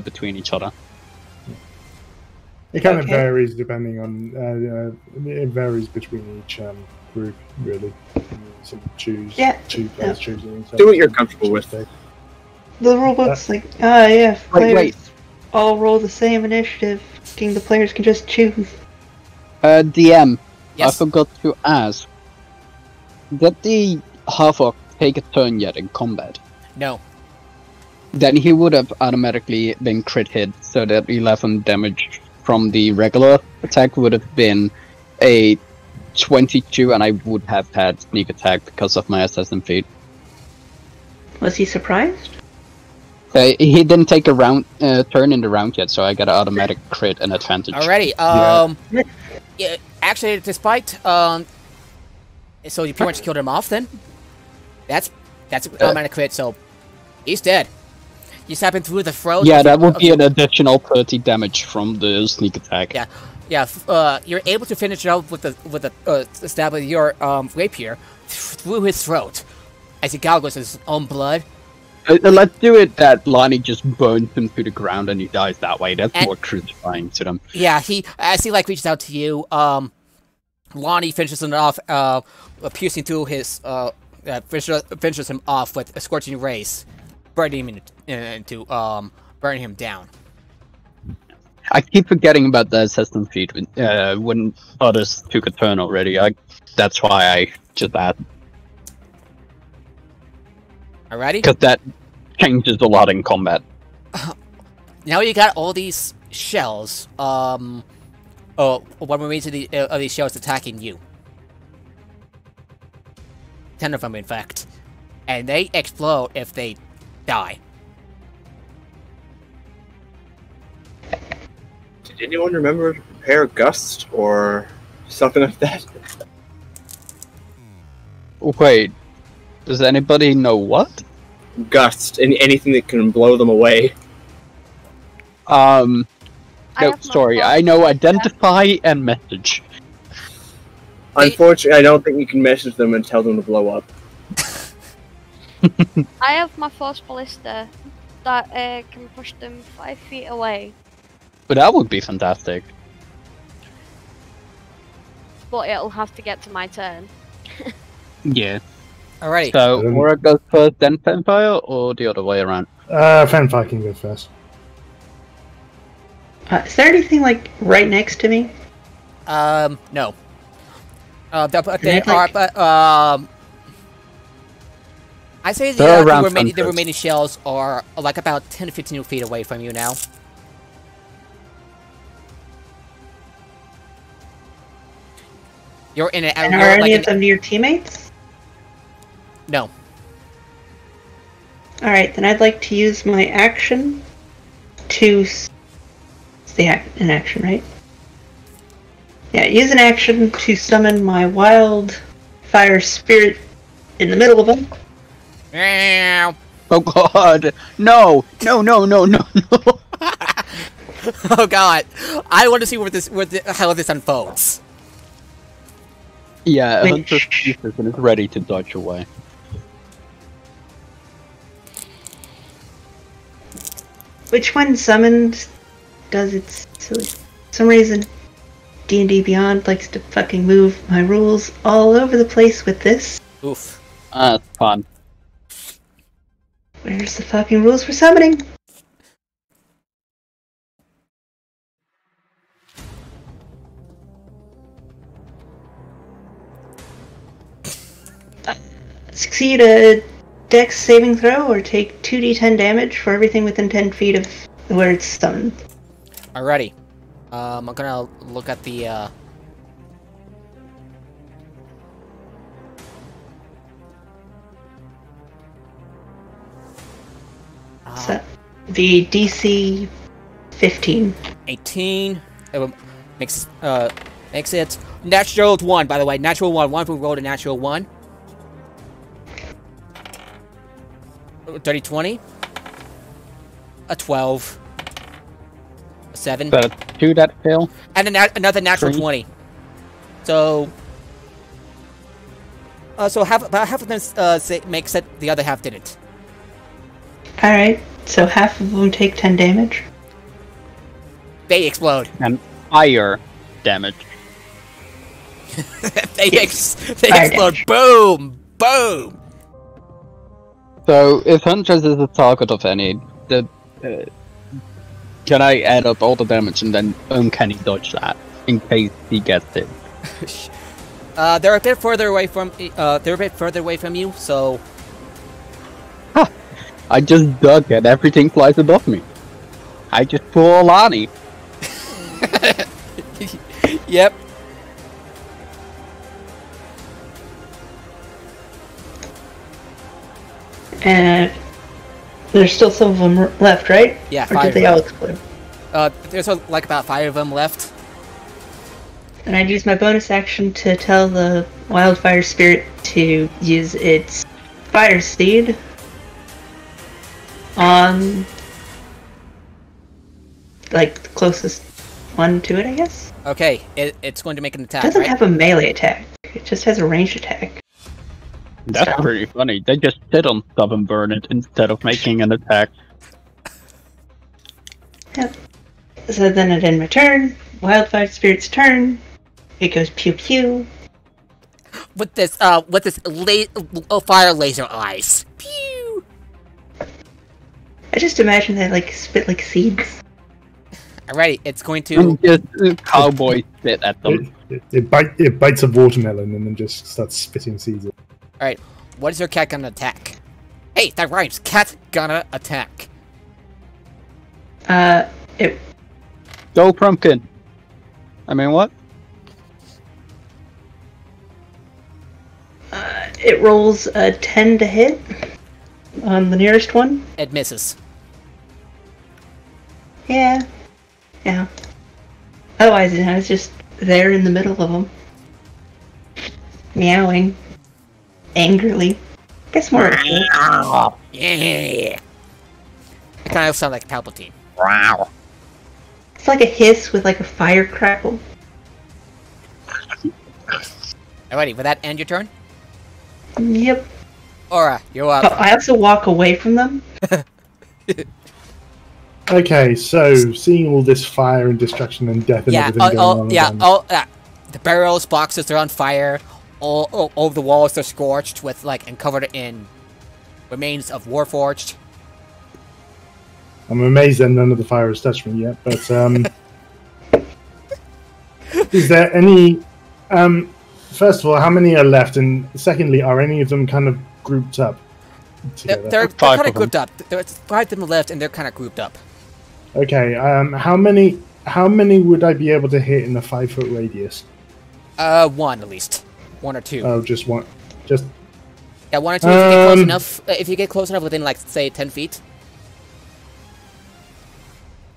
between each other. It kind of Okay. varies depending on. It varies between each group, really. Some choose. Yeah. Two players choosing. Do what you're comfortable with. The rulebook's like, yeah, Wait, players. all roll the same initiative. The players can just choose. DM, Yes. I forgot to ask. Did the half-orc take a turn yet in combat? No. Then he would have automatically been crit hit, so that 11 damage from the regular attack would have been a 22, and I would have had sneak attack because of my assassin feat. Was he surprised? He didn't take a turn in the round yet, so I got an automatic crit and advantage. Alrighty. Yeah. Actually, despite so you pretty much killed him off. Then that's automatic crit. So he's dead. You stab him through the throat. Yeah, that would be an additional 30 damage from the sneak attack. Yeah. Yeah. You're able to finish it off with the stab of your rapier through his throat as he gargles his own blood. Let's do it that Lonnie just burns him to the ground and he dies that way. That's more crucifying to them. Yeah, as he reaches out to you, Lonnie finishes him off, piercing through his, finishes him off with a scorching rays, burning him burning him down. I keep forgetting about the assassin feat when others took a turn already. That's why I just asked. Alrighty? Because that changes a lot in combat. Now you got all these shells, one remains of these shells attacking you. 10 of them, in fact. And they explode if they die. Did anyone remember to prepare Gust or something like that? Wait, does anybody know what? Gust, anything that can blow them away. No, have sorry, no I know identify and message. Unfortunately, I don't think you can message them and tell them to blow up. I have my Force Ballista that can push them 5 feet away, But that would be fantastic. but it'll have to get to my turn. Yeah. Alrighty. So, Aura goes first, then Vampire, or the other way around? Fanfire can go first. Is there anything like right next to me? No. They I'd are, like- but, I say They're around the Suncoast. remaining shells are like about 10 to 15 feet away from you now. You're in an And you're are any like of them your teammates? no. Alright, then I'd like to use my action to... an action, right? Yeah, use an action to summon my wild fire spirit in the middle of them. Meow. Oh god! No! No, no, no, no, no! Oh god, I want to see how this unfolds. Yeah, Wait, Hunter shh. uses and is ready to dodge away. Which one summoned does its... So for some reason, D&D Beyond likes to fucking move my rules all over the place with this. Oof. That's fun. Where's the fucking rules for summoning? Succeed a dex saving throw or take 2d10 damage for everything within 10 feet of where it's summoned. Alrighty. I'm gonna look at the So, the DC 15. 18. Makes it natural 1. By the way, natural 1. One who rolled a natural 1. Dirty 20. A 12. A 7. So, 2 that fail. And another natural 3. 20. So, about half of them makes it, the other half didn't. Alright, so half of them take 10 damage. They explode. And fire damage. they Fire explode. damage. Boom! Boom! So, if Huntress is the target of any, the Can I add up all the damage and then uncanny dodge that in case he gets it? They're a bit further away from. You, so I just duck and everything flies above me. I just pull Alani. Yep. And there's still some of them left, right? Yeah, Or 5 did they of all them. explode? There's like about 5 of them left. And I'd use my bonus action to tell the wildfire spirit to use its fire seed on, like, the closest one to it, I guess? Okay, it's going to make an It attack, doesn't right? have a melee attack. It just has a ranged attack. That's So- pretty funny. They just sit on stuff and burn it instead of making an attack. Yep. So then it in my turn, wildfire spirit's turn. It goes pew pew. With this fire laser eyes. Pew! I just imagine they like spit like seeds. Alrighty, it's going to. And just cowboys sit at them. It bites a watermelon and then just starts spitting seeds. Alright, what is your cat gonna attack? Hey, that rhymes. Cat gonna attack. It Go Pumpkin. I mean, what? it rolls a 10 to hit on the nearest one. It misses. Yeah. Otherwise, it's just there in the middle of them, meowing angrily. I guess more. Yeah. It kind of sounds like Palpatine. Wow. It's like a hiss with like a fire crackle. Alrighty, will that end your turn? Yep. Aura, you're Oh, up. I also walk away from them. Okay, so seeing all this fire and destruction and death and Yeah, everything going on, again, the barrels, boxes are on fire. All the walls are scorched with and covered in remains of Warforged. I'm amazed that none of the fire has touched me yet. But is there any? First of all, how many are left? And secondly, are any of them kind of grouped up together? They're Five kind of of them. grouped up. There's 5 of them left, and they're kind of grouped up. Okay. How many would I be able to hit in a 5-foot radius? 1 at least. 1 or 2. Oh, just one. Just Yeah, 1 or 2 if you get close enough. If you get close enough within, say, 10 feet.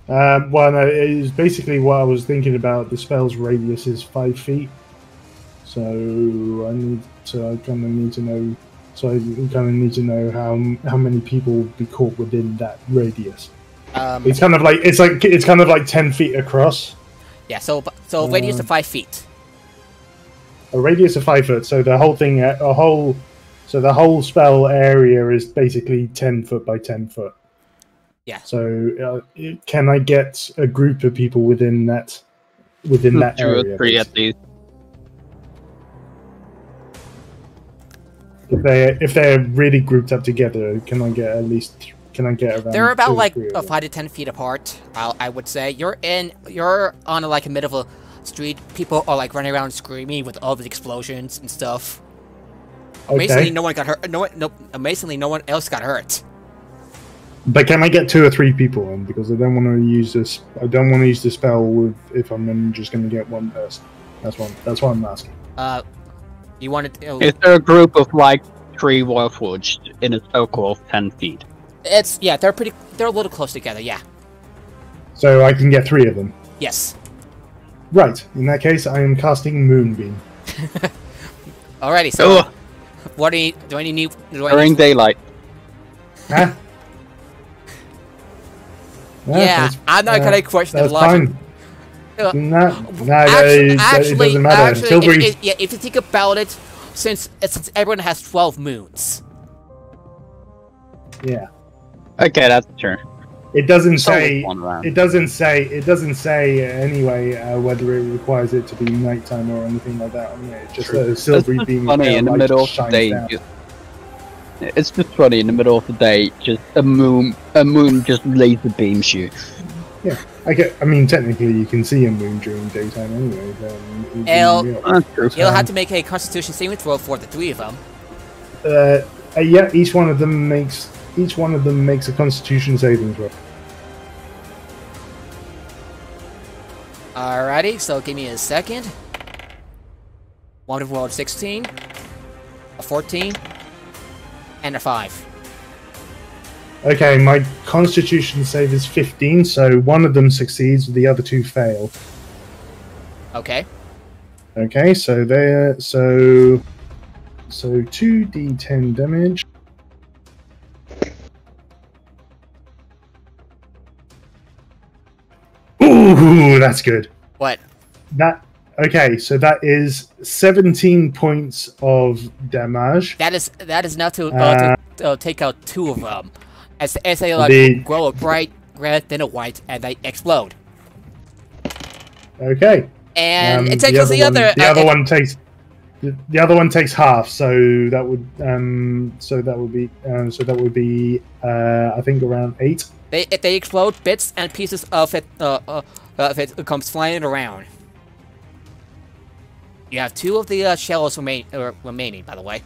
well, no, it is basically what I was thinking about. The spell's radius is 5 feet, so I kind of need to know. So I kind of need to know how many people will be caught within that radius. It's kind of like 10 feet across. Yeah, so radius of 5 feet. A radius of 5 foot. So the whole thing, the whole spell area is basically 10 foot by 10 foot. Yeah. So can I get a group of people within that area? 2 or 3 at least. If they're really grouped up together, can I get around? They're about 2 or 3 of them? 5 to 10 feet apart. I would say you're on a middle of a street. People are running around screaming with all the explosions and stuff. Amazingly, Okay. no one got hurt. Amazingly, no one else got hurt. But can I get 2 or 3 people in? Because I don't want to use this. I don't want to use the spell if I'm just going to get one person. That's what I'm asking. You wanted to? Is there a group of 3 Warforged in a circle of 10 feet? They're a little close together. Yeah. So I can get 3 of them. Yes. Right. In that case, I am casting Moonbeam. Alrighty. So, Ugh. what do I need? During daylight. Huh? Yeah, I'm not gonna question the That's logic. fine. Uh, No, Actually, it doesn't matter. Until we... if you think about it, since everyone has 12 moons. Yeah. Okay, that's true. It doesn't It's always say. one round. It doesn't say anyway whether it requires it to be nighttime or anything like that. On it. Just a It's silvery just beam. funny in the light middle of the shines day. down. It's just funny in the middle of the day. Just a moon just laser beams you. Yeah, I mean, technically, you can see a moon during daytime anyway. L- That's true. You'll have to make a Constitution saving throw for the 3 of them. Yeah, each one of them makes a Constitution saving throw. Alrighty, so give me a second. One of rolled 16, a 14, and a 5. Okay, my Constitution save is 15, so one of them succeeds, the other 2 fail. Okay. Okay, so there, so 2d10 damage. Ooh, that's good. What? Okay, so that is 17 points of damage. That is enough to take out 2 of them. As they grow a bright red, then a white, and they explode. Okay. And it takes the other. The other one takes. The other one takes half, so that would be I think around 8. They explode, bits and pieces of it comes flying around. You have 2 of the shells remaining, by the way.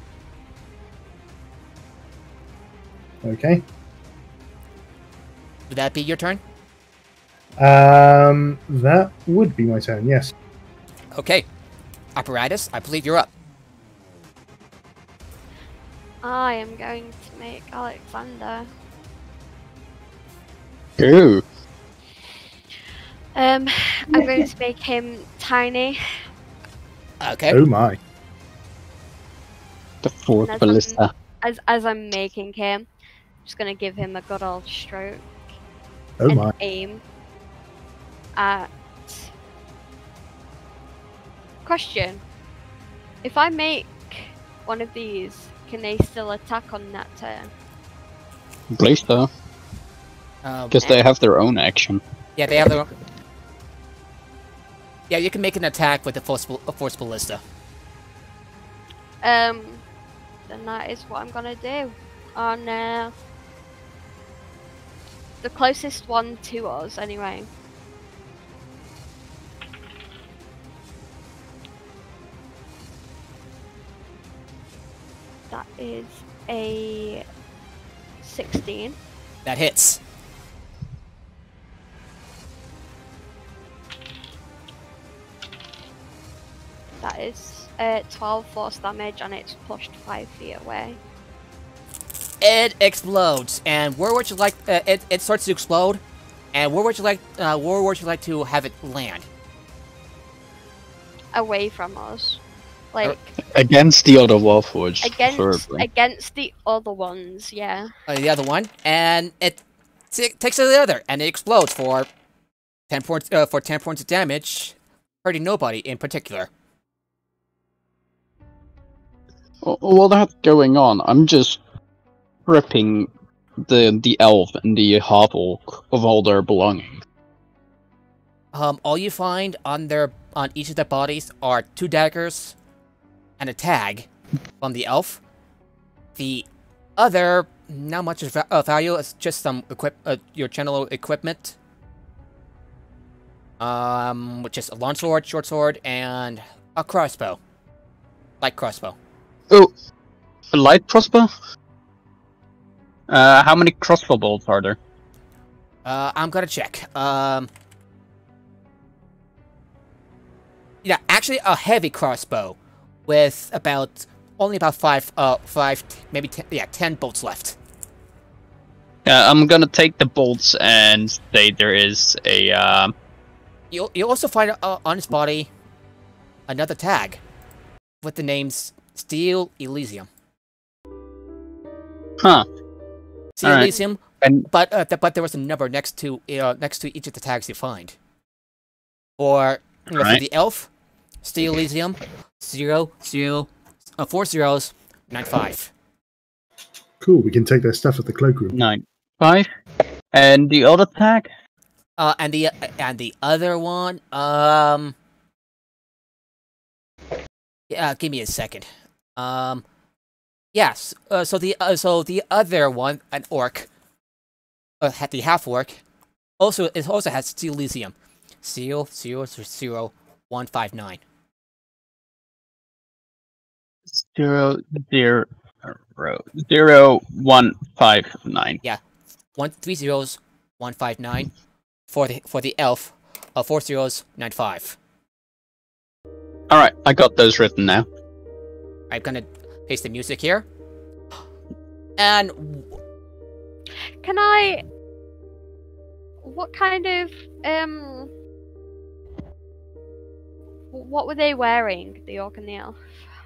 Okay. Would that be your turn? That would be my turn. Yes. Okay. Apparatus, I believe you're up. I am going to make Alexander. Ooh. I'm going to make him tiny. Okay. Oh my. The fourth And ballista. As I'm making him, I'm just going to give him a good old stroke. Oh and my. aim at... Question. If I make one of these, can they still attack on that turn? I believe so. Because they have their own action. Yeah, they have their own... Yeah, you can make an attack with a force ballista. Then that is what I'm gonna do. On the closest one to us, anyway. That is a 16. That hits. That is 12 force damage, and it's pushed 5 feet away. It explodes, and where would you like? It starts to explode, and where would you like? Where would you like to have it land? Away from us, like Against the other Warforged. against the other ones. Yeah. The other one, and it takes the other, and it explodes for 10 points. For 10 points of damage, hurting nobody in particular. While that's going on, I'm just stripping the elf and the half-orc of all their belongings. All you find on each of their bodies are 2 daggers and a tag from the elf. The other, not much of value, it's just some your general equipment. Which is a long sword, short sword, and a crossbow. Light crossbow. Oh, a light crossbow? How many crossbow bolts are there? I'm gonna check. Yeah, actually a heavy crossbow with only about 5, maybe 10, yeah, 10 bolts left. I'm gonna take the bolts and say there is a, You'll also find on his body another tag with the names Steel Elysium. Huh. Steel All right. Elysium, And but there was a number next to each of the tags you find. For the elf, Steel Elysium, 0, 0, 4 zeros, 95. Cool. We can take their stuff at the cloakroom. 9-5. And the other tag? And the other one, yeah, give me a second. Yes. So the other one, an orc, the half orc, Also, it also has Steel Elysium. Seal 00159. 00159. Yeah, 3 zeros 159 for the elf. 4 zeros 95. All right, I got those written now. I'm gonna paste the music here. And Can I? What kind of What were they wearing? The orc and the elf.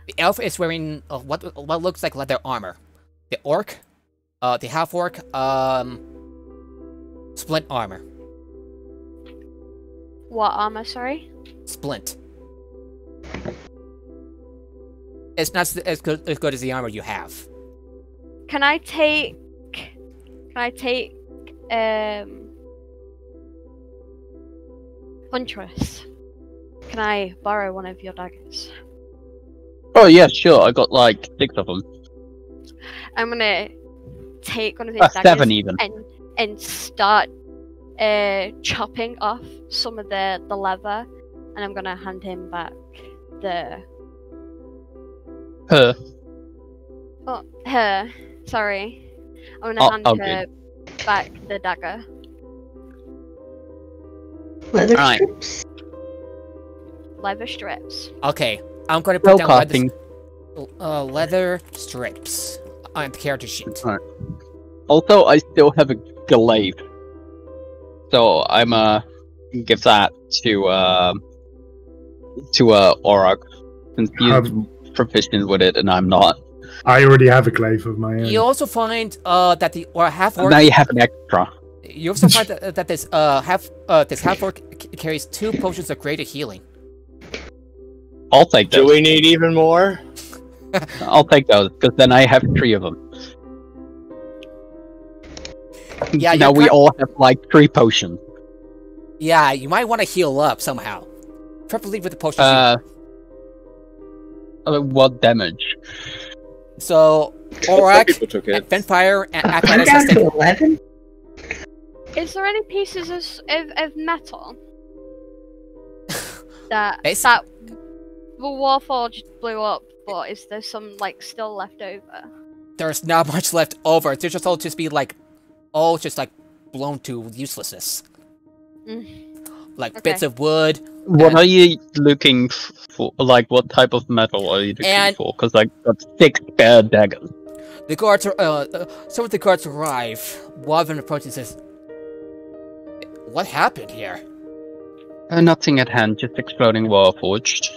the elf is wearing what looks like leather armor. The orc, the half orc, splint armor. What armor? Sorry. Splint. It's not as good as the armor you have. Can I take? Huntress. Can I borrow one of your daggers? Oh yeah, sure. I got like 6 of them. I'm gonna take one of his daggers 7 even. and start chopping off some of the leather, and I'm gonna hand him back the her. Sorry, I'm gonna hand her back the dagger. Leather Alright. strips? Leather strips. Okay, I'm gonna put down Casting. leather strips on the character sheet. Also, I still have a glaive, so I'm give that to Auroch, since he's proficient with it and I'm not. I already have a glaive of my own. You also find that the half orc. Now you have an extra. You also find that this half orc carries 2 potions of greater healing. I'll take Do those. we need even more? I'll take those, because then I have 3 of them. Yeah, now we all have like 3 potions. Yeah, you might want to heal up somehow, preferably with the potions. What damage? So, Some Auroch, people took it. Ventfire, and I'm Apparatus down has to taken. 11? Is there any pieces of metal that It's- that the Warforged blew up? But is there some like still left over? There's not much left over. They're just all just be like, all just like blown to uselessness. Like Okay. bits of wood. What are you looking for? Like, what type of metal are you looking And- for? Because I got 6 spare daggers. The guards are. Some of the guards arrive. Warven approaches and says, "What happened here? Nothing at hand, just exploding Warforged.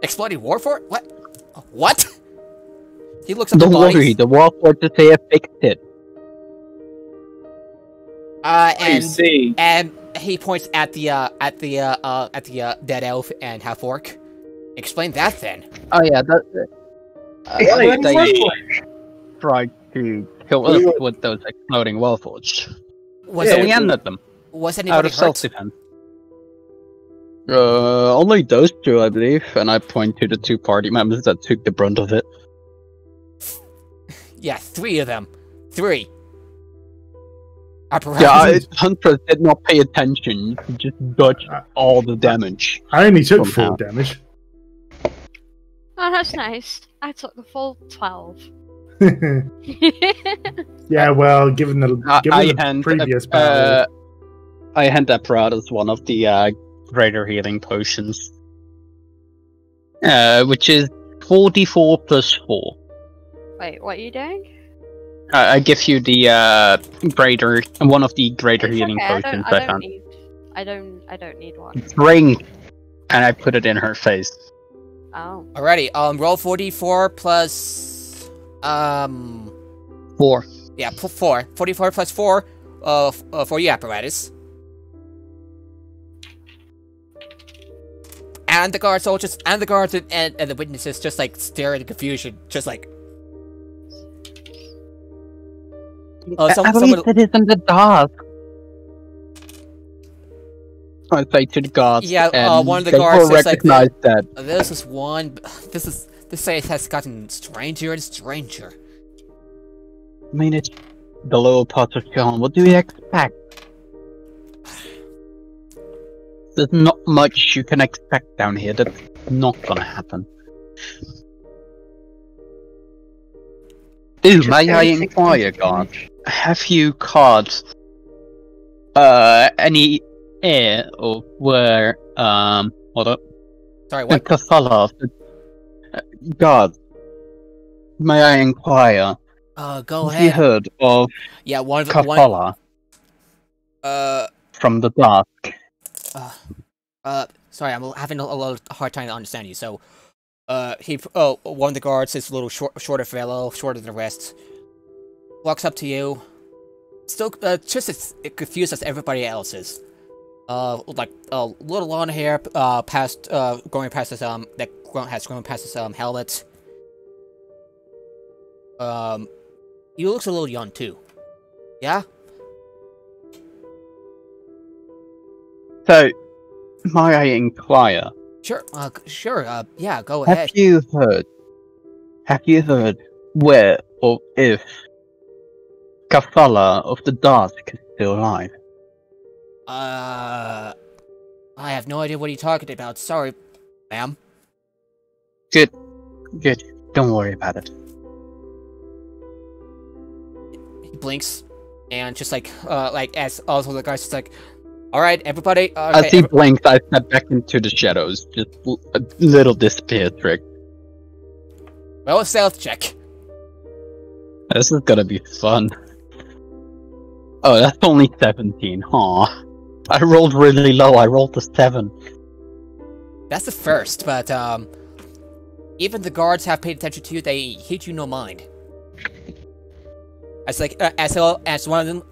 Exploding Warfort? What? What?" He looks at Don't the bodies. worry, the Warforged say fixed it. You see, And he points at the dead elf and half orc. Explain that then. Oh yeah, that. Exploding they Warforged. tried to kill We us were- with those exploding Warforged. Was So Yeah, we it, ended them was out anybody of hurt? self-defense. Only those 2, I believe, and I point to the 2 party members that took the brunt of it. Yeah, 3 of them. 3. Yeah, Huntress did not pay attention. He just dodged all the damage. I only took Somehow. 4 damage. Oh, that's nice. I took the full 12. Yeah, well, given the previous battle, I hand Apparatus one of the greater healing potions, which is 44 plus 4. Wait, what are you doing? I give you the one of the greater It's healing okay, potions I I don't found. need. I don't need one. Drink, and I put it in her face. Oh. Alrighty, roll 44 plus 4. yeah, 4. 44 plus 4 for you, Apparatus. And the guard soldiers and the guards and the witnesses just like stare in confusion, just like someone it is in the dark. I say to the guards. Yeah, and one of the they guards all is like, recognize that. this place has gotten stranger and stranger. I mean, it's the lower part of town. What do you expect? There's not much you can expect down here. That's not gonna happen. Ooh, Just may I 36 inquire, points of God? damage. Have you caught any air or where hold up? Sorry, The what? Kafala of the God. May I inquire? Go Have you ahead. heard of Yeah, one. Kafala Uh, from the dark? sorry, I'm having a little hard time to understand you. So, one of the guards, this little shorter fellow, shorter than the rest, walks up to you. Still, just as confused as everybody else is. Like a little long hair, going past his has grown past his helmet. He looks a little young too. Yeah. So, may I inquire? Sure. Sure. Yeah. Go Have ahead. you heard? Have you heard where or if Kafala of the Dusk is still alive? I have no idea what you're talking about. Sorry, ma'am. Good. Good. Don't worry about it. He blinks, and just like as also the guy's just like, all right, everybody. As he blinks, I step back into the shadows. Just a little disappear trick. Well, a stealth check. This is gonna be fun. Oh, that's only 17. Aw. I rolled really low. I rolled a 7. That's the first, but even the guards have paid attention to you. They hit you no mind. As like as one of them,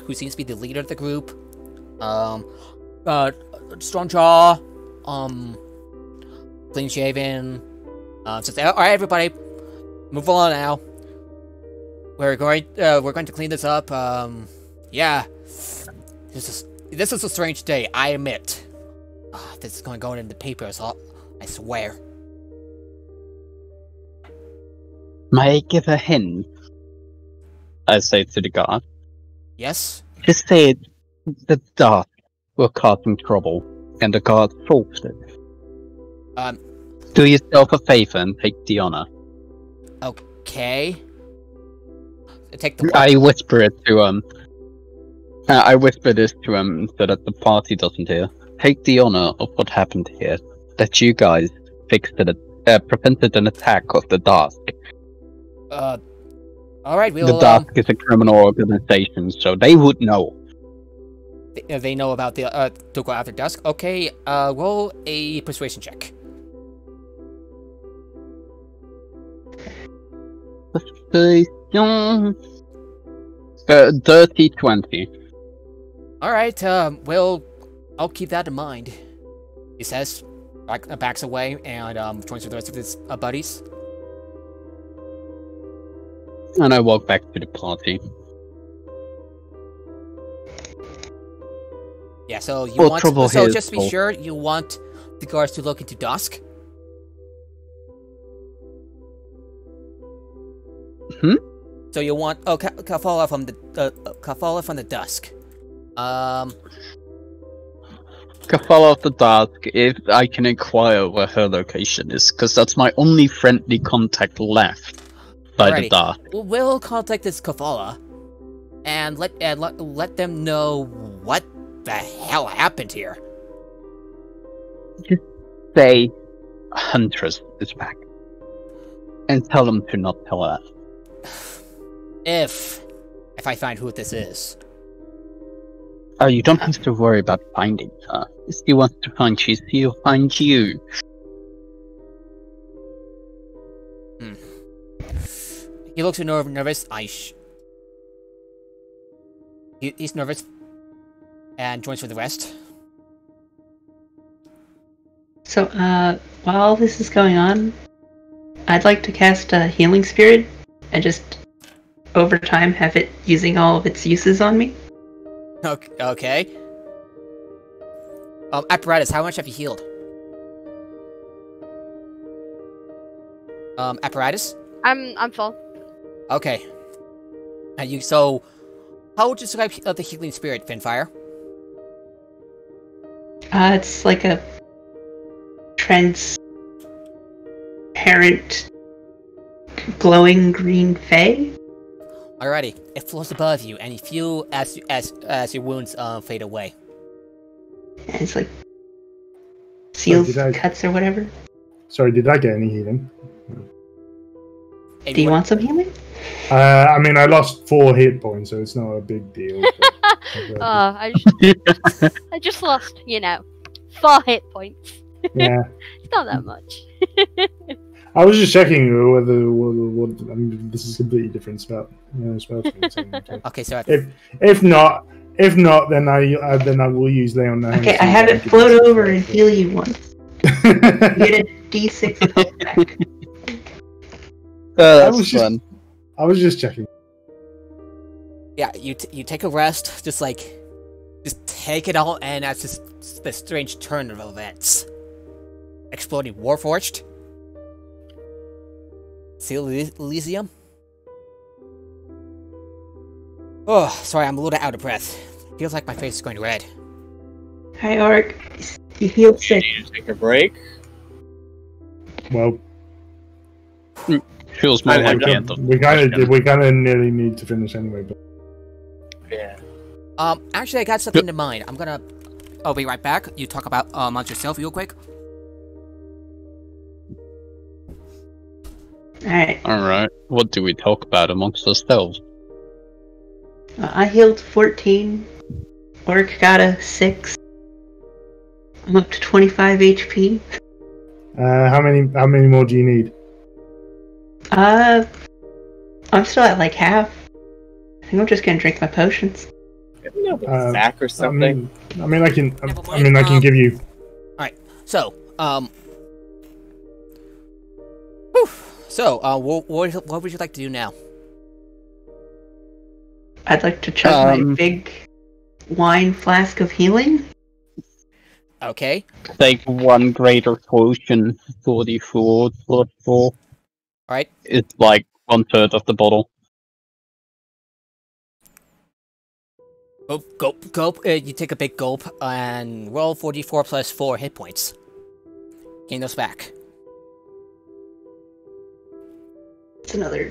who seems to be the leader of the group, strong jaw, clean shaven, says, all right, everybody, move on now. We're going to clean this up. Yeah, this is a strange day. I admit. This is going to go in the papers. I swear. May I give a hint? I say to the guard. Yes. Just say it. The dark were causing trouble, and the guard solved it. Do yourself a favor and take the honor. Okay. Take the. I whisper it to I whisper this to him so that the party doesn't hear. Take the honor of what happened here. That you guys fixed it, prevented an attack of the Dusk. Alright, we'll. The Dusk is a criminal organization, so they would know. They know about the to go after Dusk. Okay. Roll a persuasion check. Dirty 20. Alright, well, I'll keep that in mind. He says, backs away, and joins with the rest of his buddies. And I walk back to the party. Yeah, so you Well, want trouble so here is just to be full. sure, you want the guards to look into Dusk? So you want Kafala from the Dusk. Kafala of the Dusk, if I can inquire where her location is, because that's my only friendly contact left by the Alrighty. Dusk. We'll contact this Kafala and let them know what the hell happened here. Just say Huntress is back. And tell them to not tell us. If I find who this is. Oh, you don't have to worry about finding her. If she wants to find you, she'll find you. He looks nervous. He's nervous and joins with the rest. So, while this is going on, I'd like to cast a Healing Spirit and just, over time, have it using all of its uses on me. Okay. Apparatus, how much have you healed? Apparatus? I'm full. Okay. So, how would you describe the healing spirit, Finfire? It's like a transparent, glowing green fey. Alrighty, it floats above you, and you feel as your wounds fade away. And it's like seals, did I- cuts, or whatever. Sorry, did I get any healing? Do you want some healing? I mean, I lost 4 hit points, so it's not a big deal. I just lost, 4 hit points. Yeah. It's not that much. I was just checking whether I mean, this is completely different spell. Spell things, so- Okay, so If not, then I will use Leon now. Okay, I have it float over and heal you once. You get a D6 of health back. That's was just- fun. I was just checking. yeah, you take a rest, just take it all, and that's just the strange turn of events. Exploding Warforged. Seal Elysium. Oh, sorry, I'm a little out of breath. Feels like my face is going red. Hi, Ark. You healed 6. Need to take a break. Well, Feels more I- like I- Anthem. we kind of nearly need to finish anyway. But Yeah. Actually, I got something in mind. I'll be right back. You talk about amongst yourself real quick. Alright. Alright, what do we talk about amongst ourselves? I healed 14. Orc got a 6. I'm up to 25 HP. how many more do you need? I'm still at like half. I think I'm just gonna drink my potions. Sack or something. I mean, I can give you. So, whew. So, what would you like to do now? I'd like to chug my big wine flask of healing. Okay. Take 1 greater potion, 44 plus 4. Alright. It's like 1/3 of the bottle. Gulp. You take a big gulp and roll 44 plus 4 hit points. Gain those back. It's another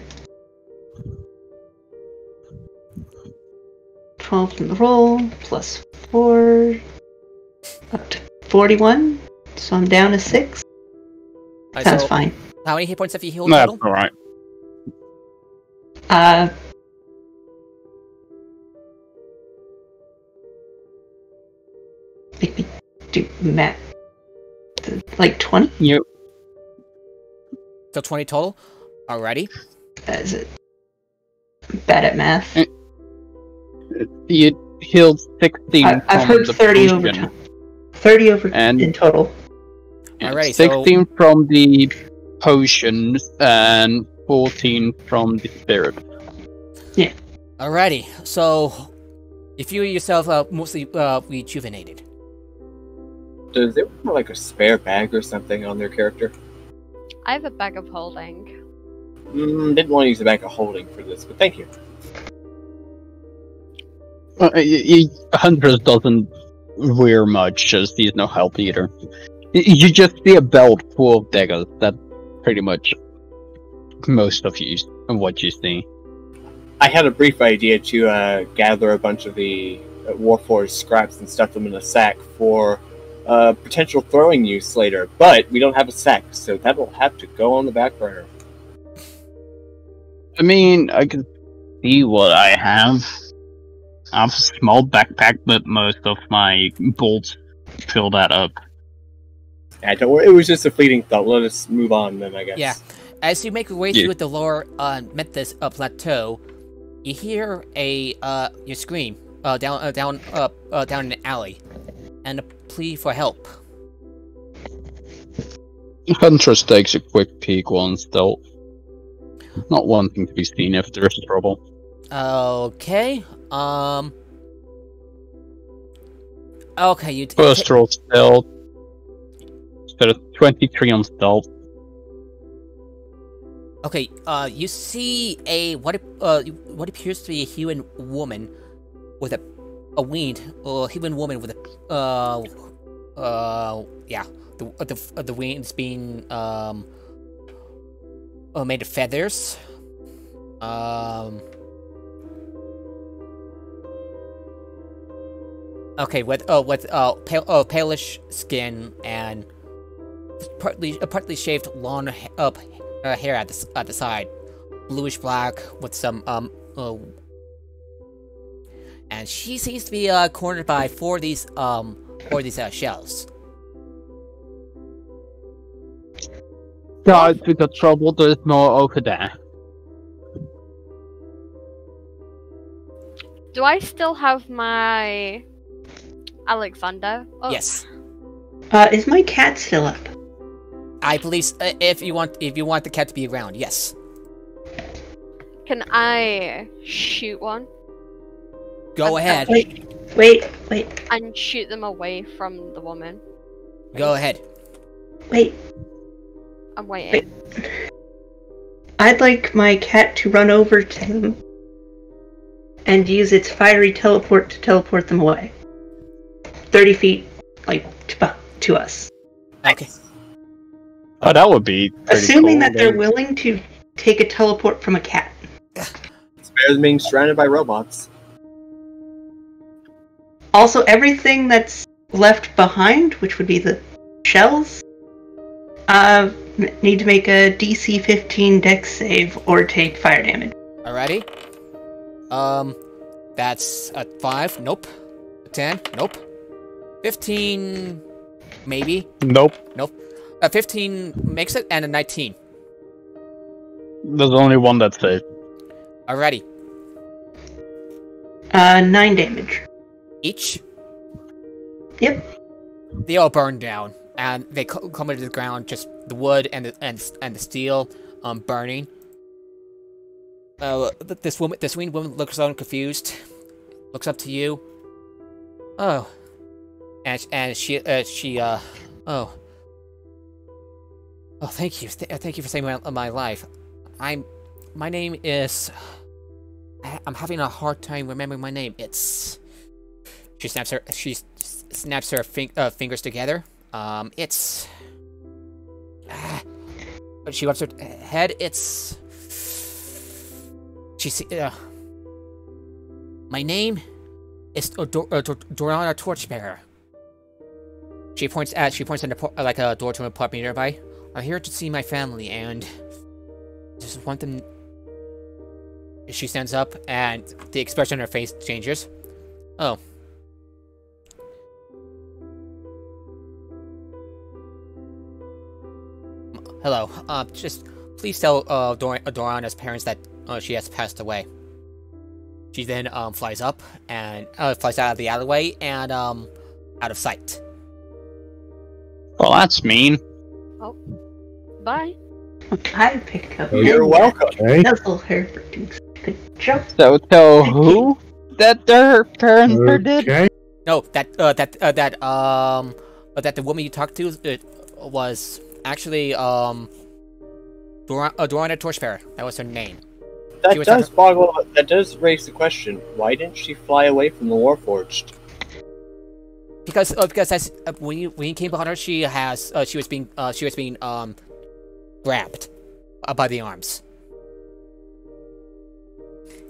12 from the roll, plus 4, up to 41. So I'm down to 6. Alright, Sounds so fine. how many hit points have you healed That's total? alright. Make me do math. Like 20? Yep. So 20 total? Alrighty. Is it? I'm bad at math. You healed 16 I've from heard the 30 over potion, time. 30 over And- in total. Alrighty, so- 16 from the potions and 14 from the spirit. Alrighty. So, you feel yourself mostly rejuvenated. Does it have like a spare bag or something on their character? I have a bag of holding. Didn't want to use a bag of holding for this, but thank you. Huntress doesn't wear much, as he's no help either. You just see a belt full of daggers. That's pretty much most of what you see. I had a brief idea to gather a bunch of the Warforged scraps and stuff them in a sack for potential throwing use later, but we don't have a sack, so that'll have to go on the back burner. I mean, I can see what I have. I have a small backpack, but most of my bolts fill that up. Yeah, don't worry, it was just a fleeting thought. Let us move on then, I guess. Yeah. As you make your way through the lower Memphis plateau, you hear you scream down an alley, and a plea for help. Huntress takes a quick peek once, though. Not wanting to be seen if there's trouble. Okay. Okay, you First roll stealth. Got a 23 on stealth. Okay, you see what appears to be a human woman with a human woman with Yeah, the wings being made of feathers. Okay, with palish skin and partly shaved long hair at the side, bluish black with some and she seems to be cornered by four of these shells. Guys, we got trouble. There's more over there. Do I still have my Alexander? Oh, Yes, Is my cat still up? I believe if you want the cat to be around, yes. Can I shoot one Go ahead. Wait. and shoot them away from the woman? Go ahead. Wait. I'm waiting. I'd like my cat to run over to them and use its fiery teleport to teleport them away. 30 feet, like, to us. Okay. Oh, that would be pretty Assuming cool. that they're willing to take a teleport from a cat. It's better than being surrounded by robots. Also, everything that's left behind, which would be the shells, need to make a DC 15 Dex save or take fire damage. Alrighty. That's a 5. Nope. A 10. Nope. 15. Maybe. Nope. Nope. A 15 makes it, and a 19. There's only one that's safe. Alrighty. 9 damage. Each. Yep. They all burn down, and they come into the ground. Just the wood and the steel, burning. This winged woman looks on confused. Looks up to you. Oh. And she oh. Oh, thank you. Thank you for saving my life. My name is... I'm having a hard time remembering my name. It's... She snaps her fingers together. It's... she rubs her head. It's... my name is Dorana Torchbearer. She points at like a door to an apartment nearby. I'm here to see my family, and just want them. She stands up, and the expression on her face changes. Oh. Hello. Just please tell Dorana's parents that she has passed away. She then flies up and flies out of the alleyway and out of sight. Well, that's mean. Oh. Bye. I pick up. Oh, You're welcome. Okay. Nuzzle her for doing such a good job. So tell who that their parents are dead? Okay. No, that the woman you talked to was actually Dorana Torchbearer. That was her name. That does raise the question: why didn't she fly away from the Warforged? Because that's when you came behind her, she was being grabbed by the arms,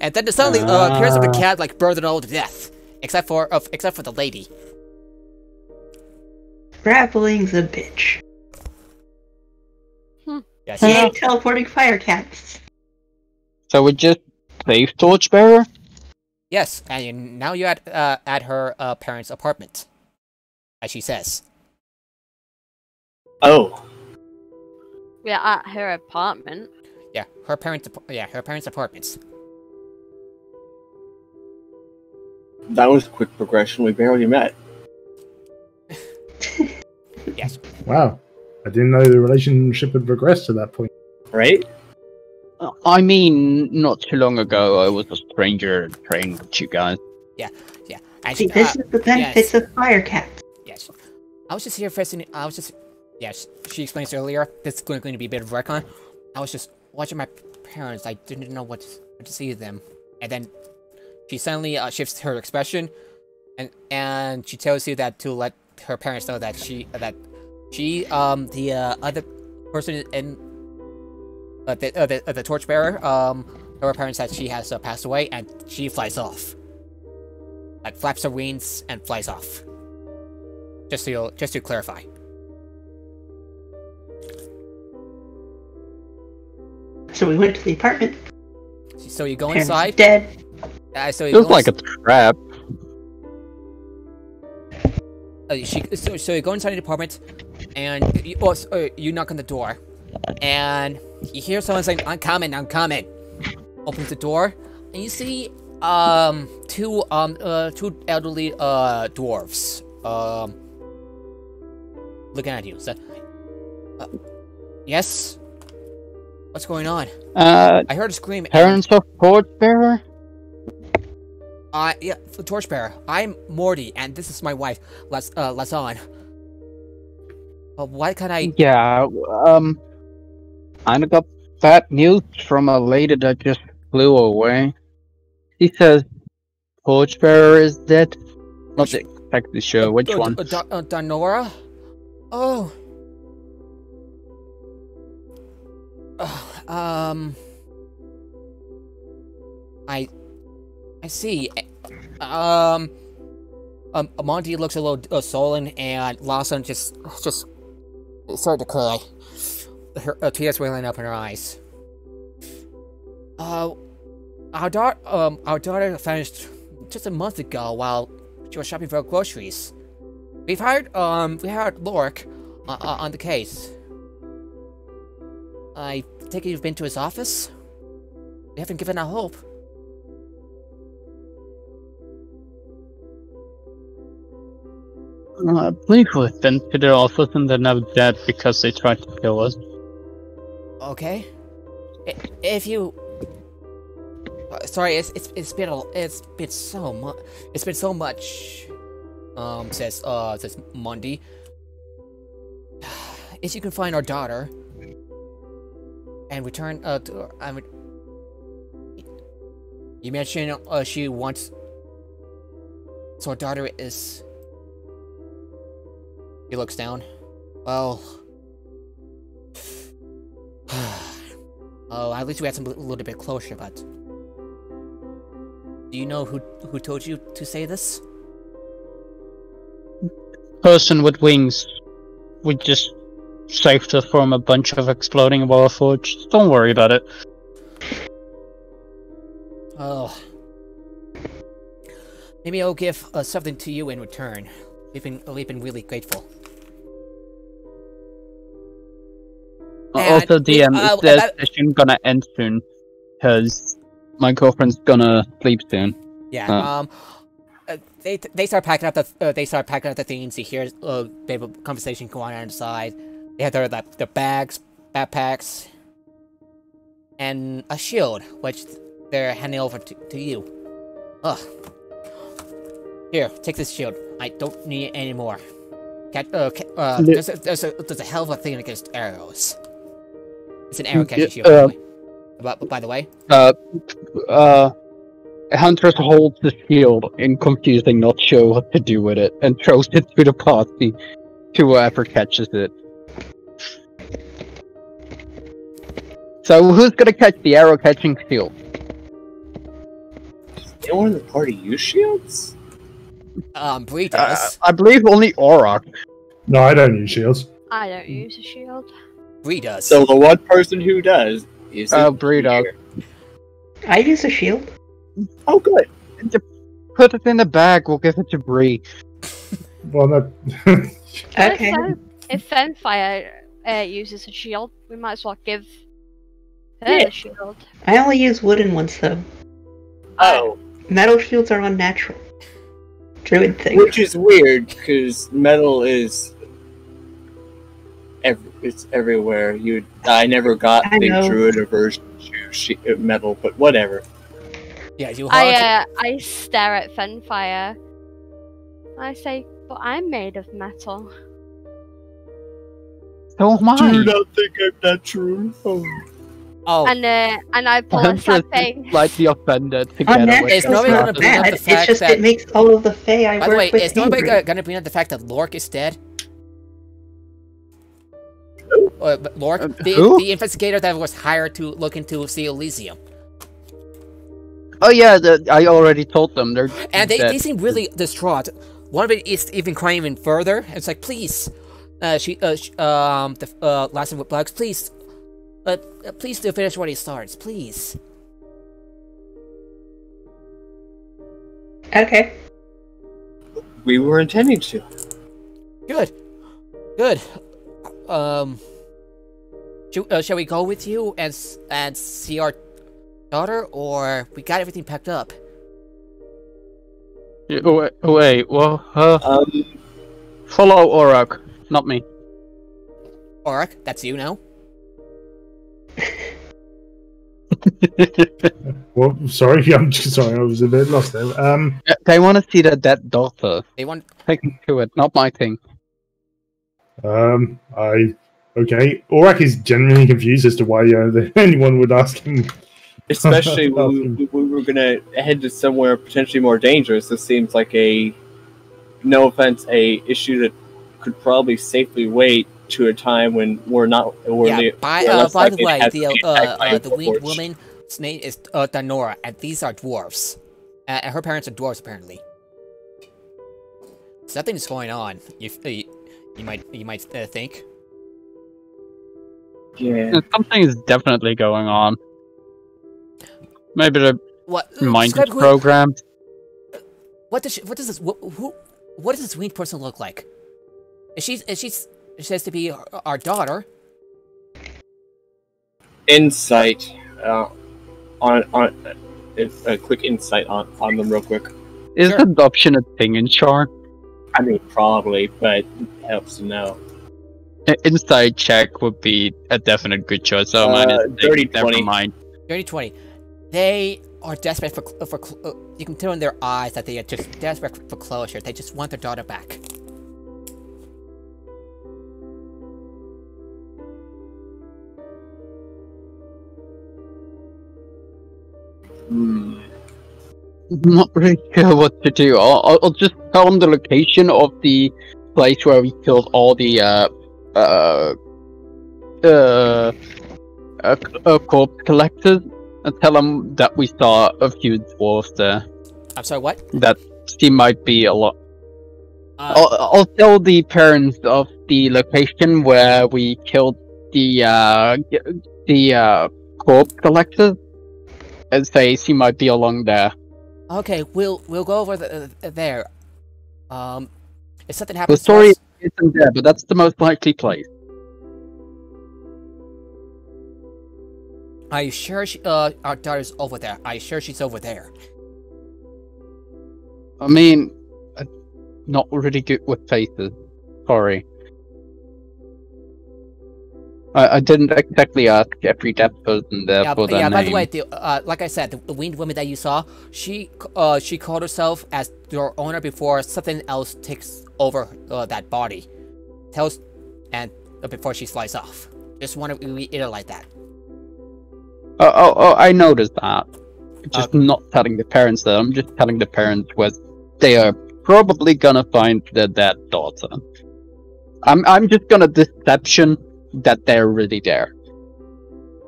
and then suddenly appears like a cat like burned it all to death, except for the lady. Grappling's a bitch. Yes. He ain't teleporting fire cats. So we just save Torchbearer? Yes, and now you're at her parents' apartment, as she says. Oh, We're at her apartment. Yeah, her parents' apartments. that was a quick progression. We barely met. Yes. Wow. I didn't know the relationship had progressed to that point. Right? I mean, not too long ago, I was a stranger trained with you guys. Yeah. And See, this is the benefits of fire cats. Yes. I was just here facing. Yes, she explains earlier. This is going to be a bit of recon. I was just watching my parents. I didn't know what to see them. And then she suddenly shifts her expression, and she tells you that to let her parents know that she the other person in the torchbearer her parents that she has passed away, and she flies off. Like flaps her wings and flies off. Just to clarify. So we went to the apartment. So you go Parents inside. dead. So you Feels go like a trap. so you go inside the apartment, and you knock on the door, and you hear someone saying, "I'm coming, I'm coming." Opens the door, and you see two elderly dwarves looking at you. So, yes. What's going on? I heard a scream. Parents of Torchbearer? Yeah, the Torchbearer. I'm Morty, and this is my wife, Lasan. Why can't I? Yeah, I got bad news from a lady that just flew away. She says Torchbearer is dead. Not exactly sure which one. Dinora? Oh. I see. Monty looks a little sullen, and Lawson just started to cry. Her tears welling up in her eyes. Our daughter vanished just a month ago while she was shopping for groceries. We hired Lork on the case. I take it you've been to his office? We haven't given out hope. I believe we've been to the office and they're now dead because they tried to kill us. Okay. If you... sorry, it's been so much, says Mundi. If you can find our daughter and return you mentioned she wants, so our daughter is... He looks down. Well, oh, at least we had some a little bit closer, but do you know who told you to say this? Person with wings. We just saved her from a bunch of exploding warforged. Don't worry about it. Oh, maybe I'll give something to you in return. We've been really grateful. Also, DM, is the session gonna end soon? Because my girlfriend's gonna sleep soon. Yeah. They start packing up the things. You hear they have a conversation going on inside. They have their bags, backpacks, and a shield, which they're handing over to you. Ugh. Here, take this shield. I don't need it anymore. There's a hell of a thing against arrows. It's an arrow catching shield, by the way. Hunter holds the shield in confusing, not sure what to do with it, and throws it to the party to whoever catches it. So who's gonna catch the arrow catching shield? Does anyone in the party use shields? Bree does. I believe only Auroch. No, I don't use shields. I don't use a shield. Bree does. So the one person who does is Bree does. I use a shield. Oh, good. Put it in the bag, we'll give it to Bree. Well, no. Okay. If Fenfire uses a shield, we might as well give her the shield. I only use wooden ones though. Oh. Metal shields are unnatural. Druid thing. Which is weird, because metal is... it's everywhere. I never got the druid aversion to metal, but whatever. Yeah, you I stare at Fenfire. I say, but I'm made of metal. So am I. Do not think I'm natural. Oh. Oh, and I pull a Huntress sad is thing. slightly offended together with Unnatural's It's nobody gonna not bring up bad. the It's fact just that- it makes all of the Fae I by the way, work with is nobody angry. gonna bring up the fact that Lork is dead? But Lork, who? the investigator that was hired to look into the Elysium. Oh yeah, I already told them they're And dead. they seem really distraught. One of it is even crying even further. It's like, please, the last of the Blacks, please, please do finish what he starts, please. Okay. We were intending to. Good, good. Shall we go with you and see our daughter, or we got everything packed up? Wait, well, Um, follow Aurak, not me. Auric, that's you now. Well, sorry, I'm just sorry, I was a bit lost there. They want to see their dead daughter. They want. Take them to it, not my thing. Okay. Aurak is genuinely confused as to why anyone would ask him. especially when we were gonna head to somewhere potentially more dangerous. This seems like no offense, a issue that could probably safely wait to a time when we're not. Yeah. By less the likely to way, have to be attacked by the a winged forge. woman's name is Danora, and these are dwarves. And her parents are dwarves, apparently. Something's going on. You might think. Yeah. Something is definitely going on. Maybe the What? mind describe who- program. What does this winged person look like? She says to be our daughter. Insight. On a quick insight on them, real quick. Is Sure. adoption a thing in Char? I mean, probably, but it helps to know. Inside check would be a definite good choice. So mine is dirty never 20. mind. 30-20. They are desperate for you can tell in their eyes that they are just desperate for closure. They just want their daughter back. Hmm. I'm not really sure what to do. I'll just tell them the location of the place where we killed all the corpse collectors, and tell them that we saw a few dwarves there. I'm sorry, what? That seem might be a lot. Uh, I'll tell the parents of the location where we killed the corpse collectors, and say she might be along there. okay, we'll go over there. If something The happens story to us, isn't there, but that's the most likely place. are you sure our daughter's over there? Are you sure she's over there? I mean, I'm not really good with faces. Sorry. I didn't exactly ask every dead person there Yeah, for their yeah. name. By the way, like I said, the winged woman that you saw, she called herself as your owner before something else takes over that body. Before she flies off. Just want to reiterate that. I noticed that. Just not telling the parents that. I'm just telling the parents where they are probably gonna find their dead daughter. I'm just gonna deception that they're really there.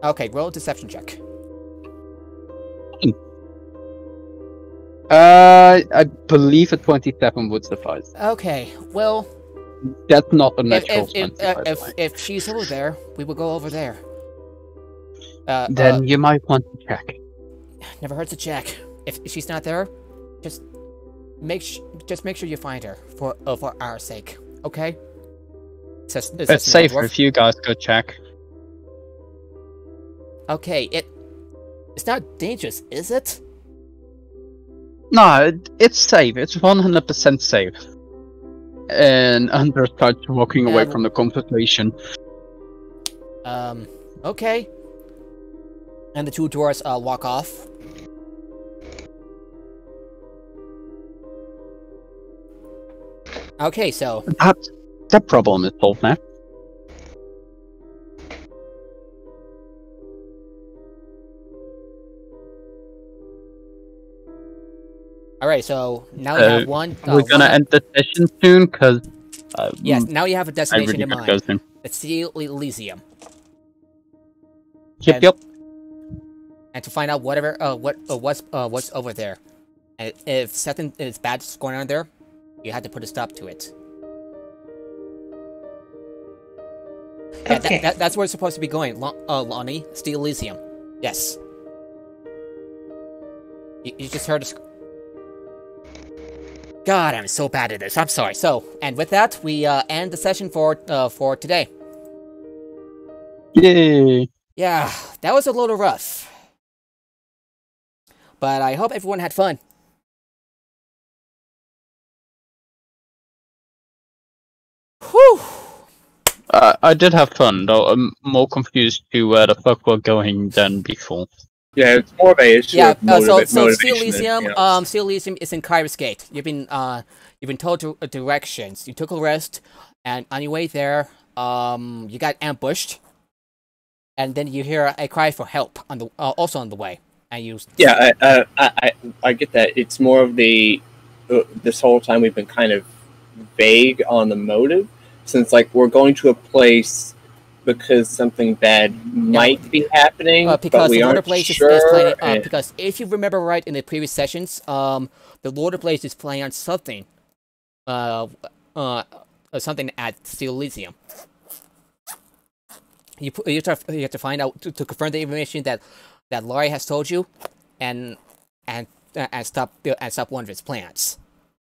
Okay, roll a deception check. I believe a 27 would suffice. Okay, well, That's not a natural 20, by the way. if she's over there, we will go over there. Then you might want to check. Never hurts to check. If she's not there, just make sure you find her for our sake. Okay? It's safer if you guys go check. Okay, it's not dangerous, is it? No, it's safe. It's 100% safe. And Hunter starts walking away from the conversation. Okay. And the two dwarves walk off. Okay, so That problem is solved now. Alright, so now you have one. We're gonna end the session soon, because... Yes, now you have a I destination really in gotta go mind. soon. It's Steel Elysium. Yep, And- yep. And to find out what's over there. And if something is bad going on there, you have to put a stop to it. Yeah, Okay. that's where it's supposed to be going, Lonnie. Steel Elysium. Yes. You just heard us. God, I'm so bad at this. I'm sorry. So, and with that, we end the session for today. Yay! Yeah, that was a little rough. But I hope everyone had fun. Whew! I did have fun, though I'm more confused to where the fuck we're going than before. Yeah, it's more of a issue Yeah, of so motivation Steel than Elysium, anything else. Steel Elysium is in Kyrus Gate. You've been told directions. You took a rest, and on your way there, you got ambushed, and then you hear a cry for help on the also on the way, and you. Yeah, I get that. It's more of the this whole time we've been kind of vague on the motive, since like we're going to a place because something bad might be happening, Because but we the Lord aren't of Blaze sure. is playing. and- Because if you remember right in the previous sessions, the Lord of Blaze is playing on something, something at Steel Elysium. You have to find out to confirm the information that Laurie has told you, and stop one of its plans.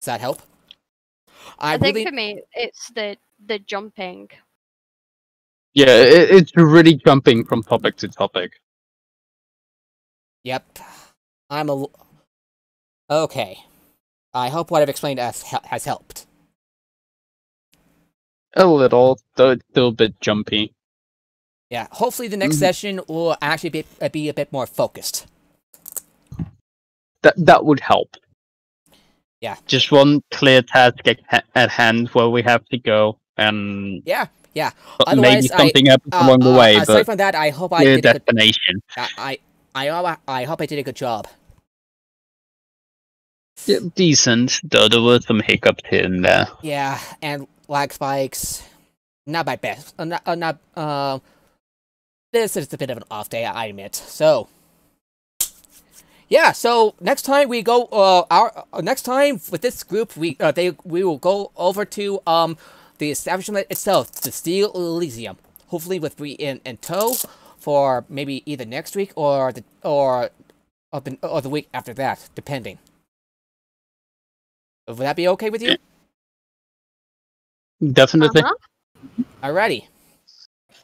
Does that help? I think for me, it's the jumping. Yeah, it's really jumping from topic to topic. Yep. Okay. I hope what I've explained has helped. A little, though it's still a bit jumpy. Yeah. Hopefully the next session will actually be a bit more focused. That would help. Yeah. Just one clear task at hand where we have to go, and Yeah. maybe Otherwise, something happens along the way, aside but from that, I hope I clear did a good. destination. I hope I did a good job. Yeah, decent, though there were some hiccups here and there. Yeah, and lag spikes. Not my best. This is a bit of an off day, I admit. So, yeah. So next time we go. Next time with this group, we will go over to the establishment itself, the Steel Elysium. Hopefully, with me in tow for maybe either next week or the week after that, depending. Would that be okay with you? Definitely. Alrighty.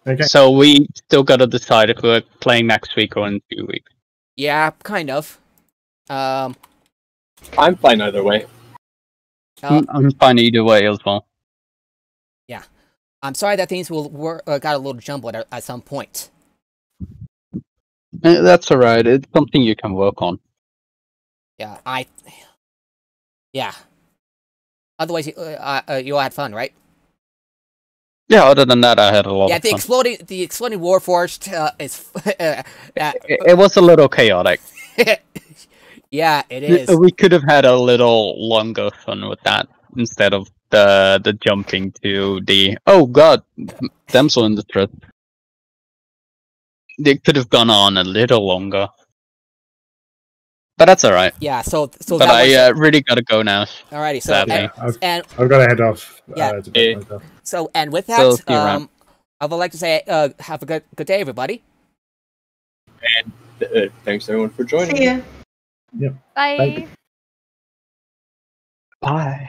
Okay. So we still gotta decide if we're playing next week or in 2 weeks. Yeah, kind of. I'm fine either way. I'm fine either way as well. I'm sorry that things got a little jumbled at some point. That's alright, it's something you can work on. Yeah, yeah. Otherwise, you all had fun, right? Yeah, other than that, I had a lot Yeah, of fun. the exploding Warforged is. It was a little chaotic. Yeah, it is. We could have had a little longer fun with that instead of the jumping to the damsel in distress. They could have gone on a little longer, but that's all right. Yeah, so But that I really gotta go now. alrighty. So sadly. I've got to head off. Yeah. To pick myself. and with So, that, see you around. I would like to say have a good day, everybody. Thanks everyone for joining. See ya. Bye. Thank- Bye.